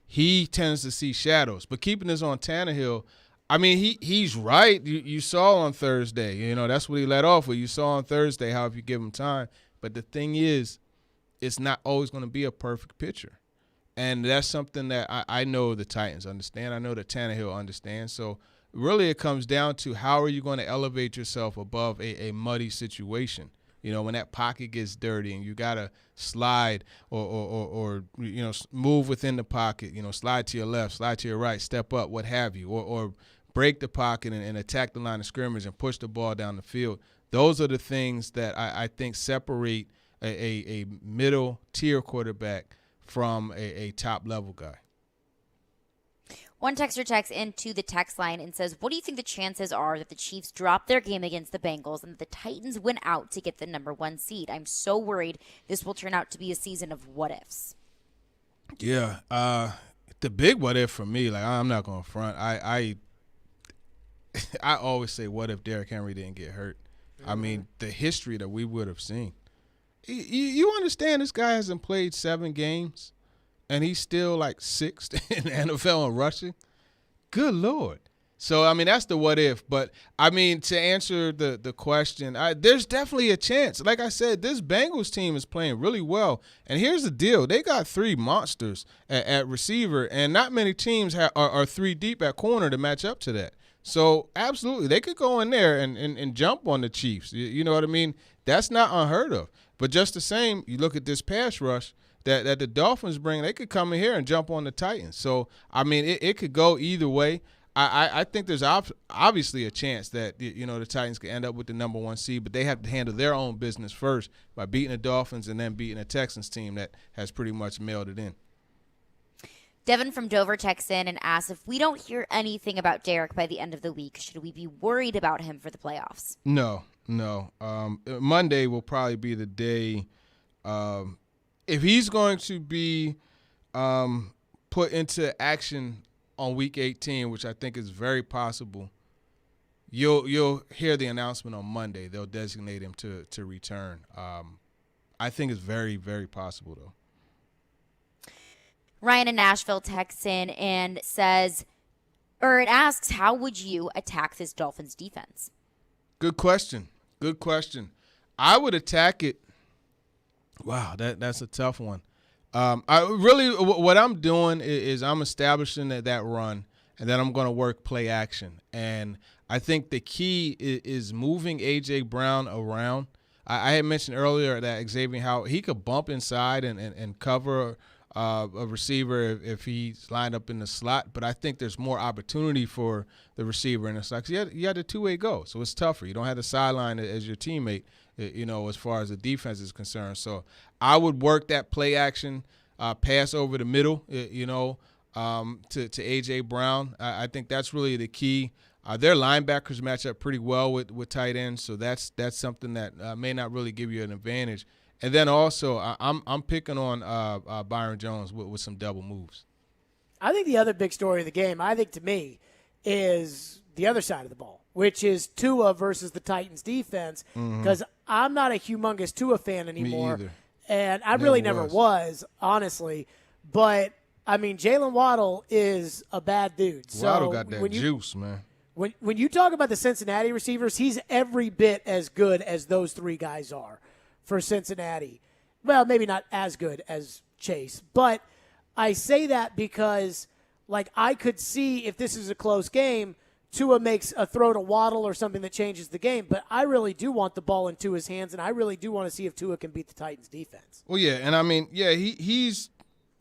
he tends to see shadows. But keeping this on Tannehill, I mean, he's right. You saw on Thursday, that's what he led off with. You saw on Thursday how if you give him time. But the thing is, it's not always going to be a perfect pitcher. And that's something that I know the Titans understand. I know that Tannehill understands. So really it comes down to how are you going to elevate yourself above a muddy situation. When that pocket gets dirty and you got to slide or move within the pocket, slide to your left, slide to your right, step up, what have you, or break the pocket and attack the line of scrimmage and push the ball down the field. Those are the things that I think separate a middle-tier quarterback from a top-level guy.
One texter texts into the text line and says, what do you think the chances are that the Chiefs drop their game against the Bengals and that the Titans win out to get the number 1 seed? I'm so worried this will turn out to be a season of what-ifs.
Yeah, the big what-if for me, like I'm not going to front. I always say what if Derrick Henry didn't get hurt. I mean, the history that we would have seen. You understand this guy hasn't played 7 games, and he's still like 6th in the NFL in rushing? Good Lord. So, I mean, that's the what if. But, I mean, to answer the question, there's definitely a chance. Like I said, this Bengals team is playing really well. And here's the deal. They got 3 monsters at receiver, and not many teams are 3 deep at corner to match up to that. So, absolutely, they could go in there and jump on the Chiefs. You know what I mean? That's not unheard of. But just the same, you look at this pass rush that the Dolphins bring, they could come in here and jump on the Titans. So, I mean, it could go either way. I think there's obviously a chance that, you know, the Titans could end up with the number 1 seed, but they have to handle their own business first by beating the Dolphins and then beating a Texans team that has pretty much mailed it in.
Devin from Dover texts in and asks, if we don't hear anything about Derek by the end of the week, should we be worried about him for the playoffs?
No. Monday will probably be the day. If he's going to be put into action on Week 18, which I think is very possible, you'll hear the announcement on Monday. They'll designate him to return. I think it's very, very possible, though.
Ryan in Nashville texts in and says, or it asks, how would you attack this Dolphins defense?
Good question. I would attack it. Wow, that's a tough one. What I'm doing is I'm establishing that run, and then I'm going to work play action. And I think the key is moving A.J. Brown around. I had mentioned earlier that Xavian Howard, he could bump inside and cover a receiver if he's lined up in the slot, but I think there's more opportunity for the receiver in the slot. You had a two-way go, so it's tougher. You don't have the sideline as your teammate, you know, as far as the defense is concerned. So I would work that play action, pass over the middle, you know, to A.J. Brown. I think that's really the key. Their linebackers match up pretty well with tight ends, so that's something that may not really give you an advantage. And then also, I'm picking on Byron Jones with some double moves.
I think the other big story of the game, to me, is the other side of the ball, which is Tua versus the Titans defense, because I'm not a humongous Tua fan anymore.
Me either.
And I really never was, honestly. But, I mean, Jalen Waddle is a bad dude.
Waddle got that juice, man.
When you talk about the Cincinnati receivers, he's every bit as good as those 3 guys are for Cincinnati. Well, maybe not as good as Chase, but I say that because, like, I could see if this is a close game, Tua makes a throw to Waddle or something that changes the game, but I really do want the ball in Tua's hands, and I really do want to see if Tua can beat the Titans defense.
Well, yeah, and I mean, yeah, he's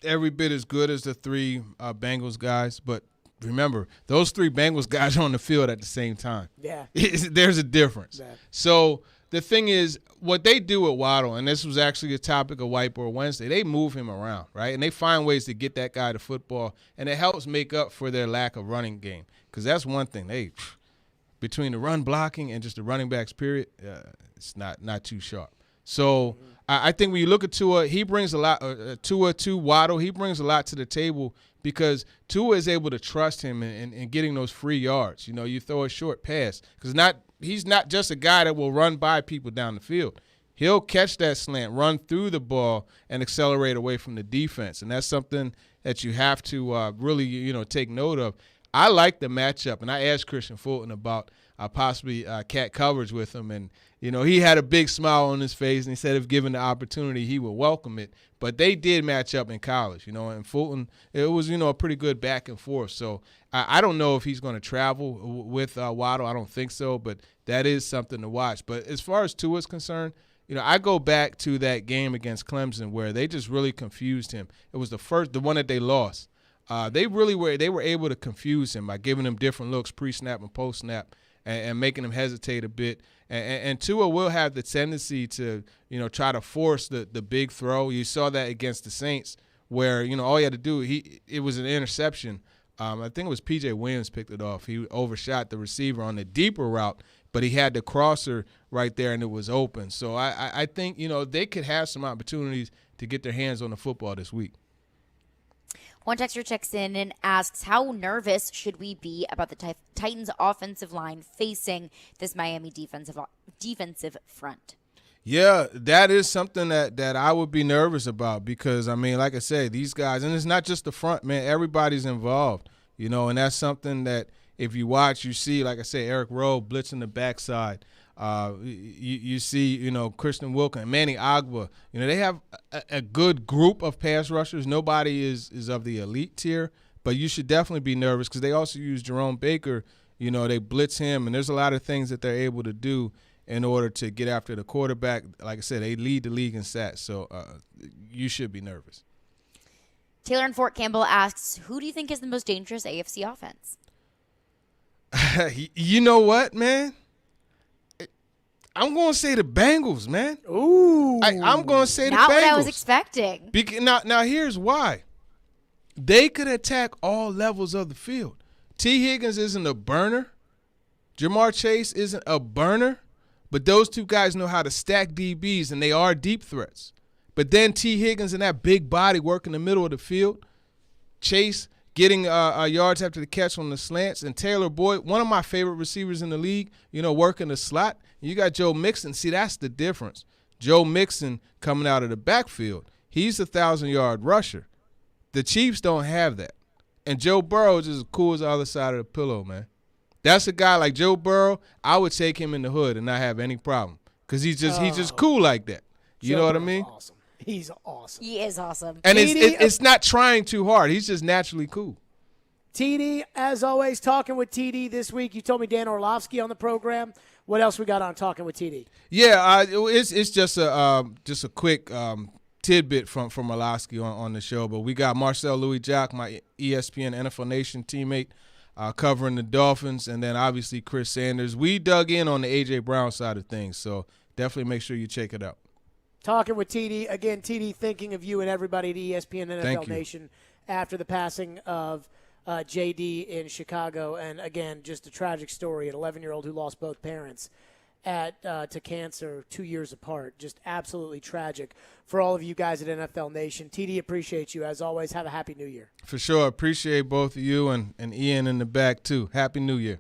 every bit as good as the 3 Bengals guys, but remember, those 3 Bengals guys are on the field at the same time.
Yeah.
There's a difference.
Yeah.
So the thing is, what they do with Waddle, and this was actually a topic of Whiteboard Wednesday, they move him around, right? And they find ways to get that guy to football, and it helps make up for their lack of running game. Because that's one thing. Between the run blocking and just the running backs, period, it's not too sharp. So I think when you look at Tua, he brings a lot. Tua to Waddle, he brings a lot to the table because Tua is able to trust him in getting those free yards. You know, you throw a short pass because he's not just a guy that will run by people down the field. He'll catch that slant, run through the ball, and accelerate away from the defense, and that's something that you have to really take note of. I like the matchup, and I asked Christian Fulton about possibly cat coverage with him, and he had a big smile on his face, and he said if given the opportunity, he would welcome it. But they did match up in college, and Fulton, it was, a pretty good back and forth. So I don't know if he's going to travel with Waddle. I don't think so, but that is something to watch. But as far as Tua is concerned, I go back to that game against Clemson where they just really confused him. It was the one that they lost. They were able to confuse him by giving him different looks pre-snap and post-snap and making him hesitate a bit. And Tua will have the tendency to, try to force the big throw. You saw that against the Saints where, all he had to do, it was an interception. I think it was P.J. Williams picked it off. He overshot the receiver on the deeper route, but he had the crosser right there and it was open. So I think, they could have some opportunities to get their hands on the football this week.
One texter checks in and asks, how nervous should we be about the Titans' offensive line facing this Miami defensive front?
Yeah, that is something that I would be nervous about because, I mean, like I said, these guys, and it's not just the front, man, everybody's involved, and that's something that if you watch, you see, like I said, Eric Rowe blitzing the backside. You see, Christian Wilkins, Manny Agba. They have a good group of pass rushers. Nobody is of the elite tier, but you should definitely be nervous because they also use Jerome Baker. They blitz him, and there's a lot of things that they're able to do in order to get after the quarterback. Like I said, they lead the league in sacks, so you should be nervous.
Taylor in Fort Campbell asks, who do you think is the most dangerous AFC offense?
You know what, man? I'm going to say the Bengals, man.
Ooh.
I'm going to say the Bengals.
Not what I was expecting.
Now, here's why. They could attack all levels of the field. T. Higgins isn't a burner. Jamar Chase isn't a burner. But those two guys know how to stack DBs, and they are deep threats. But then T. Higgins and that big body work in the middle of the field. Chase getting yards after the catch on the slants. And Taylor Boyd, one of my favorite receivers in the league, working the slot. You got Joe Mixon. See, that's the difference. Joe Mixon coming out of the backfield. He's a 1,000-yard rusher. The Chiefs don't have that. And Joe Burrow is as cool as the other side of the pillow, man. That's a guy like Joe Burrow. I would take him in the hood and not have any problem because he's just cool like that. You know what I mean?
Awesome. He's awesome.
He is awesome.
And it's not trying too hard. He's just naturally cool.
TD, as always, talking with TD this week. You told me Dan Orlovsky on the program. What else we got on talking with TD?
Yeah, it's just a quick tidbit from Orlovsky on the show. But we got Marcel Louis-Jacques, my ESPN NFL Nation teammate, covering the Dolphins, and then obviously Chris Sanders. We dug in on the A.J. Brown side of things, so definitely make sure you check it out.
Talking with TD. Again, TD, thinking of you and everybody at ESPN NFL Nation after the passing of JD in Chicago. And, again, just a tragic story. An 11-year-old who lost both parents to cancer 2 years apart. Just absolutely tragic for all of you guys at NFL Nation. TD, appreciate you. As always, have a happy New Year.
For sure. Appreciate both of you and Ian in the back, too. Happy New Year.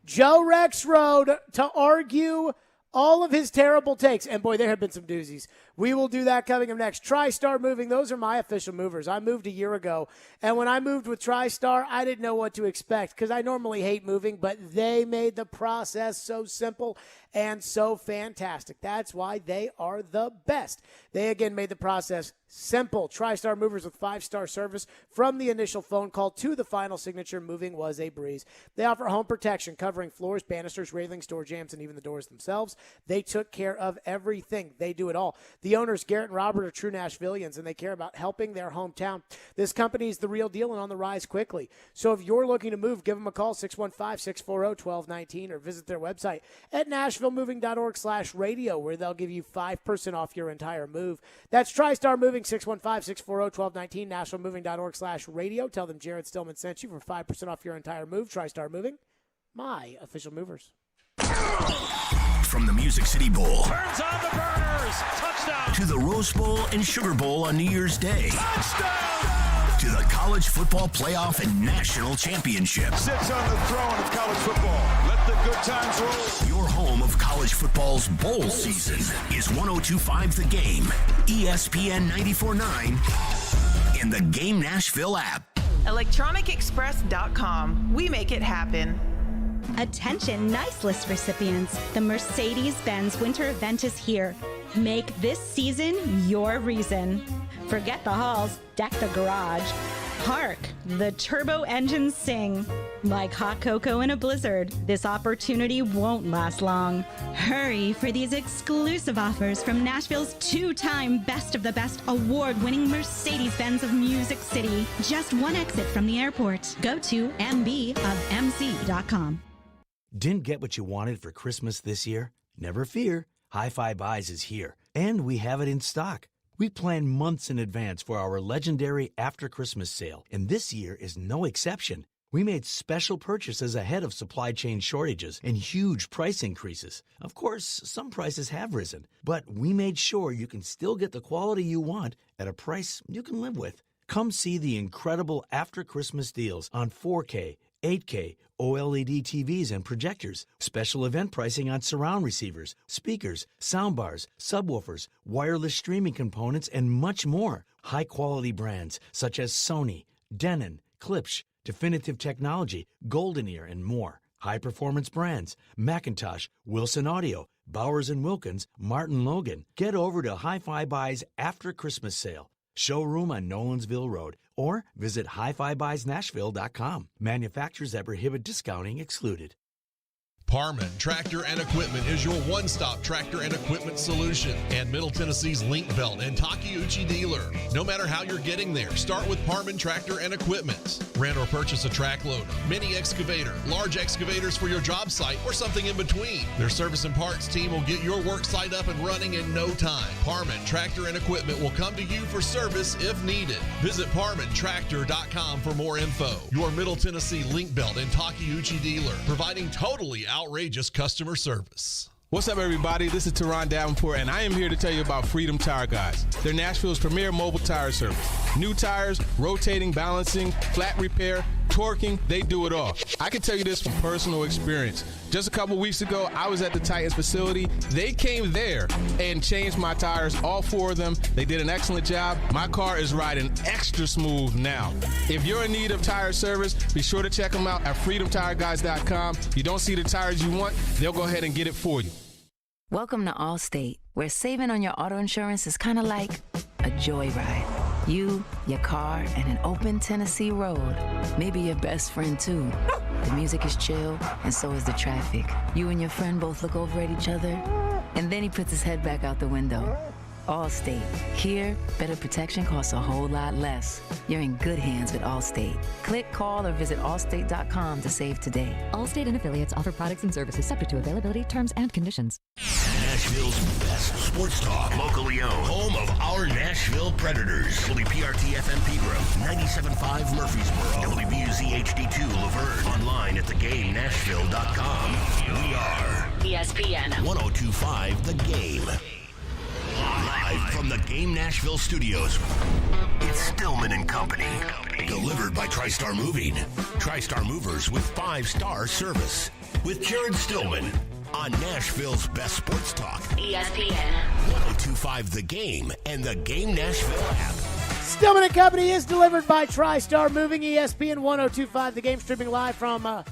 Joe Rexrode to argue all of his terrible takes. And, boy, there have been some doozies. We will do that coming up next. TriStar Moving, those are my official movers. I moved a year ago, and when I moved with TriStar, I didn't know what to expect because I normally hate moving, but they made the process so simple and so fantastic. That's why they are the best. They, again, made the process simple. TriStar Movers with 5-star service from the initial phone call to the final signature. Moving was a breeze. They offer home protection covering floors, banisters, railings, door jambs, and even the doors themselves. They took care of everything. They do it all. The owners, Garrett and Robert, are true Nashvillians, and they care about helping their hometown. This company is the real deal and on the rise quickly. So if you're looking to move, give them a call, 615-640-1219, or visit their website at nashvillemoving.org/radio, where they'll give you 5% off your entire move. That's TriStar Moving, 615-640-1219, nashvillemoving.org/radio. Tell them Jared Stillman sent you for 5% off your entire move. TriStar Moving, my official movers.
From the Music City Bowl
Burns on the burners. Touchdown.
to the Rose Bowl and Sugar Bowl on New Year's Day
Touchdown.
to the College Football Playoff and National Championship.
Sits on the throne of college football. Let the good times roll.
Your home of college football's bowl season is 102.5 The Game, ESPN 94.9, and the Game Nashville app.
ElectronicExpress.com. We make it happen.
Attention Nice List recipients. The Mercedes-Benz winter event is here. Make this season your reason. Forget the halls, deck the garage. Hark, the turbo engines sing. Like hot cocoa in a blizzard, this opportunity won't last long. Hurry for these exclusive offers from Nashville's two-time Best of the Best award-winning Mercedes-Benz of Music City. Just one exit from the airport. Go to mbofmc.com.
Didn't get what you wanted for Christmas this year? Never fear. Hi-Fi Buys is here, and we have it in stock. We plan months in advance for our legendary After Christmas sale, and this year is no exception. We made special purchases ahead of supply chain shortages and huge price increases. Of course, some prices have risen, but we made sure you can still get the quality you want at a price you can live with. Come see the incredible after Christmas deals on 4K, 8K, OLED TVs and projectors, special event pricing on surround receivers, speakers, soundbars, subwoofers, wireless streaming components, and much more. High-quality brands such as Sony, Denon, Klipsch, Definitive Technology, Golden Ear, and more. High-performance brands, Macintosh, Wilson Audio, Bowers & Wilkins, Martin Logan. Get over to Hi-Fi Buy's After Christmas Sale. Showroom on Nolansville Road, or visit HiFiBuysNashville.com. Manufacturers that prohibit discounting excluded.
Parman Tractor and Equipment is your one-stop tractor and equipment solution and Middle Tennessee's Link Belt and Takeuchi dealer. No matter how you're getting there, start with Parman Tractor and Equipment. Rent or purchase a track loader, mini excavator, large excavators for your job site, or something in between. Their service and parts team will get your work site up and running in no time. Parman Tractor and Equipment will come to you for service if needed. Visit ParmanTractor.com for more info. Your Middle Tennessee Link Belt and Takeuchi dealer, providing totally outrageous customer service.
What's up, everybody? This is Teron Davenport, and I am here to tell you about Freedom Tire Guys. They're Nashville's premier mobile tire service. New tires, rotating, balancing, flat repair, torquing, they do it all. I can tell you this from personal experience. Just a couple weeks ago, I was at the Titans facility. They came there and changed my tires, all 4 of them. They did an excellent job. My car is riding extra smooth now. If you're in need of tire service, be sure to check them out at freedomtireguys.com. If you don't see the tires you want, they'll go ahead and get it for you.
Welcome to Allstate, where saving on your auto insurance is kind of like a joyride. You, your car, and an open Tennessee road. Maybe your best friend, too. The music is chill, and so is the traffic. You and your friend both look over at each other, and then he puts his head back out the window. Allstate. Here, better protection costs a whole lot less. You're in good hands with Allstate. Click, call, or visit allstate.com to save today.
Allstate and affiliates offer products and services subject to availability, terms, and conditions.
Nashville's best sports talk, locally owned, home of our Nashville Predators. WPRT-FM Pegram, 97.5 Murfreesboro, WBUZ HD2 Laverne, online at thegamenashville.com. We are
ESPN
102.5 The Game. Live from the Game Nashville studios, it's Stillman and Company. Delivered by TriStar Moving. TriStar Movers with 5-star service. With Jared Stillman on Nashville's best sports talk.
ESPN
102.5 The Game and the Game Nashville app.
Stillman and Company is delivered by TriStar Moving. ESPN 102.5 The Game, streaming live from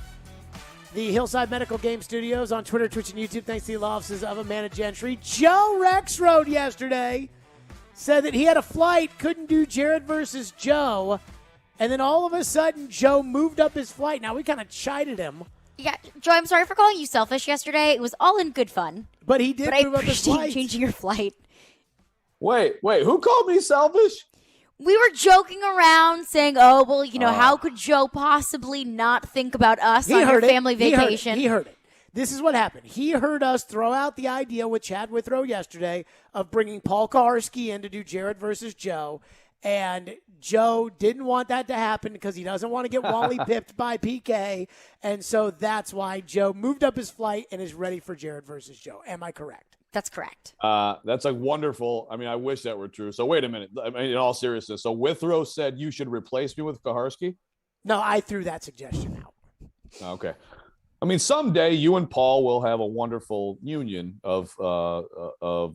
the Hillside Medical Game Studios on Twitter, Twitch, and YouTube. Thanks to the law offices of Amanda Gentry. Joe Rexrode yesterday said that he had a flight, couldn't do Jared versus Joe, and then all of a sudden Joe moved up his flight. Now, we kind of chided him.
Yeah, Joe, I'm sorry for calling you selfish yesterday. It was all in good fun.
But he did move up his flight.
I appreciate changing your flight.
Wait, who called me selfish?
We were joking around saying, oh, well, how could Joe possibly not think about us on your family vacation?
He heard it. This is what happened. He heard us throw out the idea with Chad Withrow yesterday of bringing Paul Kaharski in to do Jared versus Joe. And Joe didn't want that to happen because he doesn't want to get Wally pipped by PK. And so that's why Joe moved up his flight and is ready for Jared versus Joe. Am I correct?
That's correct.
That's like wonderful. I mean, I wish that were true. So wait a minute. I mean, in all seriousness, so Withrow said you should replace me with Kaharski?
No, I threw that suggestion out.
Okay. I mean, someday you and Paul will have a wonderful union of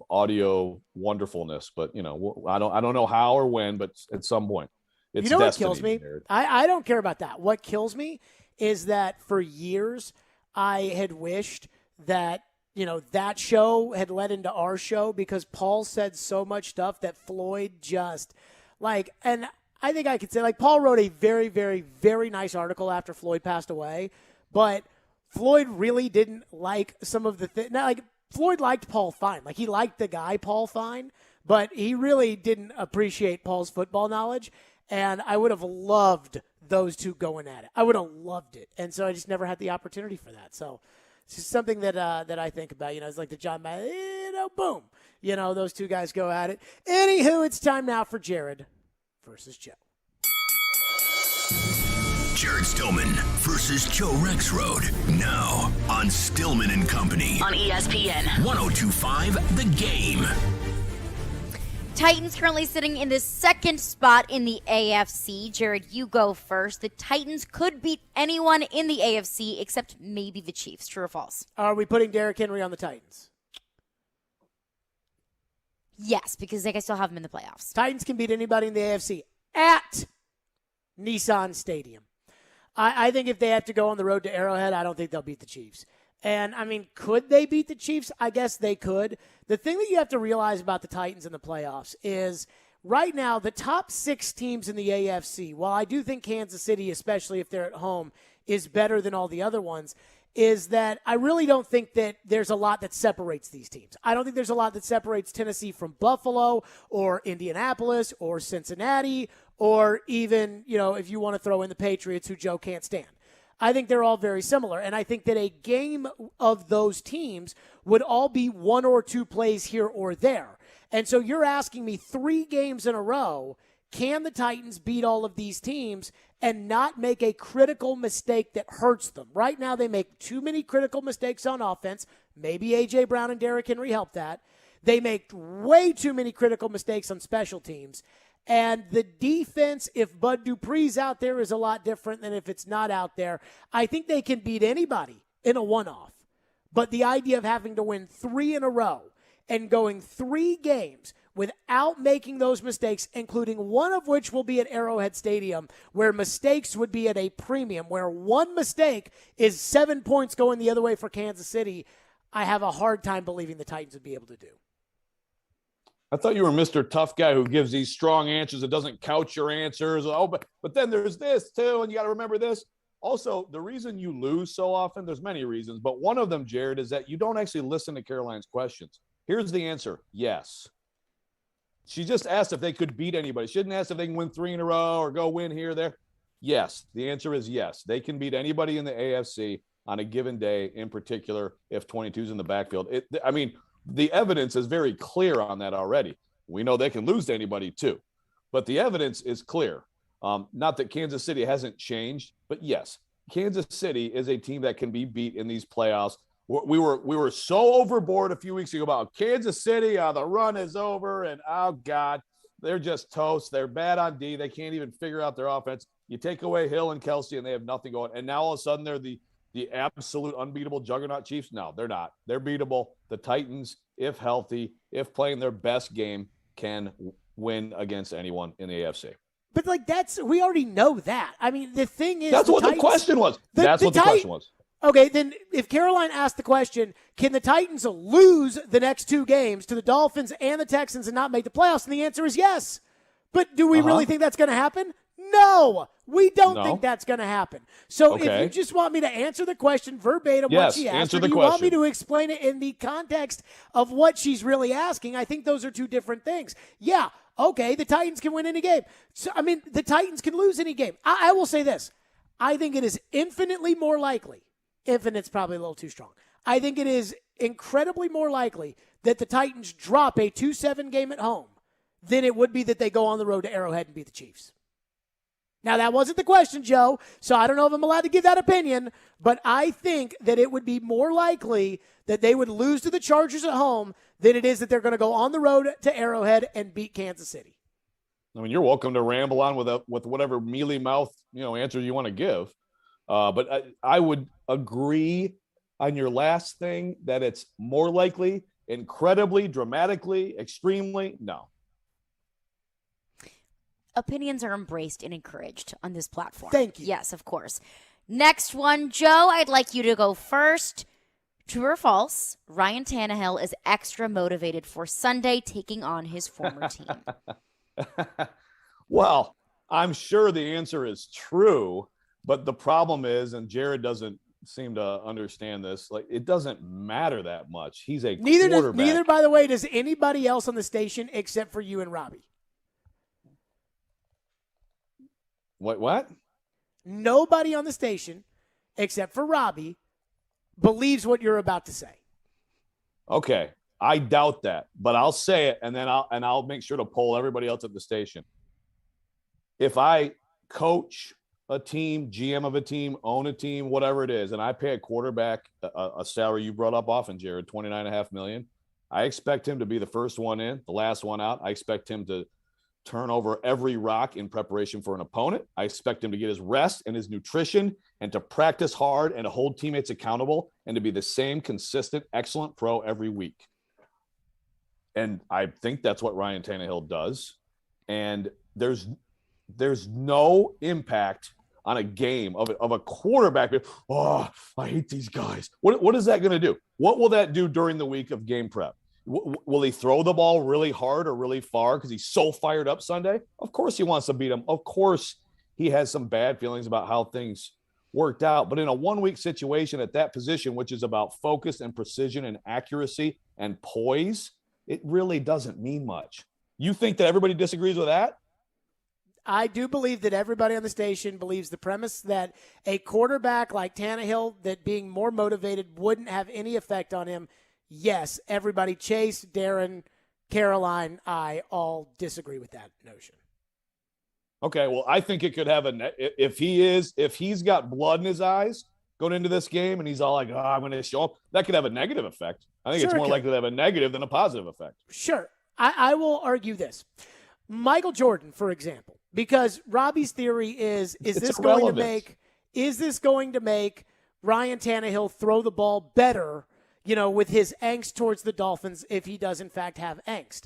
audio wonderfulness, but I don't know how or when, but at some point, it's
what
destiny.
Kills me? I don't care about that. What kills me is that for years I had wished that that show had led into our show because Paul said so much stuff that Floyd just and I think I could say Paul wrote a very, very, very nice article after Floyd passed away, but Floyd really didn't like some of the things. Floyd liked Paul fine. He liked the guy Paul fine, but he really didn't appreciate Paul's football knowledge. And I would have loved those two going at it. I would have loved it. And so I just never had the opportunity for that. So it's just something that I think about. It's like the John Madden, boom. Those two guys go at it. Anywho, it's time now for Jared versus Joe.
Jared Stillman versus Joe Rexrode. Now on Stillman and Company.
On ESPN
102.5 The Game.
Titans currently sitting in the second spot in the AFC. Jared, you go first. The Titans could beat anyone in the AFC except maybe the Chiefs. True or false?
Are we putting Derrick Henry on the Titans?
Yes, because I still have them in the playoffs.
Titans can beat anybody in the AFC at Nissan Stadium. I think if they have to go on the road to Arrowhead, I don't think they'll beat the Chiefs. And, I mean, could they beat the Chiefs? I guess they could. The thing that you have to realize about the Titans in the playoffs is right now the top 6 teams in the AFC, while I do think Kansas City, especially if they're at home, is better than all the other ones, is that I really don't think that there's a lot that separates these teams. I don't think there's a lot that separates Tennessee from Buffalo or Indianapolis or Cincinnati or even, if you want to throw in the Patriots, who Joe can't stand. I think they're all very similar, and I think that a game of those teams would all be 1 or 2 plays here or there. And so you're asking me 3 games in a row, can the Titans beat all of these teams and not make a critical mistake that hurts them? Right now they make too many critical mistakes on offense. Maybe A.J. Brown and Derrick Henry help that. They make way too many critical mistakes on special teams. And the defense, if Bud Dupree's out there, is a lot different than if it's not out there. I think they can beat anybody in a one-off. But the idea of having to win 3 in a row and going 3 games without making those mistakes, including one of which will be at Arrowhead Stadium, where mistakes would be at a premium, where one mistake is 7 points going the other way for Kansas City, I have a hard time believing the Titans would be able to do.
I thought you were Mr. Tough Guy who gives these strong answers and doesn't couch your answers. Oh, but then there's this too, and you got to remember this. Also, the reason you lose so often, there's many reasons, but one of them, Jared, is that you don't actually listen to Caroline's questions. Here's the answer: yes. She just asked if they could beat anybody. She didn't ask if they can win 3 in a row or go win here or there. Yes, the answer is yes. They can beat anybody in the AFC on a given day, in particular if 22's in the backfield. The evidence is very clear on that already. We know they can lose to anybody too, but the evidence is clear. Not that Kansas City hasn't changed, but yes, Kansas City is a team that can be beat in these playoffs. We were so overboard a few weeks ago about Kansas City. The run is over, and oh God, they're just toast. They're bad on D. They can't even figure out their offense. You take away Hill and Kelsey, and they have nothing going. And now all of a sudden they're the absolute unbeatable juggernaut Chiefs? No, they're not. They're beatable. The Titans, if healthy, if playing their best game, can win against anyone in the AFC.
But we already know that. I mean, the thing is,
that's what the question was. That's what the question was.
Okay, then if Caroline asked the question, can the Titans lose the next 2 games to the Dolphins and the Texans and not make the playoffs? And the answer is yes. But do we really think that's going to happen? No, we don't think that's going to happen. So if you just want me to answer the question verbatim what she asked, or do you want me to explain it in the context of what she's really asking, I think those are 2 different things. Yeah, okay, the Titans can win any game. So, the Titans can lose any game. I will say this. I think it is infinitely more likely. Infinite's probably a little too strong. I think it is incredibly more likely that the Titans drop a 2-7 game at home than it would be that they go on the road to Arrowhead and beat the Chiefs. Now, that wasn't the question, Joe, so I don't know if I'm allowed to give that opinion, but I think that it would be more likely that they would lose to the Chargers at home than it is that they're going to go on the road to Arrowhead and beat Kansas City.
You're welcome to ramble on with whatever mealy mouth answer you want to give, but I would agree on your last thing that it's more likely, incredibly, dramatically, extremely. No.
Opinions are embraced and encouraged on this platform.
Thank you.
Yes, of course. Next one, Joe, I'd like you to go first. True or false, Ryan Tannehill is extra motivated for Sunday taking on his former team?
Well, I'm sure the answer is true, but the problem is, and Jared doesn't seem to understand this, it doesn't matter that much. He's a quarterback.
Neither, by the way, does anybody else on the station except for you and Robbie.
What?
Nobody on the station, except for Robbie, believes what you're about to say.
Okay, I doubt that, but I'll say it, and then I'll make sure to poll everybody else at the station. If I coach a team, GM of a team, own a team, whatever it is, and I pay a quarterback a salary you brought up often, Jared, $29.5 million, I expect him to be the first one in, the last one out. I expect him to turn over every rock in preparation for an opponent. I expect him to get his rest and his nutrition and to practice hard and to hold teammates accountable and to be the same consistent, excellent pro every week. And I think that's what Ryan Tannehill does. And there's no impact on a game of a quarterback. Oh, I hate these guys. What is that going to do? What will that do during the week of game prep? Will he throw the ball really hard or really far because he's so fired up Sunday? Of course he wants to beat him. Of course he has some bad feelings about how things worked out. But in a 1 week situation at that position, which is about focus and precision and accuracy and poise, it really doesn't mean much. You think that everybody disagrees with that?
I do believe that everybody on the station believes the premise that a quarterback like Tannehill, that being more motivated wouldn't have any effect on him. Yes, everybody, Chase, Darren, Caroline, I all disagree with that notion.
Okay, well, I think it could have if he's got blood in his eyes going into this game and he's all like, I'm going to show up, that could have a negative effect. I think it's more likely to have a negative than a positive effect.
Sure. I will argue this. Michael Jordan, for example, because Robbie's theory is this going to make Ryan Tannehill throw the ball better, with his angst towards the Dolphins if he does in fact have angst?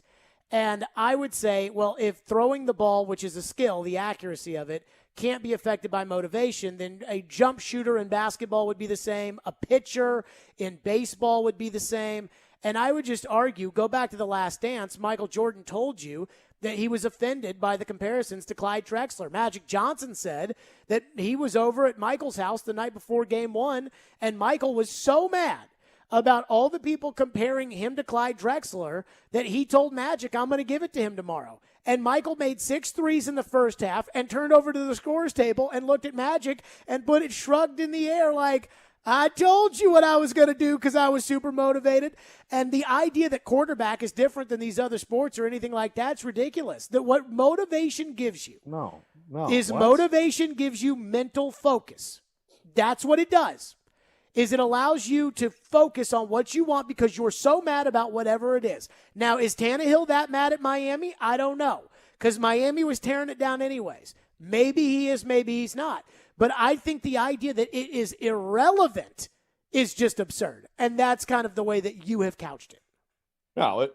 And I would say, well, if throwing the ball, which is a skill, the accuracy of it, can't be affected by motivation, then a jump shooter in basketball would be the same. A pitcher in baseball would be the same. And I would just argue, go back to The Last Dance, Michael Jordan told you that he was offended by the comparisons to Clyde Drexler. Magic Johnson said that he was over at Michael's house the night before Game 1, and Michael was so mad about all the people comparing him to Clyde Drexler that he told Magic, I'm going to give it to him tomorrow. And Michael made 6 threes in the first half and turned over to the scores table and looked at Magic and put it shrugged in the air like, I told you what I was going to do because I was super motivated. And the idea that quarterback is different than these other sports or anything like that's ridiculous. That what motivation gives you motivation gives you mental focus. That's what it does. Is it allows you to focus on what you want because you're so mad about whatever it is. Now, is Tannehill that mad at Miami? I don't know, because Miami was tearing it down anyways. Maybe he is, maybe he's not. But I think the idea that it is irrelevant is just absurd, and that's kind of the way that you have couched it.
No.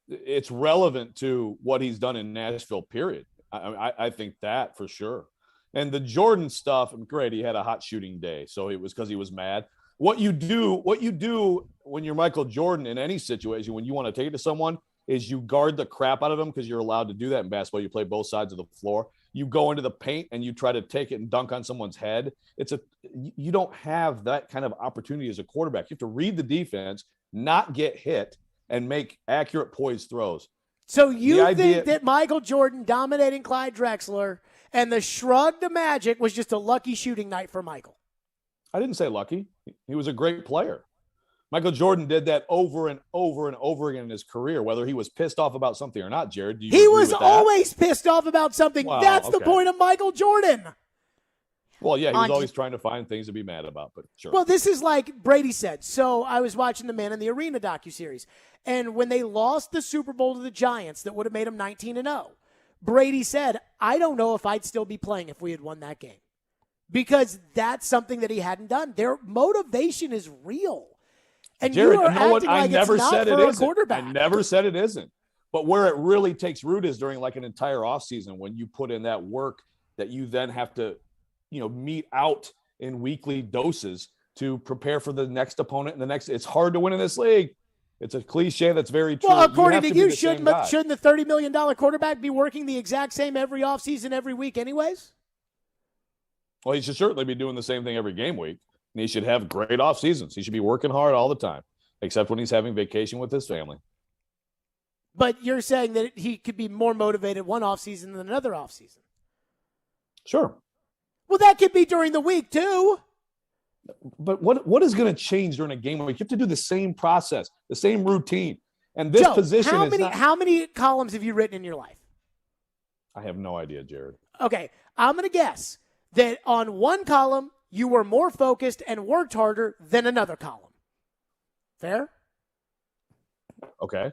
It's relevant to what he's done in Nashville, period. I think that for sure. And the Jordan stuff, great, he had a hot shooting day, so it was because he was mad. What you do when you're Michael Jordan in any situation, when you want to take it to someone, is you guard the crap out of them because you're allowed to do that in basketball. You play both sides of the floor. You go into the paint and you try to take it and dunk on someone's head. You don't have that kind of opportunity as a quarterback. You have to read the defense, not get hit, and make accurate poised throws.
So you think that Michael Jordan dominating Clyde Drexler and the shrug to Magic was just a lucky shooting night for Michael?
I didn't say lucky. He was a great player. Michael Jordan did that over and over and over again in his career, whether he was pissed off about something or not, Jared. Do you
He was always pissed off about something. Wow, that's the point of Michael Jordan.
Well, yeah, he was always trying to find things to be mad about, but sure.
Well, this is like Brady said. So I was watching the Man in the Arena docuseries, and when they lost the Super Bowl to the Giants that would have made them 19-0, Brady said, I don't know if I'd still be playing if we had won that game, because that's something that he hadn't done. Their motivation is real. And
Jared,
you are acting like it's not for a quarterback.
I never said it isn't. But where it really takes root is during like an entire offseason when you put in that work that you then have to, meet out in weekly doses to prepare for the next opponent and the next. It's hard to win in this league. It's a cliche that's very true.
Well, according to you, shouldn't the $30 million quarterback be working the exact same every offseason, every week anyways?
Well, he should certainly be doing the same thing every game week. And he should have great off seasons. He should be working hard all the time, except when he's having vacation with his family.
But you're saying that he could be more motivated one off season than another off season.
Sure.
Well, that could be during the week too.
But what is going to change during a game week? You have to do the same process, the same routine. And this
Joe,
position
how many columns have you written in your life?
I have no idea, Jared.
Okay, I'm going to guess that on one column you were more focused and worked harder than another column. Fair?
Okay.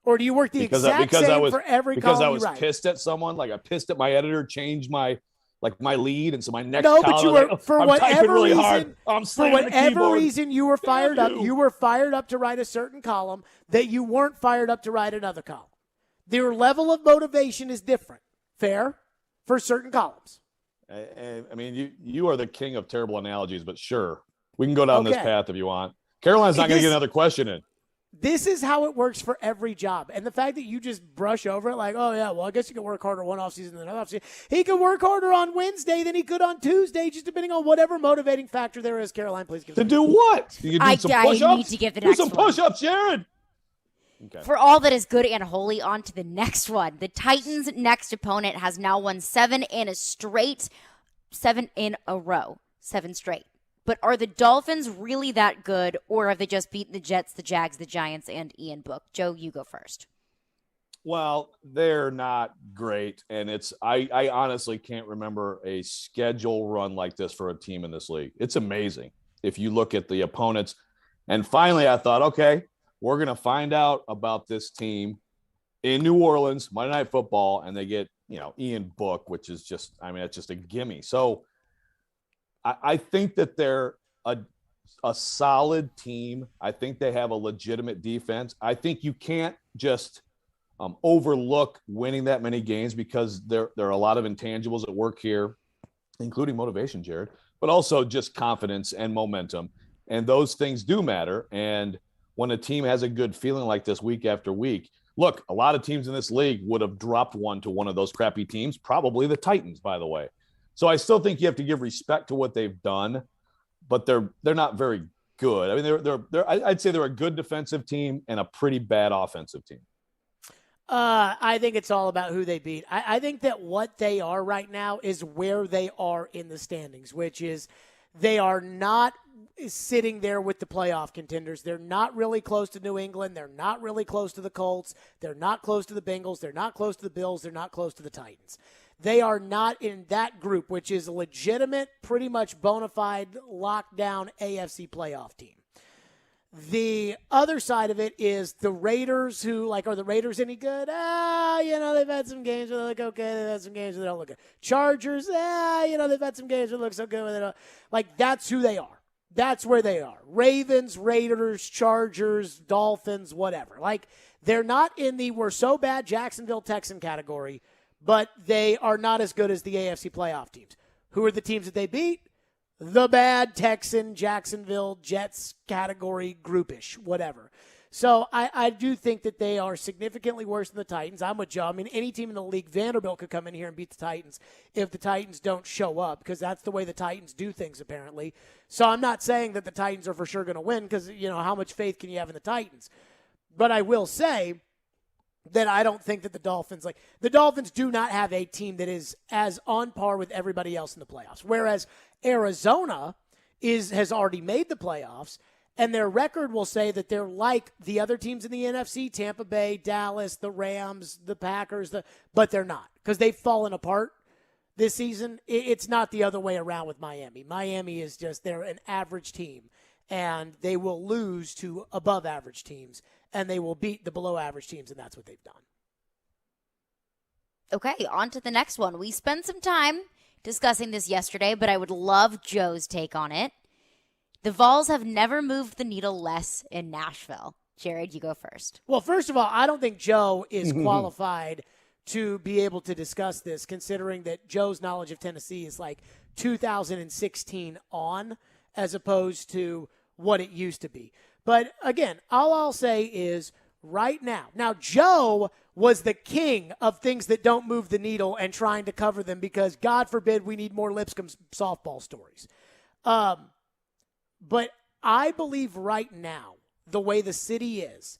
Or do you work the exact same for every column you write?
Because I was pissed at someone, like I pissed at my editor, changed my lead, and so my next
no,
column,
but you were
I'm typing really hard.
For whatever reason, you were fired up. You were fired up to write a certain column that you weren't fired up to write another column. Their level of motivation is different. Fair for certain columns.
I mean, you are the king of terrible analogies, but sure, we can go down this path if you want. Caroline's not going to get another question in.
This is how it works for every job. And the fact that you just brush over it like, oh, yeah, well, I guess you can work harder one offseason than another offseason. He could work harder on Wednesday than he could on Tuesday, just depending on whatever motivating factor there is. Caroline, please give us.
To do what? You can do some push-ups?
I need to give the next
do some push-ups, Jared.
Okay. For all that is good and holy, on to the next one. The Titans' next opponent has now won 7 in a row. 7 straight. But are the Dolphins really that good, or have they just beaten the Jets, the Jags, the Giants, and Ian Book? Joe, you go first.
Well, they're not great, and I honestly can't remember a schedule run like this for a team in this league. It's amazing if you look at the opponents. And finally, I thought, okay, we're going to find out about this team in New Orleans, Monday Night Football, and they get, Ian Book, which is just, it's just a gimme. So I think that they're a solid team. I think they have a legitimate defense. I think you can't just overlook winning that many games because there are a lot of intangibles at work here, including motivation, Jared, but also just confidence and momentum. And those things do matter. And when a team has a good feeling like this week after week, look, a lot of teams in this league would have dropped one to one of those crappy teams, probably the Titans, by the way. So I still think you have to give respect to what they've done, but they're not very good. I mean, I'd say they're a good defensive team and a pretty bad offensive team.
I think it's all about who they beat. I think that what they are right now is where they are in the standings, which is they are not sitting there with the playoff contenders. They're not really close to New England. They're not really close to the Colts. They're not close to the Bengals. They're not close to the Bills. They're not close to the Titans. They are not in that group, which is a legitimate, pretty much bona fide, lockdown AFC playoff team. The other side of it is the Raiders, who, are the Raiders any good? They've had some games where they look okay. They've had some games where they don't look good. Chargers, they've had some games where they look so good. Where they don't. That's who they are. That's where they are. Ravens, Raiders, Chargers, Dolphins, whatever. They're not in the we're so bad Jacksonville Texan category, but they are not as good as the AFC playoff teams. Who are the teams that they beat? The bad Texan, Jacksonville, Jets category, groupish, whatever. So I do think that they are significantly worse than the Titans. I'm with Joe. I mean, any team in the league, Vanderbilt could come in here and beat the Titans if the Titans don't show up, because that's the way the Titans do things, apparently. So I'm not saying that the Titans are for sure going to win, because, how much faith can you have in the Titans? But I will say that I don't think that the Dolphins do not have a team that is as on par with everybody else in the playoffs. Whereas Arizona has already made the playoffs, and their record will say that they're like the other teams in the NFC, Tampa Bay, Dallas, the Rams, the Packers, but they're not, because they've fallen apart this season. It's not the other way around with Miami. Miami is just, they're an average team, and they will lose to above average teams, and they will beat the below average teams, and that's what they've done.
Okay, on to the next one. We spent some time discussing this yesterday, but I would love Joe's take on it. The Vols have never moved the needle less in Nashville. Jared, you go first.
Well, first of all, I don't think Joe is qualified to be able to discuss this, considering that Joe's knowledge of Tennessee is 2016 on, as opposed to what it used to be. But again, all I'll say is right now. Now, Joe was the king of things that don't move the needle and trying to cover them because, God forbid, we need more Lipscomb softball stories. But I believe right now, the way the city is,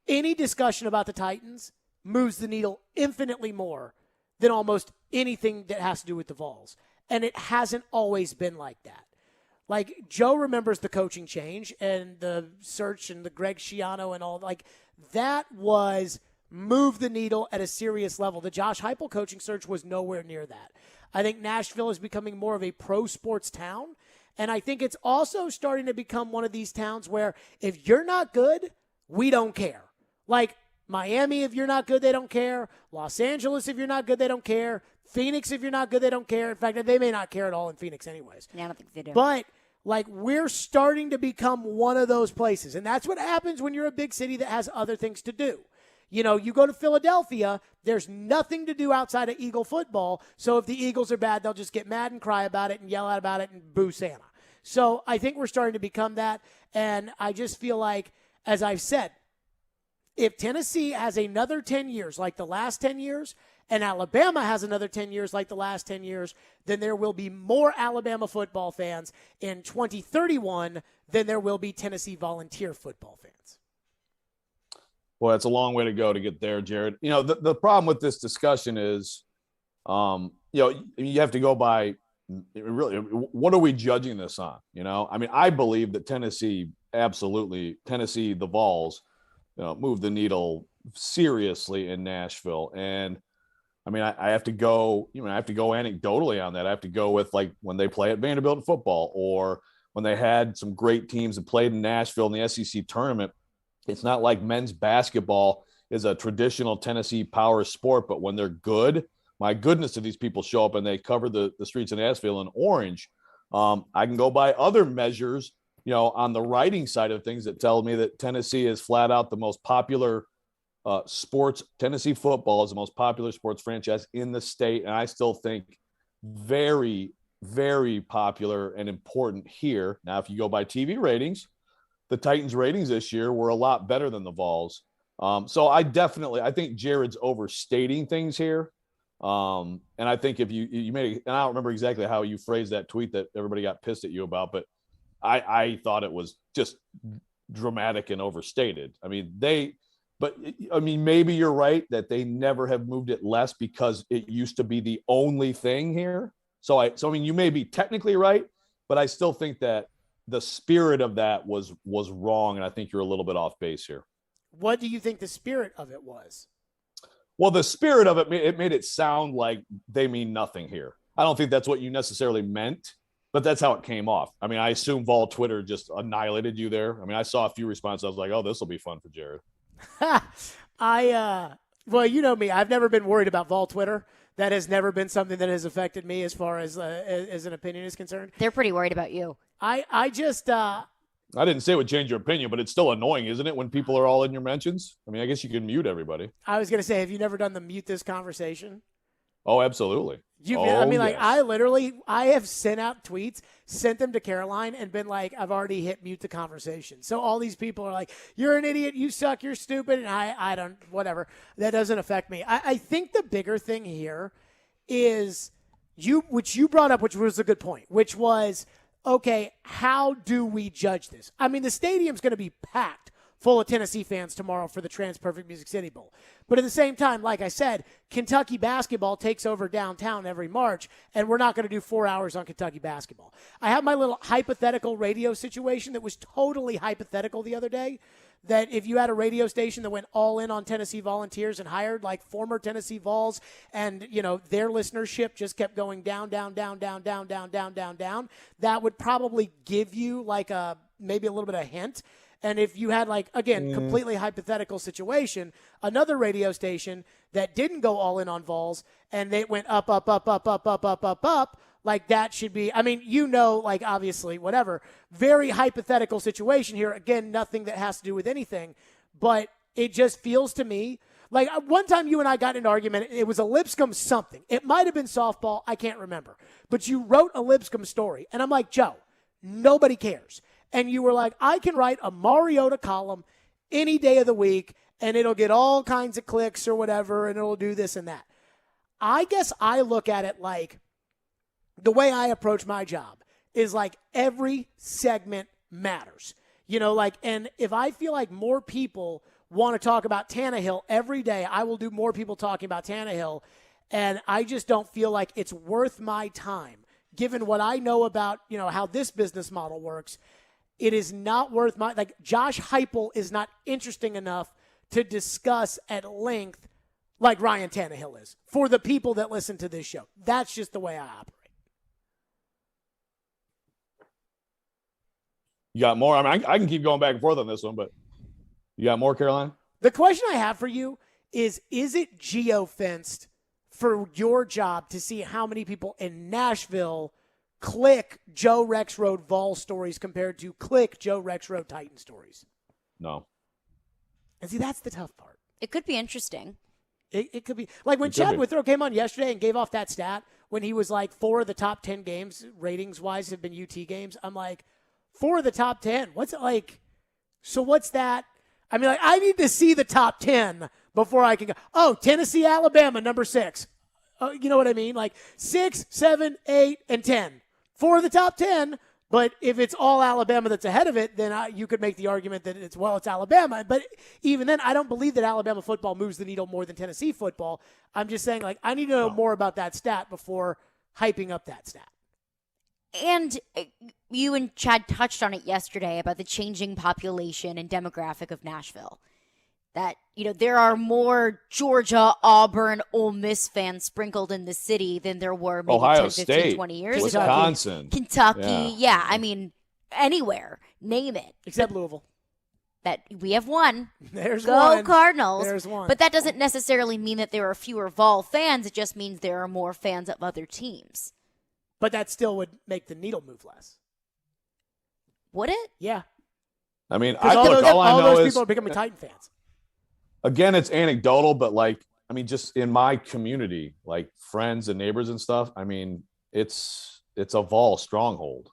any discussion about the Titans moves the needle infinitely more than almost anything that has to do with the Vols. And it hasn't always been like that. Joe remembers the coaching change and the search and the Greg Schiano and all. That was move the needle at a serious level. The Josh Heupel coaching search was nowhere near that. I think Nashville is becoming more of a pro sports town. And I think it's also starting to become one of these towns where if you're not good, we don't care. Like Miami, if you're not good, they don't care. Los Angeles, if you're not good, they don't care. Phoenix, if you're not good, they don't care. In fact, they may not care at all in Phoenix anyways.
Yeah, I don't think they do.
But, like, we're starting to become one of those places. And that's what happens when you're a big city that has other things to do. You know, you go to Philadelphia, there's nothing to do outside of Eagle football. So if the Eagles are bad, they'll just get mad and cry about it and yell out about it and boo Santa. So I think we're starting to become that. And I just feel like, as I've said, if Tennessee has another 10 years like the last 10 years and Alabama has another 10 years like the last 10 years, then there will be more Alabama football fans in 2031 than there will be Tennessee Volunteer football fans.
Well, it's a long way to go to get there, Jared. You know, the problem with this discussion is, you know, you have to go by really, what are we judging this on? You know, I mean, I believe that Tennessee, the Vols, you know, moved the needle seriously in Nashville. And I mean, I have to go, I have to go anecdotally on that. I have to go with like when they play at Vanderbilt in football, or when they had some great teams that played in Nashville in the SEC tournament. It's not like men's basketball is a traditional Tennessee power sport, but when they're good, my goodness, do these people show up and they cover the streets of Nashville in orange. I can go by other measures, you know, on the writing side of things that tell me that Tennessee is flat out the most popular sports. Tennessee football is the most popular sports franchise in the state. And I still think very, very popular and important here. Now, if you go by TV ratings, the Titans ratings this year were a lot better than the Vols. So I think Jared's overstating things here. And I think if you made, and I don't remember exactly how you phrased that tweet that everybody got pissed at you about, but I thought it was just dramatic and overstated. I mean, maybe you're right that they never have moved it less because it used to be the only thing here. So I mean, you may be technically right, but I still think that the spirit of that was wrong. And I think you're a little bit off base here.
What do you think the spirit of it was?
Well, the spirit of it made it sound like they mean nothing here. I don't think that's what you necessarily meant, but that's how it came off. I mean, I assume Vol Twitter just annihilated you there. I mean, I saw a few responses. I was like, oh, this will be fun for Jared.
Well, you know me. I've never been worried about Vol Twitter. That has never been something that has affected me as far as an opinion is concerned.
They're pretty worried about you.
I just
I didn't say it would change your opinion, but it's still annoying, isn't it, when people are all in your mentions? I mean, I guess you can mute everybody.
I was going to say, have you never done the mute this conversation?
Oh, absolutely.
I have sent out tweets, sent them to Caroline, and been like, I've already hit mute the conversation. So all these people are like, you're an idiot, you suck, you're stupid, and I don't, whatever. That doesn't affect me. I think the bigger thing here is which you brought up, which was a good point, which was, okay, how do we judge this? I mean, the stadium's going to be packed full of Tennessee fans tomorrow for the TransPerfect Music City Bowl. But at the same time, like I said, Kentucky basketball takes over downtown every March, and we're not going to do 4 hours on Kentucky basketball. I have my little hypothetical radio situation that was totally hypothetical the other day, that if you had a radio station that went all in on Tennessee Volunteers and hired like former Tennessee Vols, and you know their listenership just kept going down, that would probably give you like maybe a little bit of hint. And if you had like, again, completely hypothetical situation, another radio station that didn't go all in on Vols and they went up, like that should be, I mean, like obviously whatever, very hypothetical situation here. Again, nothing that has to do with anything, but it just feels to me like one time you and I got in an argument. It was a Lipscomb something. It might have been softball. I can't remember, but you wrote a Lipscomb story and I'm like, Joe, nobody cares. And you were like, I can write a Mariota column any day of the week, and it'll get all kinds of clicks or whatever, and it'll do this and that. I guess I look at it like the way I approach my job is like every segment matters. You know, like, and if I feel like more people want to talk about Tannehill every day, I will do more people talking about Tannehill, and I just don't feel like it's worth my time, given what I know about, you know, how this business model works. It is not worth like Josh Heupel is not interesting enough to discuss at length like Ryan Tannehill is for the people that listen to this show. That's just the way I operate.
You got more? I mean, I can keep going back and forth on this one, but you got more, Caroline?
The question I have for you is it geo-fenced for your job to see how many people in Nashville click Joe Rex Road Vol stories compared to click Joe Rex Road Titan stories?
No.
And see, that's the tough part.
It could be interesting.
It could be. Like when Chad Withrow came on yesterday and gave off that stat when he was like 4 of the top 10 games, ratings-wise, have been UT games. I'm like, 4 of the top 10? What's it like? So what's that? I mean, like, I need to see the top 10 before I can go, oh, Tennessee, Alabama, number 6. You know what I mean? Like 6, 7, 8, and 10. 4 of the top 10. But if it's all Alabama that's ahead of it, then you could make the argument that it's Alabama. But even then, I don't believe that Alabama football moves the needle more than Tennessee football. I'm just saying, like, I need to know more about that stat before hyping up that stat.
And you and Chad touched on it yesterday about the changing population and demographic of Nashville. That, there are more Georgia, Auburn, Ole Miss fans sprinkled in the city than there were maybe
Ohio
10, 15,
State,
20 years
Wisconsin,
ago. Kentucky. Yeah, I mean, anywhere. Name it.
Except Louisville.
That we have one.
There's
Go
one.
Cardinals.
There's one.
But that doesn't necessarily mean that there are fewer Vol fans. It just means there are more fans of other teams.
But that still would make the needle move less.
Would it?
Yeah.
I mean,
all those people are becoming Titan fans.
Again, it's anecdotal, but just in my community, like friends and neighbors and stuff, I mean, it's a Vol stronghold,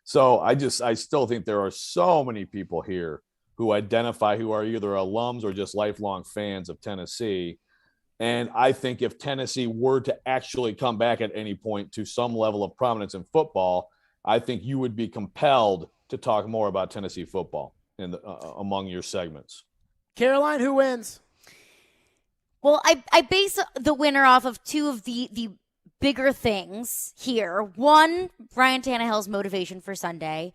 so I still think there are so many people here who identify who are either alums or just lifelong fans of Tennessee. And I think if Tennessee were to actually come back at any point to some level of prominence in football, I think you would be compelled to talk more about Tennessee football among your segments.
Caroline, who wins?
Well, I base the winner off of 2 of the bigger things here. One, Ryan Tannehill's motivation for Sunday.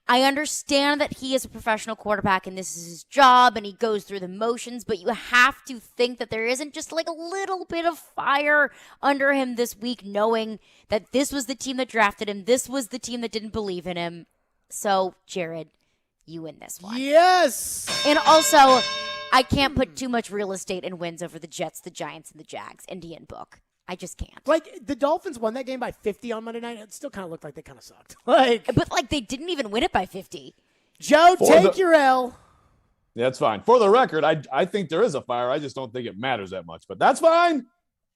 I understand that he is a professional quarterback and this is his job and he goes through the motions, but you have to think that there isn't just like a little bit of fire under him this week, knowing that this was the team that drafted him. This was the team that didn't believe in him. So, Jared, you win this one.
Yes!
And also, I can't put too much real estate in wins over the Jets, the Giants, and the Jags. Indian book. I just can't.
Like, the Dolphins won that game by 50 on Monday night. It still kind of looked like they kind of sucked.
But they didn't even win it by 50.
Joe, take your L.
That's fine. For the record, I think there is a fire. I just don't think it matters that much. But that's fine.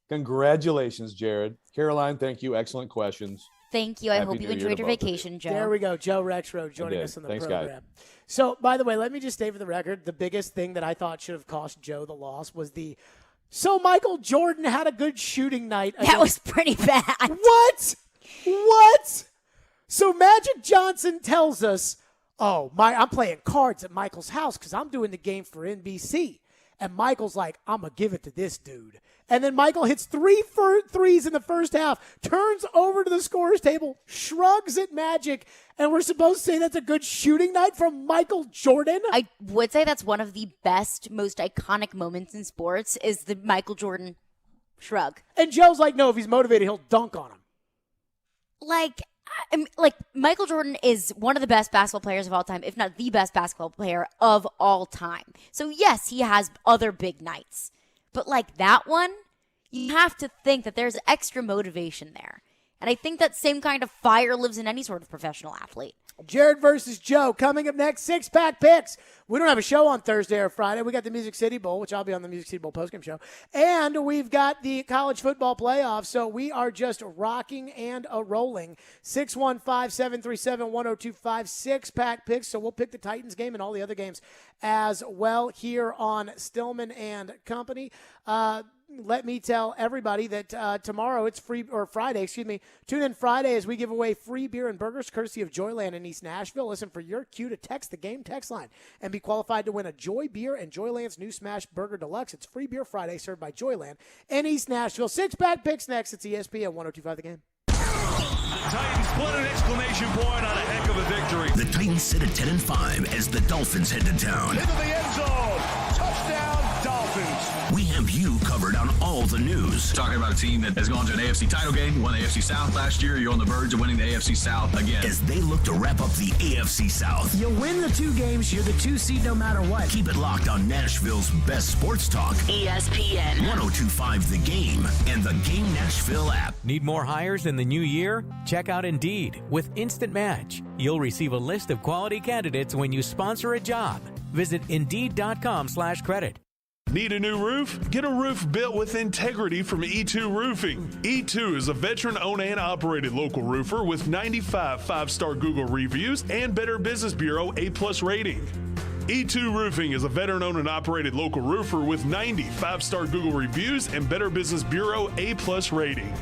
Congratulations, Jared. Caroline, thank you. Excellent questions.
Thank you. I hope you enjoyed your vacation, Joe.
There we go. Joe Rexroad joining us on the
Thanks,
program.
guys.
So, by the way, let me just state for the record, the biggest thing that I thought should have cost Joe the loss was so Michael Jordan had a good shooting night.
That was pretty bad.
What? So Magic Johnson tells us, I'm playing cards at Michael's house because I'm doing the game for NBC. And Michael's like, I'm going to give it to this dude. And then Michael hits 3 threes in the first half, turns over to the scorer's table, shrugs at Magic, and we're supposed to say that's a good shooting night from Michael Jordan?
I would say that's one of the best, most iconic moments in sports is the Michael shrug.
And Joe's like, no, if he's motivated, he'll dunk on him.
Michael Jordan is one of the best basketball players of all time, if not the best basketball player of all time. So, yes, he has other big nights. But like that one, you have to think that there's extra motivation there. And I think that same kind of fire lives in any sort of professional athlete.
Jared versus Joe. Coming up next, 6-pack picks. We don't have a show on Thursday or Friday. We got the Music City Bowl, which I'll be on the Music City Bowl postgame show. And we've got the college football playoffs. So we are just rocking and a-rolling. 615-737-1025. 6-pack picks. So we'll pick the Titans game and all the other games as well here on Stillman and Company. Let me tell everybody that tomorrow it's free, or Friday, tune in Friday as we give away free beer and burgers courtesy of Joyland in East Nashville. Listen for your cue to text the game text line and be qualified to win a Joy Beer and Joyland's new Smash Burger Deluxe. It's free beer Friday served by Joyland in East Nashville. 6-pack picks next. It's ESPN 102.5 The Game.
Titans put an exclamation point on a heck of a victory.
The Titans sit at 10-5 as the Dolphins head to town.
Into the end zone. Touchdown, Dolphins.
We have you covered on all the news.
Talking about a team that has gone to an AFC title game, won the AFC South last year. You're on the verge of winning the AFC South again.
As they look to wrap up the AFC South.
You win the 2 games, you're the 2 seed no matter what.
Keep it locked on Nashville's best sports talk.
ESPN
102.5 The Game and the Game Nashville app.
Need more hires in the new year? Check out Indeed. With Instant Match, you'll receive a list of quality candidates when you sponsor a job. Visit Indeed.com/credit.
Need a new roof? Get a roof built with integrity from E2 Roofing. E2 is a veteran-owned and operated local roofer with 95 5-star Google reviews and Better Business Bureau A+ rating. E2 Roofing is a veteran-owned and operated local roofer with 90 5-star Google reviews and Better Business Bureau A+ rating.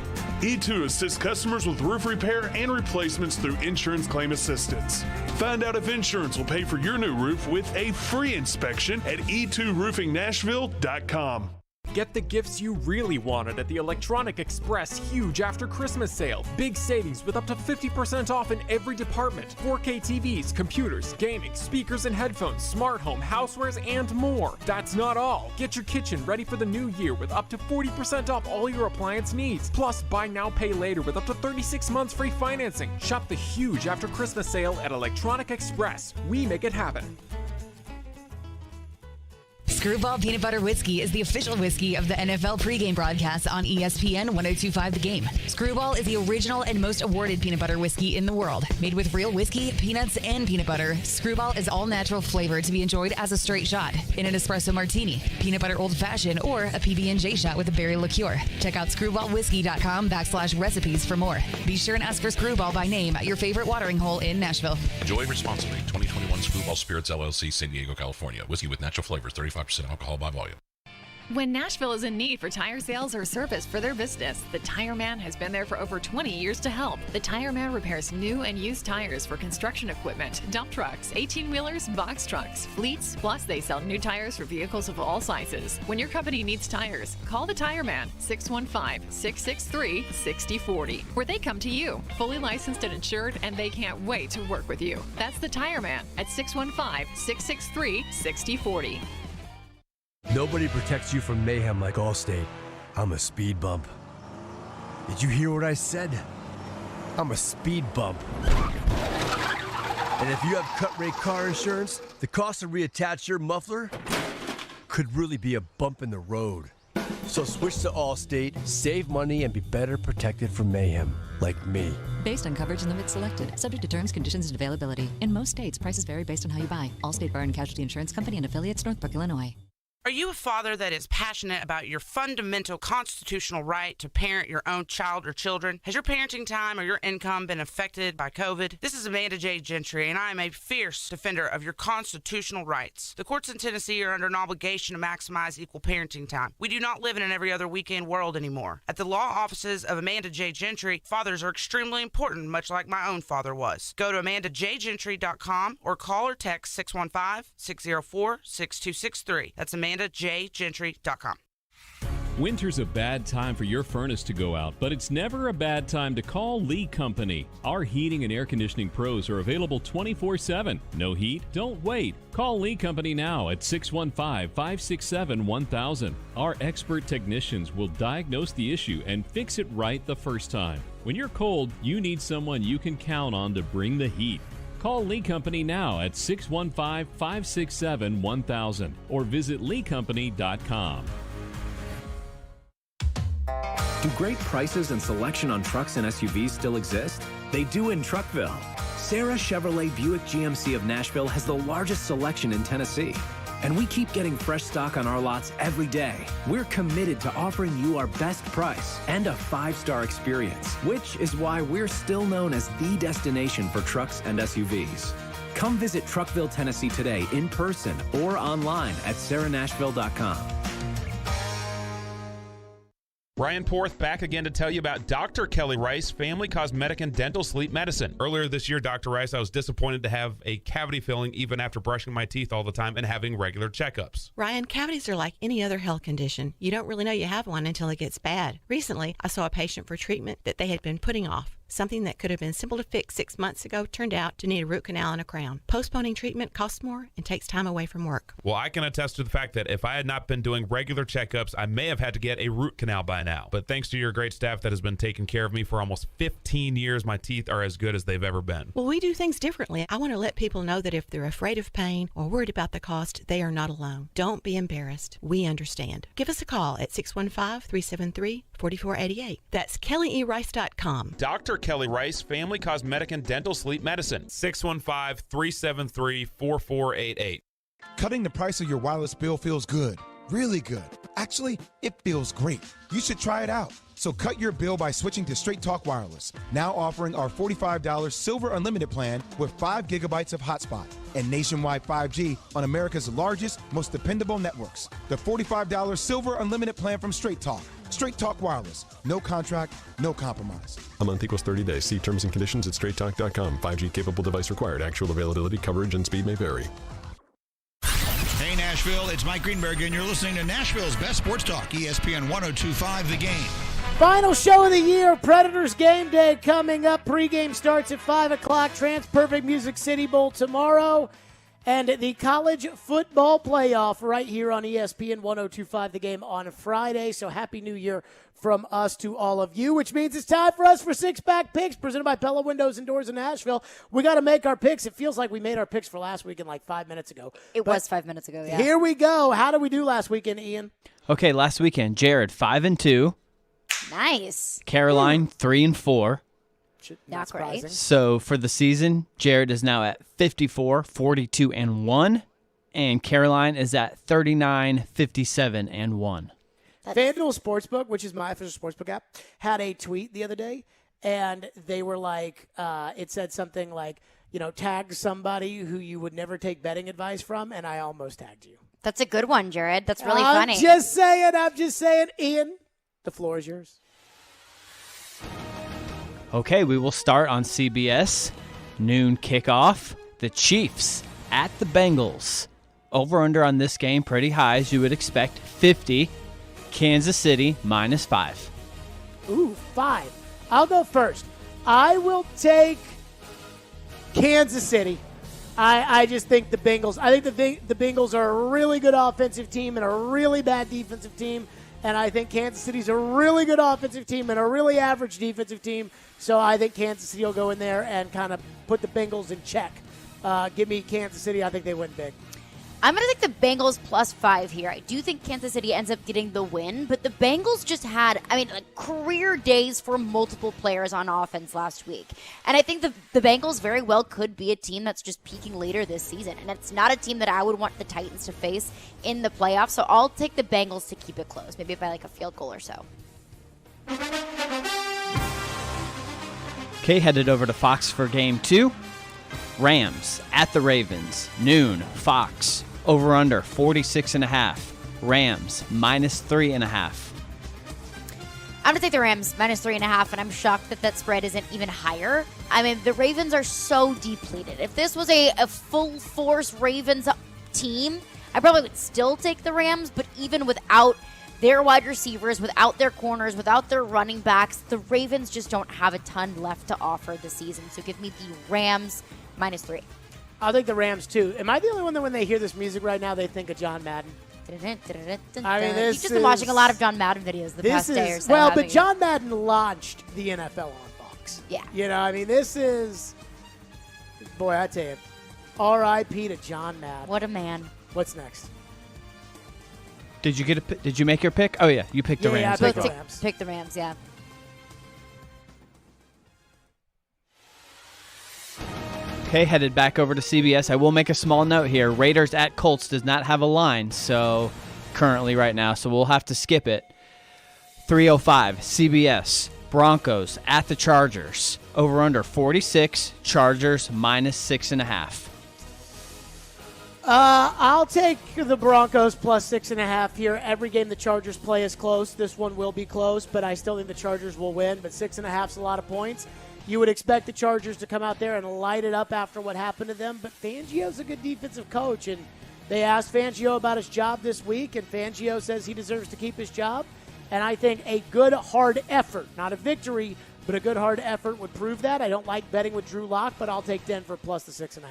E2 assists customers with roof repair and replacements through insurance claim assistance. Find out if insurance will pay for your new roof with a free inspection at e2roofingnashville.com.
Get the gifts you really wanted at the Electronic Express huge after Christmas sale. Big savings with up to 50% off in every department. 4K TVs, computers, gaming, speakers and headphones, smart home, housewares, and more. That's not all. Get your kitchen ready for the new year with up to 40% off all your appliance needs. Plus, buy now, pay later with up to 36 months free financing. Shop the huge after Christmas sale at Electronic Express. We make it happen.
Screwball Peanut Butter Whiskey is the official whiskey of the NFL pregame broadcast on ESPN 102.5 The Game. Screwball is the original and most awarded peanut butter whiskey in the world. Made with real whiskey, peanuts, and peanut butter, Screwball is all natural flavor to be enjoyed as a straight shot, in an espresso martini, peanut butter old fashioned, or a PB&J shot with a berry liqueur. Check out screwballwhiskey.com/recipes for more. Be sure and ask for Screwball by name at your favorite watering hole in Nashville.
Enjoy responsibly. 2021 Screwball Spirits LLC, San Diego, California. Whiskey with natural flavors, 35% alcohol by volume.
When Nashville is in need for tire sales or service for their business, the Tire Man has been there for over 20 years to help. The Tire Man repairs new and used tires for construction equipment, dump trucks, 18-wheelers, box trucks, fleets, plus they sell new tires for vehicles of all sizes. When your company needs tires, call the Tire Man, 615-663-6040, where they come to you, fully licensed and insured, and they can't wait to work with you. That's the Tire Man at 615-663-6040.
Nobody protects you from mayhem like Allstate. I'm a speed bump. Did you hear what I said? I'm a speed bump. And if you have cut-rate car insurance, the cost to reattach your muffler could really be a bump in the road. So switch to Allstate, save money, and be better protected from mayhem, like me.
Based on coverage and limits selected, subject to terms, conditions, and availability. In most states, prices vary based on how you buy. Allstate Bar and Casualty Insurance Company and affiliates, Northbrook, Illinois.
Are you a father that is passionate about your fundamental constitutional right to parent your own child or children? Has your parenting time or your income been affected by COVID? This is Amanda J. Gentry, and I am a fierce defender of your constitutional rights. The courts in Tennessee are under an obligation to maximize equal parenting time. We do not live in an every other weekend world anymore. At the law offices of Amanda J. Gentry, fathers are extremely important, much like my own father was. Go to AmandaJGentry.com or call or text 615-604-6263. That's AmandaJGentry.com.
Winter's a bad time for your furnace to go out, but it's never a bad time to call Lee Company. Our heating and air conditioning pros are available 24/7. No heat? Don't wait. Call Lee Company now at 615-567-1000. Our expert technicians will diagnose the issue and fix it right the first time. When you're cold, you need someone you can count on to bring the heat. Call Lee Company now at 615-567-1000 or visit leecompany.com.
Do great prices and selection on trucks and SUVs still exist? They do in Truckville. Sarah Chevrolet Buick GMC of Nashville has the largest selection in Tennessee. And we keep getting fresh stock on our lots every day. We're committed to offering you our best price and a 5-star experience, which is why we're still known as the destination for trucks and SUVs. Come visit Truckville, Tennessee today in person or online at sarahnashville.com.
Brian Porth back again to tell you about Dr. Kelly Rice, Family Cosmetic and Dental Sleep Medicine. Earlier this year, Dr. Rice, I was disappointed to have a cavity filling even after brushing my teeth all the time and having regular checkups.
Ryan, cavities are like any other health condition. You don't really know you have one until it gets bad. Recently, I saw a patient for treatment that they had been putting off. Something that could have been simple to fix 6 months ago turned out to need a root canal and a crown. Postponing treatment costs more and takes time away from work.
Well, I can attest to the fact that if I had not been doing regular checkups, I may have had to get a root canal by now. But thanks to your great staff that has been taking care of me for almost 15 years, my teeth are as good as they've ever been.
Well, we do things differently. I want to let people know that if they're afraid of pain or worried about the cost, they are not alone. Don't be embarrassed. We understand. Give us a call at 615-373-4488. That's KellyERice.com.
Dr. Kelly Rice, Family Cosmetic and Dental Sleep Medicine, 615-373-4488.
Cutting the price of your wireless bill feels good, really good. Actually, it feels great. You should try it out. So cut your bill by switching to Straight Talk Wireless, now offering our $45 Silver Unlimited plan with 5 gigabytes of hotspot and nationwide 5G on America's largest, most dependable networks. The $45 Silver Unlimited plan from Straight Talk. Straight Talk Wireless. No contract, no compromise.
A month equals 30 days. See terms and conditions at straighttalk.com. 5G capable device required. Actual availability, coverage, and speed may vary.
Hey, Nashville, it's Mike Greenberg, and you're listening to Nashville's best sports talk, ESPN 102.5 The Game.
Final show of the year, Predators game day coming up. Pregame starts at 5 o'clock. TransPerfect Music City Bowl tomorrow. And the college football playoff right here on ESPN 102.5 The Game on Friday. So happy New Year from us to all of you, which means it's time for us for Six-Pack Picks presented by Pella Windows and Doors in Nashville. We got to make our picks. It feels like we made our picks for last weekend like 5 minutes ago.
It was 5 minutes ago, yeah.
Here we go. How did we do last weekend, Ian?
Okay, last weekend, Jared 5-2.
Nice.
Caroline 3-4.
Not great.
So for the season, Jared is now at 54, 42, and 1, and Caroline is at 39, 57, and 1.
FanDuel Sportsbook, which is my official sportsbook app, had a tweet the other day, and they were like, it said something like, tag somebody who you would never take betting advice from, and I almost tagged you.
That's a good one, Jared. That's really funny.
I'm just saying. Ian, the floor is yours.
Okay, we will start on CBS. Noon kickoff. The Chiefs at the Bengals. Over-under on this game, pretty high, as you would expect. 50. Kansas City, -5.
Ooh, 5. I'll go first. I will take Kansas City. I just think the Bengals. I think the Bengals are a really good offensive team and a really bad defensive team. And I think Kansas City's a really good offensive team and a really average defensive team. So I think Kansas City will go in there and kind of put the Bengals in check. Give me Kansas City. I think they win big.
I'm going to take the Bengals +5 here. I do think Kansas City ends up getting the win, but the Bengals just had, career days for multiple players on offense last week. And I think the Bengals very well could be a team that's just peaking later this season. And it's not a team that I would want the Titans to face in the playoffs. So I'll take the Bengals to keep it close, maybe by like a field goal or so.
Okay, headed over to Fox for Game 2. Rams at the Ravens. Noon, Fox. Over-under, 46.5. Rams, -3.5.
I'm going to take the Rams, -3.5, and I'm shocked that spread isn't even higher. The Ravens are so depleted. If this was a full-force Ravens team, I probably would still take the Rams, but even without their wide receivers, without their corners, without their running backs, the Ravens just don't have a ton left to offer this season. So give me the Rams, -3.
I'll take the Rams, too. Am I the only one that when they hear this music right now, they think of John Madden?
You've just been watching a lot of John Madden videos the past day or so.
Well, but John Madden launched the NFL on Fox.
Yeah.
This is, boy, I tell you, R.I.P. to John Madden.
What a man.
What's next?
Did you make your pick? Oh, yeah, you picked the Rams.
Yeah, I picked the Rams.
Pick the Rams, yeah.
Okay, headed back over to CBS. I will make a small note here. Raiders at Colts does not have a line, so currently right now, so we'll have to skip it. 3:05, CBS. Broncos at the Chargers. Over under 46. Chargers -6.5.
I'll take the Broncos +6.5 here. Every game the Chargers play is close. This one will be close, but I still think the Chargers will win. But 6.5 is a lot of points. You would expect the Chargers to come out there and light it up after what happened to them, but Fangio's a good defensive coach, and they asked Fangio about his job this week, and Fangio says he deserves to keep his job. And I think a good, hard effort, not a victory, but a good hard effort would prove that. I don't like betting with Drew Lock, but I'll take Denver plus the 6.5.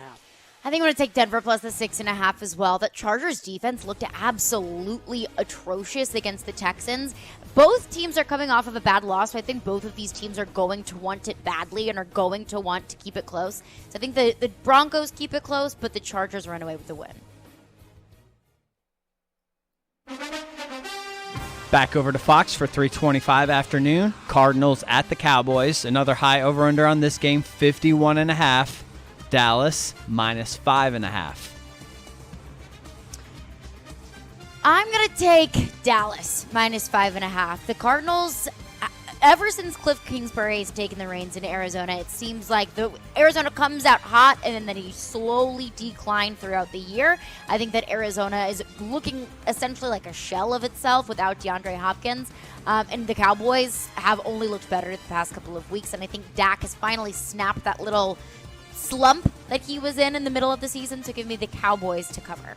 I think I'm going to take Denver plus the 6.5 as well. That Chargers defense looked absolutely atrocious against the Texans. Both teams are coming off of a bad loss, so I think both of these teams are going to want it badly and are going to want to keep it close. So I think the Broncos keep it close, but the Chargers run away with the win.
Back over to Fox for 3:25 afternoon. Cardinals at the Cowboys. Another high over-under on this game, 51.5. Dallas minus 5.5.
I'm going to take Dallas minus 5.5. The Cardinals, ever since Cliff Kingsbury has taken the reins in Arizona, it seems like Arizona comes out hot and then he slowly decline throughout the year. I think that Arizona is looking essentially like a shell of itself without DeAndre Hopkins. And the Cowboys have only looked better the past couple of weeks. And I think Dak has finally snapped that little slump that he was in the middle of the season. So give me the Cowboys to cover.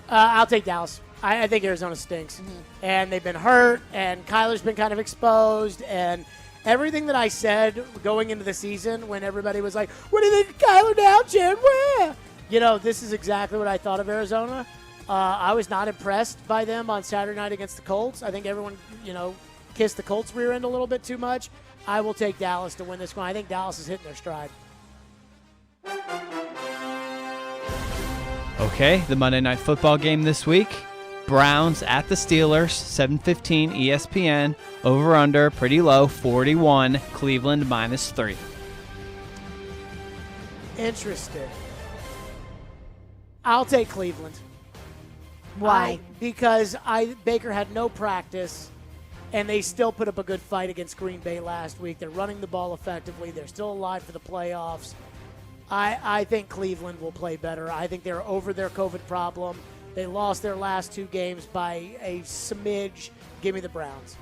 I'll take Dallas. I think Arizona stinks. And they've been hurt, and Kyler's been kind of exposed, and everything that I said going into the season when everybody was like, what do you think of Kyler now, Jared? Where? This is exactly what I thought of Arizona. I was not impressed by them on Saturday night against the Colts. I think everyone, kissed the Colts rear end a little bit too much. I will take Dallas to win this one. I think Dallas is hitting their stride.
Okay, the Monday Night Football game this week. Browns at the Steelers, 7:15 ESPN. Over-under, pretty low, 41. Cleveland minus 3.
Interesting. I'll take Cleveland.
Why?
Because Baker had no practice, and they still put up a good fight against Green Bay last week. They're running the ball effectively. They're still alive for the playoffs. I think Cleveland will play better. I think they're over their COVID problem. They lost their last 2 games by a smidge. Give me the Browns.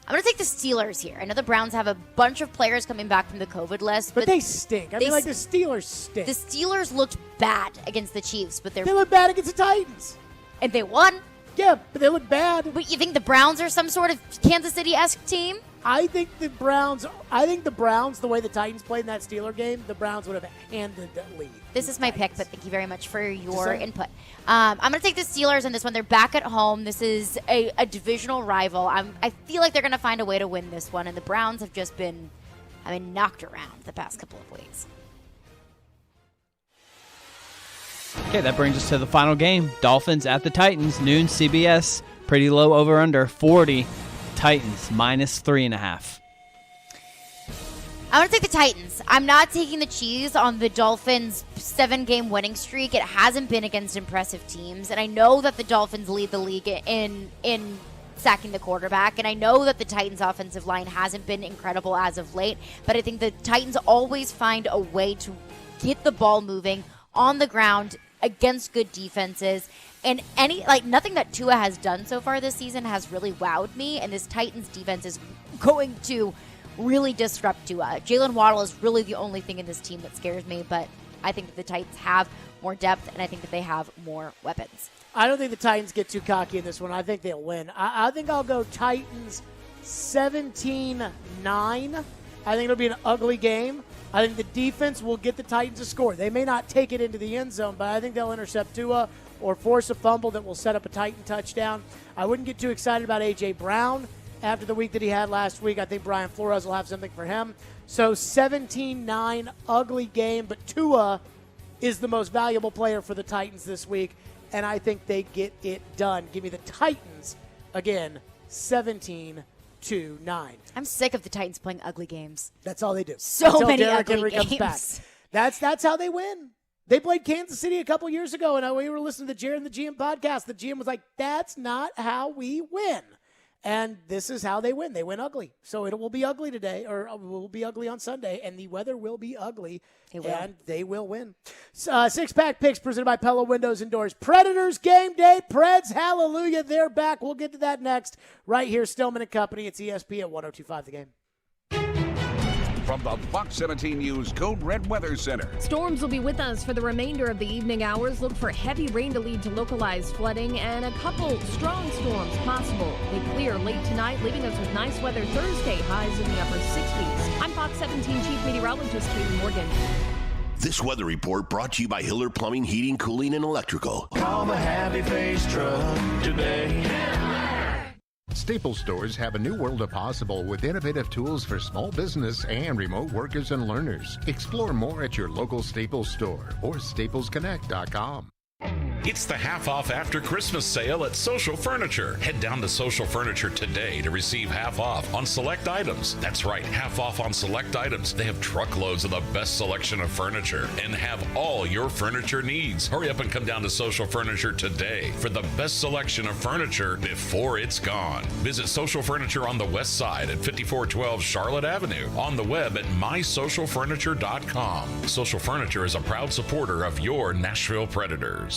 I'm going to take the Steelers here. I know the Browns have a bunch of players coming back from the COVID list.
But they stink. The Steelers stink.
The Steelers looked bad against the Chiefs, but they
look bad against the Titans.
And they won.
Yeah, but they look bad.
But you think the Browns are some sort of Kansas City-esque team?
I think the Browns, the way the Titans played in that Steeler game, the Browns would have handed the lead.
This is my pick, but thank you very much for your input. I'm going to take the Steelers in this one. They're back at home. This is a divisional rival. I feel like they're going to find a way to win this one, and the Browns have just been, knocked around the past couple of weeks.
Okay, that brings us to the final game. Dolphins at the Titans, noon CBS. Pretty low over-under, 40. Titans minus 3.5.
I'm going to take the Titans. I'm not taking the cheese on the Dolphins' 7-game winning streak. It hasn't been against impressive teams, and I know that the Dolphins lead the league in sacking the quarterback, and I know that the Titans' offensive line hasn't been incredible as of late, but I think the Titans always find a way to get the ball moving on the ground against good defenses. And nothing that Tua has done so far this season has really wowed me, and this Titans defense is going to really disrupt Tua. Jalen Waddle is really the only thing in this team that scares me, but I think that the Titans have more depth, and I think that they have more weapons.
I don't think the Titans get too cocky in this one. I think they'll win. I think I'll go Titans 17-9. I think it'll be an ugly game. I think the defense will get the Titans a score. They may not take it into the end zone, but I think they'll intercept Tua or force a fumble that will set up a Titan touchdown. I wouldn't get too excited about A.J. Brown after the week that he had last week. I think Brian Flores will have something for him. So 17-9, ugly game, but Tua is the most valuable player for the Titans this week, and I think they get it done. Give me the Titans, again, 17-9.
I'm sick of the Titans playing ugly games.
That's all they do.
So many
Derrick
ugly
Henry
games.
comes back. That's how they win. They played Kansas City a couple years ago, and we were listening to the Jared and the GM podcast. The GM was like, that's not how we win. And this is how they win. They win ugly. So it will be ugly today, or it will be ugly on Sunday, and the weather will be ugly, and they will win. Six-pack picks presented by Pella Windows and Doors. Predators game day. Preds, hallelujah, they're back. We'll get to that next right here, Stillman and Company. It's ESPN 102.5 The Game.
from the Fox 17 News Code Red Weather Center.
Storms will be with us for the remainder of the evening hours. Look for heavy rain to lead to localized flooding and a couple strong storms possible. They clear late tonight, leaving us with nice weather Thursday, highs in the upper 60s. I'm Fox 17 Chief Meteorologist Katie Morgan.
This weather report brought to you by Hiller Plumbing, Heating, Cooling, and Electrical.
Call the Happy Face Truck today.
Staples stores have a new world of possible with innovative tools for small business and remote workers and learners. Explore more at your local Staples store or staplesconnect.com.
It's the half-off after Christmas sale at Social Furniture. Head down to Social Furniture today to receive half off on select items. That's right, half off on select items. They have truckloads of the best selection of furniture and have all your furniture needs. Hurry up and come down to Social Furniture today for the best selection of furniture before it's gone. Visit Social Furniture on the west side at 5412 Charlotte Avenue. On the web at mysocialfurniture.com. Social Furniture is a proud supporter of your Nashville Predators.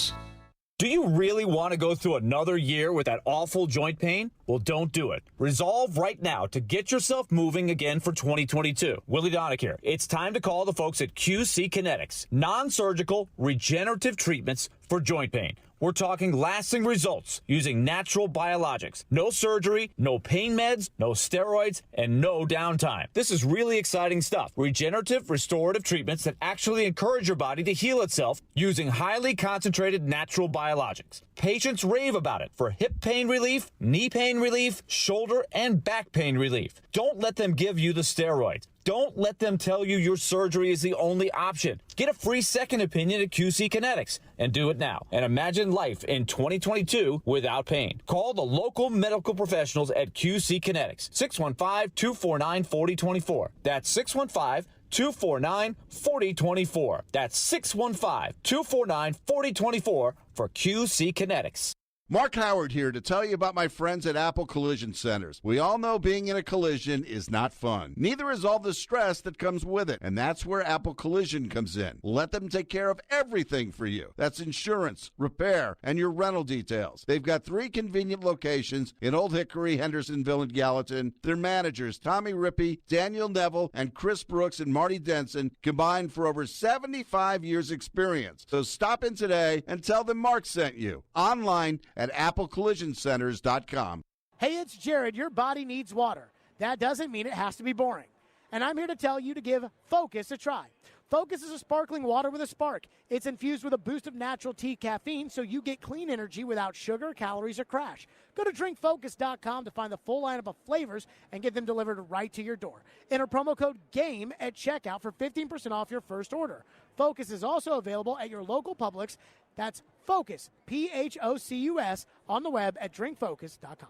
Do you really want to go through another year with that awful joint pain? Well, don't do it. Resolve right now to get yourself moving again for 2022. Willie Donick here. It's time to call the folks at QC Kinetics. Non-surgical regenerative treatments for joint pain. We're talking lasting results using natural biologics. No surgery, no pain meds, no steroids, and no downtime. This is really exciting stuff. Regenerative, restorative treatments that actually encourage your body to heal itself using highly concentrated natural biologics. Patients rave about it for hip pain relief, knee pain relief, shoulder and back pain relief. Don't let them give you the steroids. Don't let them tell you your surgery is the only option. Get a free second opinion at QC Kinetics and do it now. And imagine life in 2022 without pain. Call the local medical professionals at QC Kinetics. 615-249-4024. That's 615-249-4024. That's 615-249-4024 for QC Kinetics.
Mark Howard here to tell you about my friends at Apple Collision Centers. We all know being in a collision is not fun. Neither is all the stress that comes with it, and that's where Apple Collision comes in. Let them take care of everything for you. That's insurance, repair, and your rental details. They've got 3 convenient locations in Old Hickory, Hendersonville, and Gallatin. Their managers, Tommy Rippey, Daniel Neville, and Chris Brooks and Marty Denson, combined for over 75 years experience. So stop in today and tell them Mark sent you. Online at applecollisioncenters.com.
Hey, it's Jared. Your body needs water. That doesn't mean it has to be boring. And I'm here to tell you to give Focus a try. Focus is a sparkling water with a spark. It's infused with a boost of natural tea caffeine, so you get clean energy without sugar, calories, or crash. Go to drinkfocus.com to find the full lineup of flavors and get them delivered right to your door. Enter promo code GAME at checkout for 15% off your first order. Focus is also available at your local Publix. That's Focus, P-H-O-C-U-S, on the web at drinkfocus.com.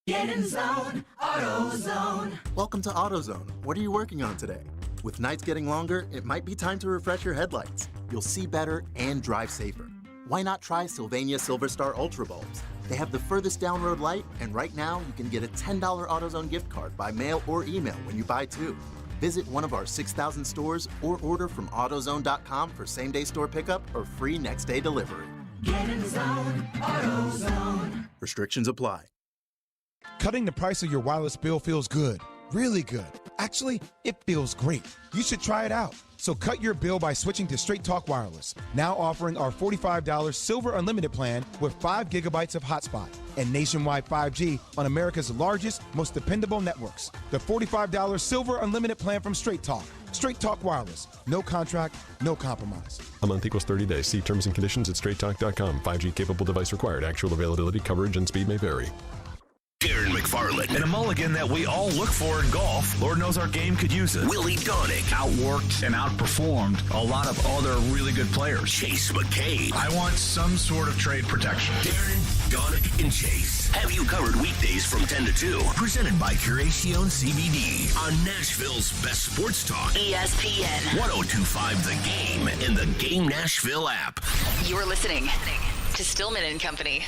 Get in zone, AutoZone.
Welcome to AutoZone. What are you working on today? With nights getting longer, it might be time to refresh your headlights. You'll see better and drive safer. Why not try Sylvania Silver Star Ultra bulbs? They have the furthest down road light, and right now you can get a $10 AutoZone gift card by mail or email when you buy 2. Visit one of our 6,000 stores or order from AutoZone.com for same-day store pickup or free next-day delivery.
Get in zone, AutoZone.
Restrictions apply.
Cutting the price of your wireless bill feels good. Really good. Actually, it feels great. You should try it out. So cut your bill by switching to Straight Talk Wireless. Now offering our $45 Silver Unlimited plan with 5 gigabytes of hotspot and nationwide 5G on America's largest, most dependable networks. The $45 Silver Unlimited plan from Straight Talk. Straight Talk Wireless. No contract, no compromise.
A month equals 30 days. See terms and conditions at straighttalk.com. 5G capable device required. Actual availability, coverage, and speed may vary.
Darren McFarland.
And a mulligan that we all look for in golf. Lord knows our game could use it.
Willie Donick.
Outworked and outperformed a lot of other really good players.
Chase McCabe.
I want some sort of trade protection.
Darren, Donick, and Chase have you covered weekdays from 10 to 2. Presented by Curacion CBD on Nashville's best sports talk.
ESPN
1025 The Game and the Game Nashville app.
You're listening to Stillman and Company.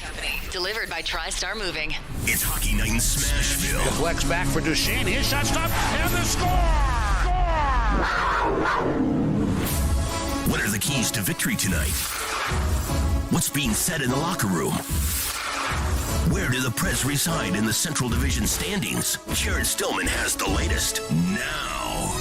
Delivered by TriStar Moving.
It's Hockey Night in Smashville.
The flex back for Duchesne. His shot stop and the score!
What are the keys to victory tonight? What's being said in the locker room? Where do the Preds reside in the Central Division standings? Jared Stillman has the latest now.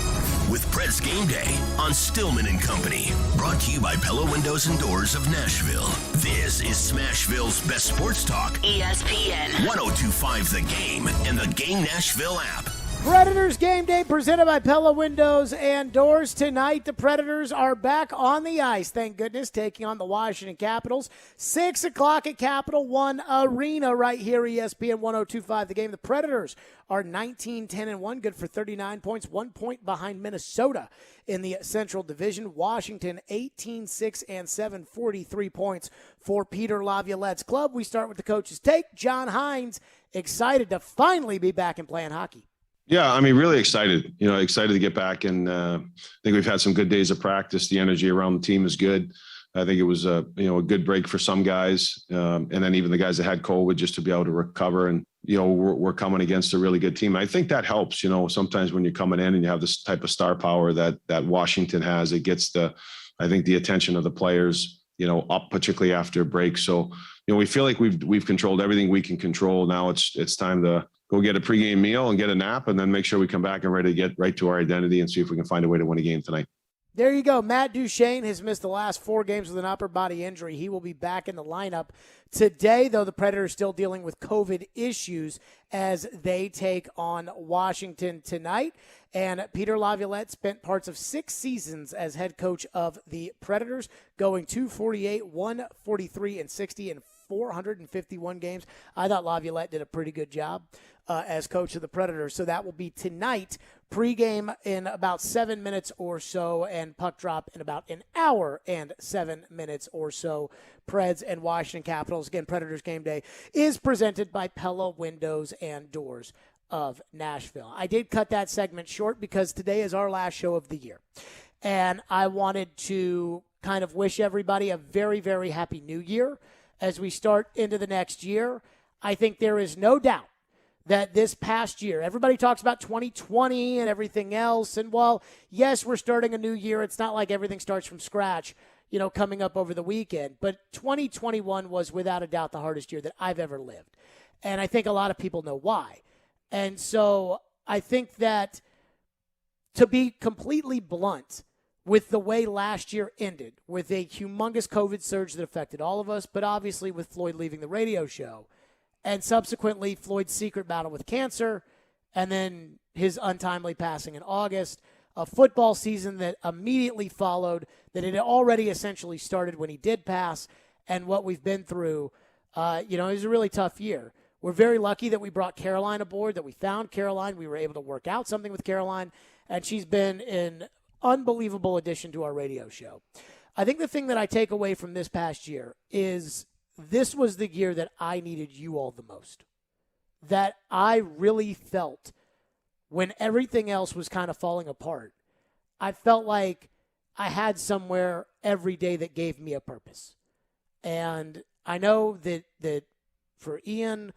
with Preds Game Day on Stillman and Company. Brought to you by Pella Windows and Doors of Nashville. This is Smashville's best sports talk.
ESPN
102.5 The Game and the Game Nashville app.
Predators Game Day presented by Pella Windows and Doors. Tonight, the Predators are back on the ice, thank goodness, taking on the Washington Capitals. 6 o'clock at Capital One Arena right here, ESPN 102.5 The Game. The Predators are 19-10-1, good for 39 points, 1 point behind Minnesota in the Central Division. Washington 18-6-7, 43 points for Peter Laviolette's club. We start with the coach's take. John Hines excited to finally be back and playing hockey.
Yeah, I mean, really excited, excited to get back. And I think we've had some good days of practice. The energy around the team is good. I think it was a good break for some guys. And then even the guys that had COVID, just to be able to recover. And, we're coming against a really good team. I think that helps, sometimes when you're coming in and you have this type of star power that Washington has, it gets I think the attention of the players, up, particularly after a break. So, we feel like we've controlled everything we can control. Now it's time to go get a pregame meal and get a nap, and then make sure we come back and ready to get right to our identity and see if we can find a way to win a game tonight.
There you go. Matt Duchene has missed the last 4 games with an upper body injury. He will be back in the lineup today, though the Predators still dealing with COVID issues as they take on Washington tonight. And Peter Laviolette spent parts of 6 seasons as head coach of the Predators, going 248, 143, and 60 in 451 games. I thought Laviolette did a pretty good job as coach of the Predators. So that will be tonight, pregame in about 7 minutes or so, and puck drop in about an hour and 7 minutes or so. Preds and Washington Capitals. Again, Predators Game Day is presented by Pella Windows and Doors of Nashville. I did cut that segment short because today is our last show of the year. And I wanted to kind of wish everybody a very, very happy new year as we start into the next year. I think there is no doubt that this past year, everybody talks about 2020 and everything else. And while, yes, we're starting a new year, it's not like everything starts from scratch, coming up over the weekend. But 2021 was without a doubt the hardest year that I've ever lived. And I think a lot of people know why. And so I think that, to be completely blunt, with the way last year ended, with a humongous COVID surge that affected all of us, but obviously with Floyd leaving the radio show, and subsequently Floyd's secret battle with cancer, and then his untimely passing in August, a football season that immediately followed, that had already essentially started when he did pass, and what we've been through, it was a really tough year. We're very lucky that we brought Caroline aboard, that we found Caroline. We were able to work out something with Caroline, and she's been an unbelievable addition to our radio show. I think the thing that I take away from this past year is this was the year that I needed you all the most. That I really felt when everything else was kind of falling apart. I felt like I had somewhere every day that gave me a purpose. And I know that for Ian,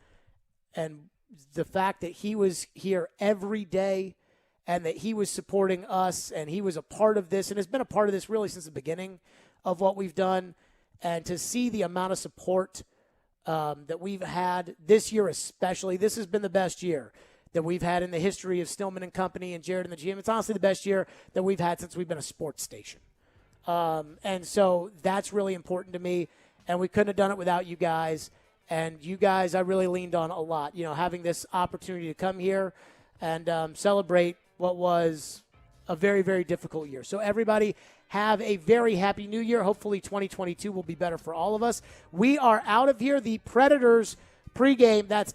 and the fact that he was here every day and that he was supporting us and he was a part of this and has been a part of this really since the beginning of what we've done. And to see the amount of support that we've had this year especially, this has been the best year that we've had in the history of Stillman and Company and Jared and the GM. It's honestly the best year that we've had since we've been a sports station. And so that's really important to me. And we couldn't have done it without you guys. And you guys, I really leaned on a lot. Having this opportunity to come here and celebrate what was a very, very difficult year. So everybody, have a very happy new year. Hopefully 2022 will be better for all of us. We are out of here. The Predators pregame, that's next.